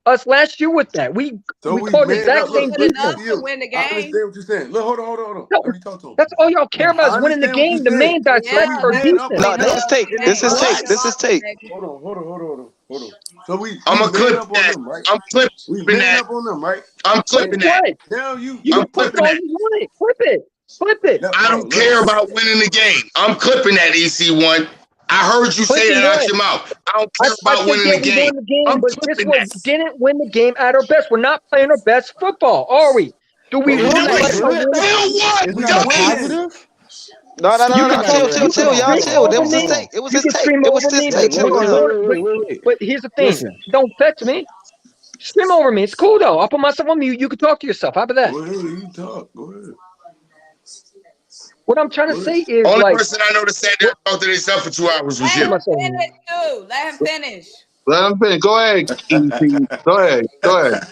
us last year with that. We we called the manned exact up. same Look, defense. To ECU. win the I game. understand what you're saying. Look, hold on. No, Let me talk to him. that's all y'all care about I is winning the understand what game. The you're saying. man So dissects we our man up defense. No, on this them is take. and they This is relax. take. This is take. Hold on. So we I'm gonna man clip up on that. them, right? I'm We clipping man that. up on them, right? I'm Clip clipping And that. what? now You I'm can clip clipping all that. you want. Clip it. Clip it. no, I bro, don't look. care about winning the game. I'm clipping that EC1. I heard you say Clipping that out what? your mouth. I don't care I about said, winning yeah, the we game. won the game, I'm but guess clipping what? that. We didn't win the game at our best. We're not playing our best football, are we? Do we But we look Then we like we're winning. winning? still won Isn't We that a the game. winning. positive? No, no, You no, Slim, no, I can gotta talk. chill, hear chill, You that. can Hold chill. on, Y'all hold scream on, chill. hold That over on, was his hold me. on. take. It was You his can take. scream It was over his me, take. Chill on him. but here's the thing. Listen. Don't touch me. Scream over me. It's cool though. I'll put myself on mute. You can talk to yourself. How about that? Go ahead, you talk. Go ahead. What I'm trying to Go ahead. say is Only like, person I know that sat there and talked to themselves for 2 hours was Let put you. him myself on finish, mute. too. Let him finish. Let him finish. Go ahead, EC. Go ahead. Go ahead.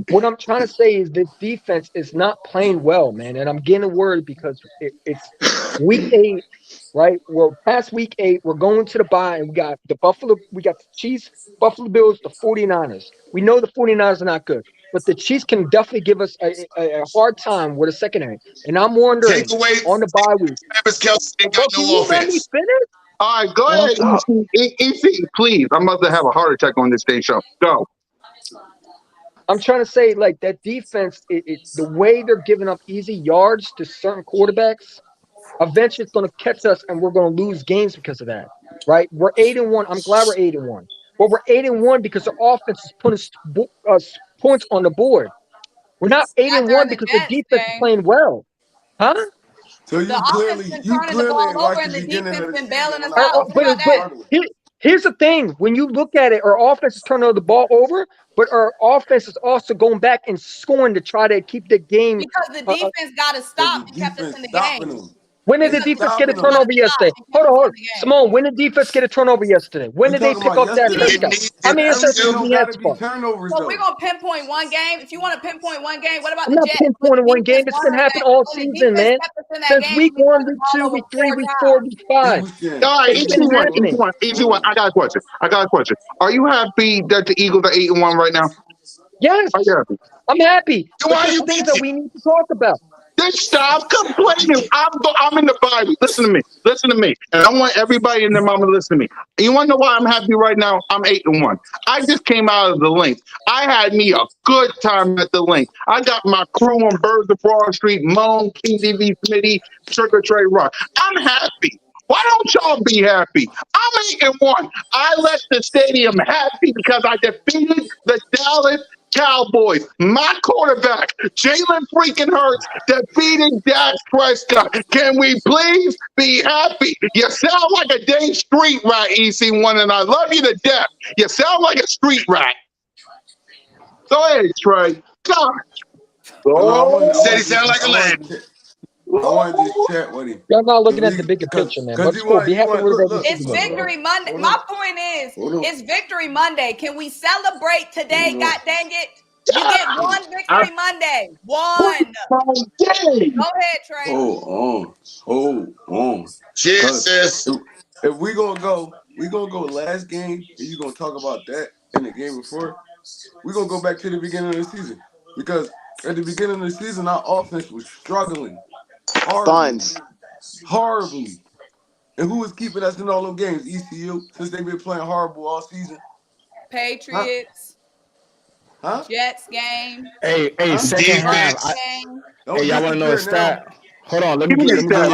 What I'm trying to say is this defense is not playing well, man, and I'm getting worried because it's week 8, right? We're past week 8. We're going to the bye, and we got the Chiefs, Buffalo Bills, the 49ers. We know the 49ers are not good, but the Chiefs can definitely give us a hard time with a secondary. And I'm Take wondering away on the bye week. Travis Kelce ain't got Bro, can no you let me offense. finish? All right, go Man, ahead, stop. EC, please. I'm about to have a heart attack on this day show. Go. I'm trying to say, like, that defense, the way they're giving up easy yards to certain quarterbacks, eventually it's going to catch us, and we're going to lose games because of that, right? We're 8-1. I'm glad we're 8-1, but we're 8-1 because the offense is putting us points on the board. We're not Not during 8-1 the because the Jets defense is game. playing well, huh? So The offense been you turning the ball clearly over, like the and the beginning defense of the been season bailing us like out. our What But about defense that? struggling. here's the thing: when you look at it, our offense is turning the ball over, but our offense is also going back and scoring to try to keep the game. Because the defense got to Because the stop and kept us defense in the stopping game. them. When did They the Because the defense get a stopping defense them. got to turnover stop yesterday? and kept Hold on, us hold in on. the game. Simone, when did defense get a turnover yesterday? When We did they talking pick about off Dak yesterday. It Prescott? needs How it many Everything interceptions still don't we had gotta so be far? turnovers So we're though. gonna pinpoint one game. If you want to pinpoint one game, what about I'm the not Jets? When the pinpointing one game. defense It's won been us happening that, all when the season, defense man. kept us in that Since game, week and we 1, turned the week ball 2, over week 3, 4 week 4, times. week 5. Houston. All right, It's been EC1, ECU. happening. EC1, Hold EC1. on. I got a question. Are you happy that the Eagles are 8-1 right now? Yes, Are you happy? I'm happy. then But why there's you things that bitching? we need to talk about. Then stop complaining. I'm in the Bible. Listen to me. Listen to me. And I want everybody in their mama to listen to me. And you want to know why I'm happy right now? I'm 8-1. I just came out of the link. I had me a good time at the link. I got my crew on Birds of Broad Street, Moan, KDV Smitty, Sugar Trey Rock. I'm happy. Why don't y'all be happy? I'm 8-1. I left the stadium happy because I defeated the Dallas Cowboys. My quarterback, Jalen freaking Hurts, defeated Dak Prescott. Can we please be happy? You sound like a dang street rat, EC1, and I love you to death. You sound like a street rat. Go ahead, Trey. God. Said he sound like a lad. I want to just chat with him. Y'all not looking at the bigger picture, man. But it's cool. Be happy with it. It's Victory Monday. My point is, it's Victory Monday. Can we celebrate today? God dang it. You get one Victory Monday. One. Go ahead, Trey. Hold on. Cheers, sis. If we gonna go last game, and you gonna talk about that in the game before, we gonna go back to the beginning of the season. Because at the beginning of the season, our offense was struggling horribly. And who was keeping us in all them games? ECU, since they've been playing horrible all season. Patriots. Huh? Jets game. Hey, second half. Y'all want to know a stat? Hold on, let me give you a stat.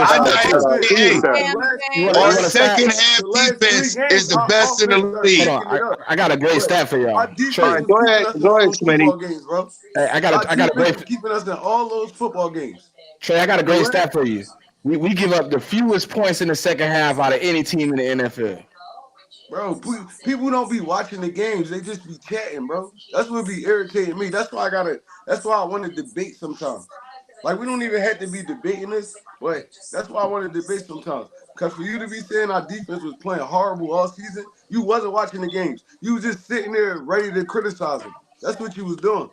Our second half defense is the best in the league. Hold on, I got a great stat for y'all. Trey, go ahead, Smitty. Hey, I got a great keeping us in all those football games. Trey, I got a great stat for you. We give up the fewest points in the second half out of any team in the NFL. Bro, people don't be watching the games. They just be chatting, bro. That's what be irritating me. That's why I want to debate sometimes. Like, we don't even have to be debating this, but that's why I want to debate sometimes. Because for you to be saying our defense was playing horrible all season, you wasn't watching the games. You was just sitting there ready to criticize them. That's what you was doing.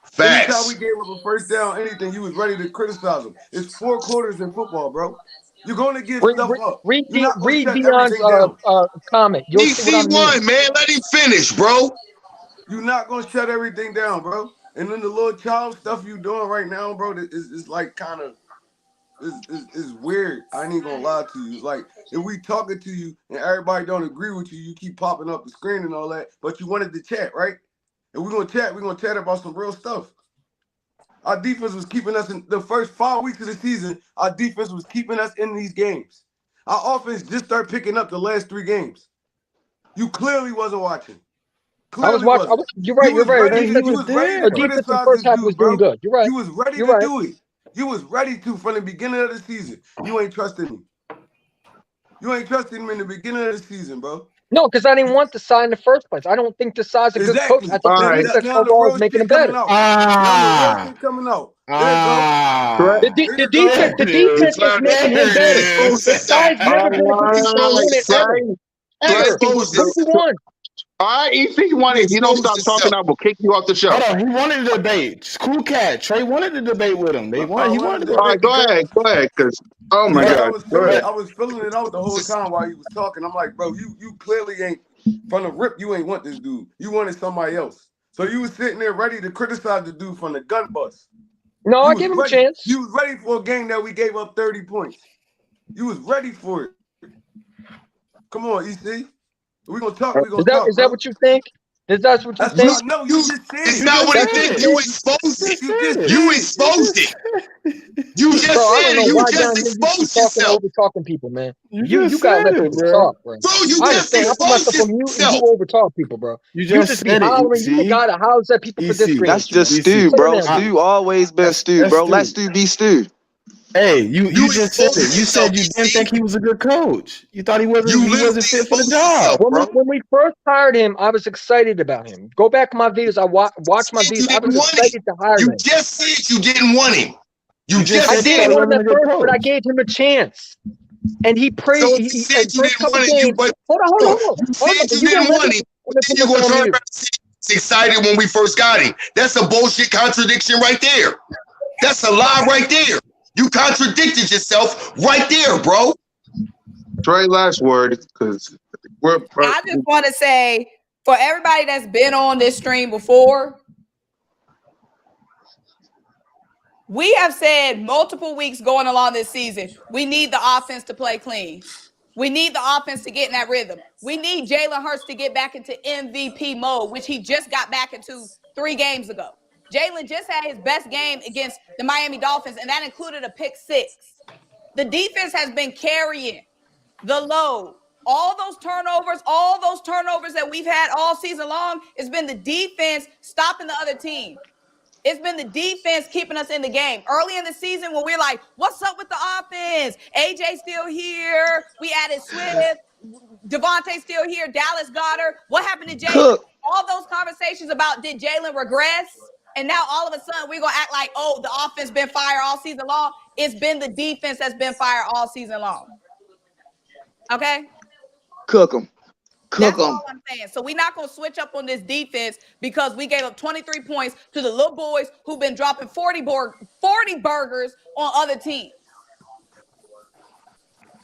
Facts. Anytime we gave up a first down, anything, you was ready to criticize them. It's 4 quarters in football, bro. You're going to give stuff up. Read Dion's comment. You'll see what I mean. Man, let him finish, bro. You're not going to shut everything down, bro. And then the little child stuff you doing right now, bro, is like kind of is weird. I ain't even gonna lie to you. It's like if we talking to you and everybody don't agree with you, you keep popping up the screen and all that, but you wanted to chat, right? And we're gonna chat about some real stuff. Our defense was keeping us in the first 5 weeks of the season. Our defense was keeping us in these games. Our offense just started picking up the last 3 games. You clearly wasn't watching. I was watching. You're right. You was ready. The defense in the first half was doing good. You're right. You was ready to do it. You was ready to from the beginning of the season. You ain't trusting me. You ain't trusting me in the beginning of the season, bro. No, because I didn't want the side in the first place. I don't think the side's a good coach. I think the defense overall is making him better. Coming out. The defense is making him better. The side's never going to win it ever. All right, EC1, if you don't stop talking, I will kick you off the show. Hold on, he wanted to debate. Cool cat. Trey wanted to debate with him. He wanted to debate. All right, go ahead, because oh my God. I was filling it out the whole time while he was talking. I'm like, bro, you clearly ain't from the rip. You ain't want this dude. You wanted somebody else. So you was sitting there ready to criticize the dude from the gun bust. No, I gave him a chance. You was ready for a game that we gave up 30 points. You was ready for it. Come on, EC. We're going to talk. Is that what you think? Is that what you think? No, you just said it's not what I think. You exposed it. You exposed it. You just said it. You just exposed yourself. Over talking people, man. You got to let people talk, bro. Bro, you just exposed yourself. You over talk people, bro. You just be hollering. You gotta holler at people for this reason. That's just Stu, bro. Stu always been Stu, bro. Let Stu be Stu. Hey, you just said it. You said you didn't think he was a good coach. You thought he wasn't fit for the job. When we first hired him, I was excited about him. Go back to my videos. I watched my videos. I was excited to hire him. You just said you didn't want him. I didn't want him at first, but I gave him a chance. And he praised. So you said you didn't want him. Hold on. You said you didn't want him. Then you're going to turn around and say you was excited when we first got him. That's a bullshit contradiction right there. That's a lie right there. You contradicted yourself right there, bro. Trey, last word, because I just want to say, for everybody that's been on this stream before, We have said multiple weeks going along this season, we need the offense to play clean. We need the offense to get in that rhythm. We need Jalen Hurts to get back into MVP mode, which he just got back into 3 games ago. Jalen just had his best game against the Miami Dolphins, and that included a pick 6. The defense has been carrying the load. All those turnovers that we've had all season long, it's been the defense stopping the other team. It's been the defense keeping us in the game. Early in the season when we're like, what's up with the offense? AJ still here. We added Swift. Devontae still here. Dallas Goedert. What happened to Jalen? All those conversations about did Jalen regress? And now all of a sudden we're going to act like, oh, the offense been fire all season long. It's been the defense that's been fire all season long. Okay? Cook them. That's all I'm saying. So we're not going to switch up on this defense because we gave up 23 points to the little boys who've been dropping 40 burgers on other teams.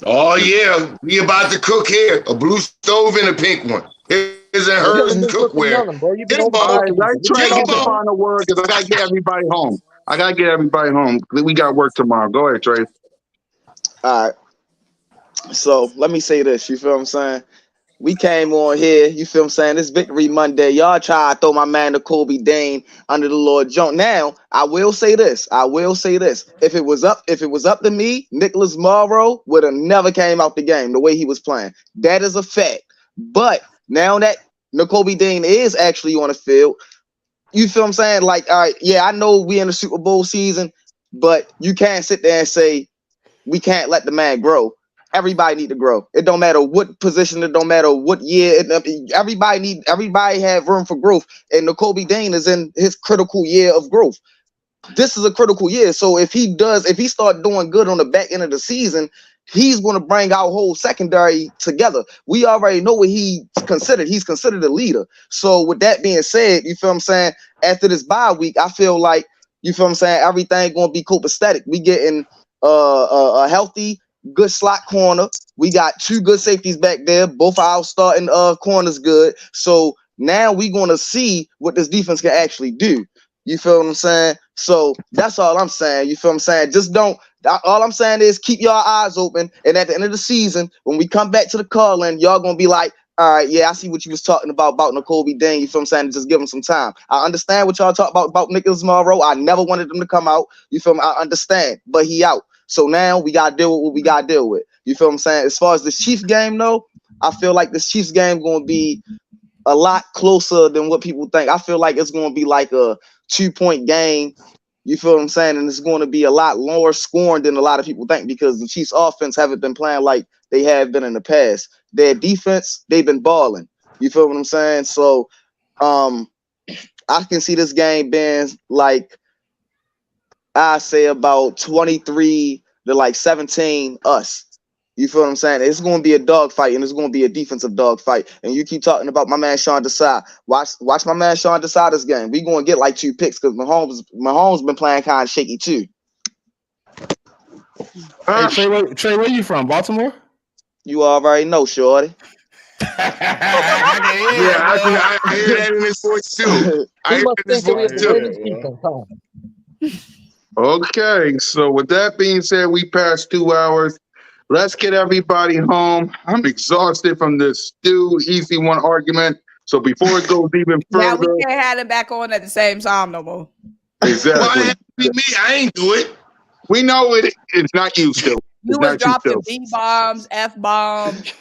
Oh, yeah. We about to cook here. A blue stove and a pink one. His and hers and cookware. Get a ball. Let's try to get the final word because I got to get everybody home. We got work tomorrow. Go ahead, Trey. All right. So let me say this. You feel what I'm saying? We came on here, you feel what I'm saying? This Victory Monday. Y'all try to throw my man N'Kobe Dean under the Lord Jones. Now, I will say this. If it was up to me, Nicholas Morrow would have never came out the game the way he was playing. That is a fact. But now that N'Kobe Dean is actually on the field, you feel what I'm saying? Like, all right, yeah, I know we in the Super Bowl season, but you can't sit there and say we can't let the man grow. Everybody need to grow. It don't matter what position. It don't matter what year. Everybody have room for growth. And N'Kobe Dean is in his critical year of growth. This is a critical year. So if he start doing good on the back end of the season, he's going to bring our whole secondary together. We already know what he's considered. He's considered a leader. So with that being said, you feel what I'm saying? After this bye week, I feel like, you feel what I'm saying, everything going to be copacetic. We getting a healthy, good slot corner. We got 2 good safeties back there. Both our starting corners good. So now we're going to see what this defense can actually do. You feel what I'm saying? So that's all I'm saying. You feel what I'm saying? All I'm saying is keep your eyes open. And at the end of the season, when we come back to the call-in, y'all going to be like, all right, yeah, I see what you was talking about N'Kobe Dean. You feel what I'm saying? Just give him some time. I understand what y'all talk about Nicholas Morrow. I never wanted him to come out. You feel me? I understand. But he out. So now we got to deal with what we got to deal with. You feel what I'm saying? As far as the Chiefs game, though, I feel like this Chiefs game going to be a lot closer than what people think. I feel like it's going to be like a 2-point game. You feel what I'm saying? And it's going to be a lot lower scoring than a lot of people think because the Chiefs offense haven't been playing like they have been in the past. Their defense, they've been balling. You feel what I'm saying? So I can see this game being like, I say about 23 to like 17 us. You feel what I'm saying? It's going to be a dogfight, and it's going to be a defensive dogfight. And you keep talking about my man Sean Desai. Watch my man Sean Desai this game. We going to get like 2 picks because Mahomes been playing kind of shaky too. Hey, Trey, where you from? Baltimore? You already know, shorty. I hear that in his voice too. Okay, so with that being said, we passed 2 hours. Let's get everybody home. I'm exhausted from this easy one argument. So before it goes even further, now we can't have it back on at the same time no more. Exactly. Why it be me? I ain't do it. We know it's not you still. You was dropping B-bombs, F-bombs.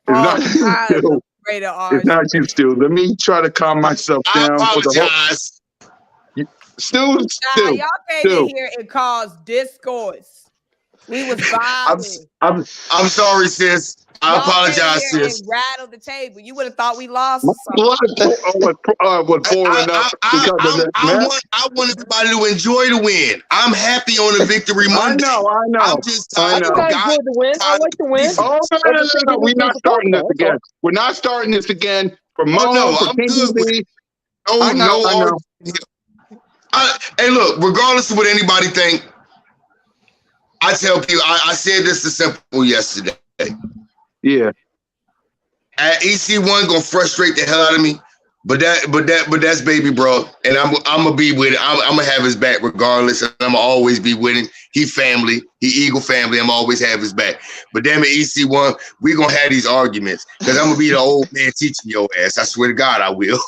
It's not you still. Let me try to calm myself down. I apologize. Still. Y'all came in here and caused discourse. We was vibing. I'm sorry, sis. I apologize, sis. Rattled the table. You would have thought we lost. I want everybody to enjoy the win. I'm happy on the Victory Monday. I know. I'm just tired of guys enjoy the win. I like the win. Oh, no. We're not starting this again. We're not starting this again. For Mo, I'm good with it. Hey, look, regardless of what anybody think, I tell people, I said this to Simple yesterday. Yeah. At EC1 gonna frustrate the hell out of me. But that's baby bro, and I'm gonna be with it. I'm gonna have his back regardless, and I'm gonna always be with him. He family, he Eagle family. I'm always have his back. But damn it, EC1, we gonna have these arguments because I'm gonna be the old man teaching your ass. I swear to God, I will.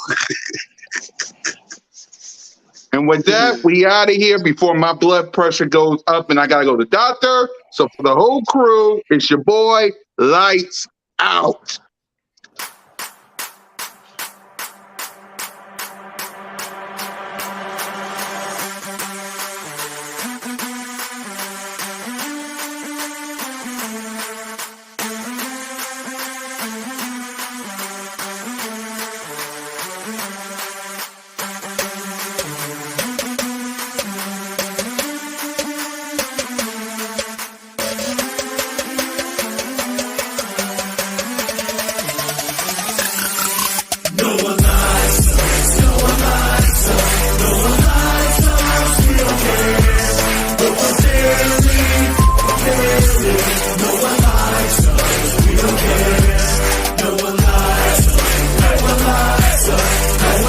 And with that, we out of here before my blood pressure goes up and I gotta go to the doctor. So for the whole crew, it's your boy, Lights Out.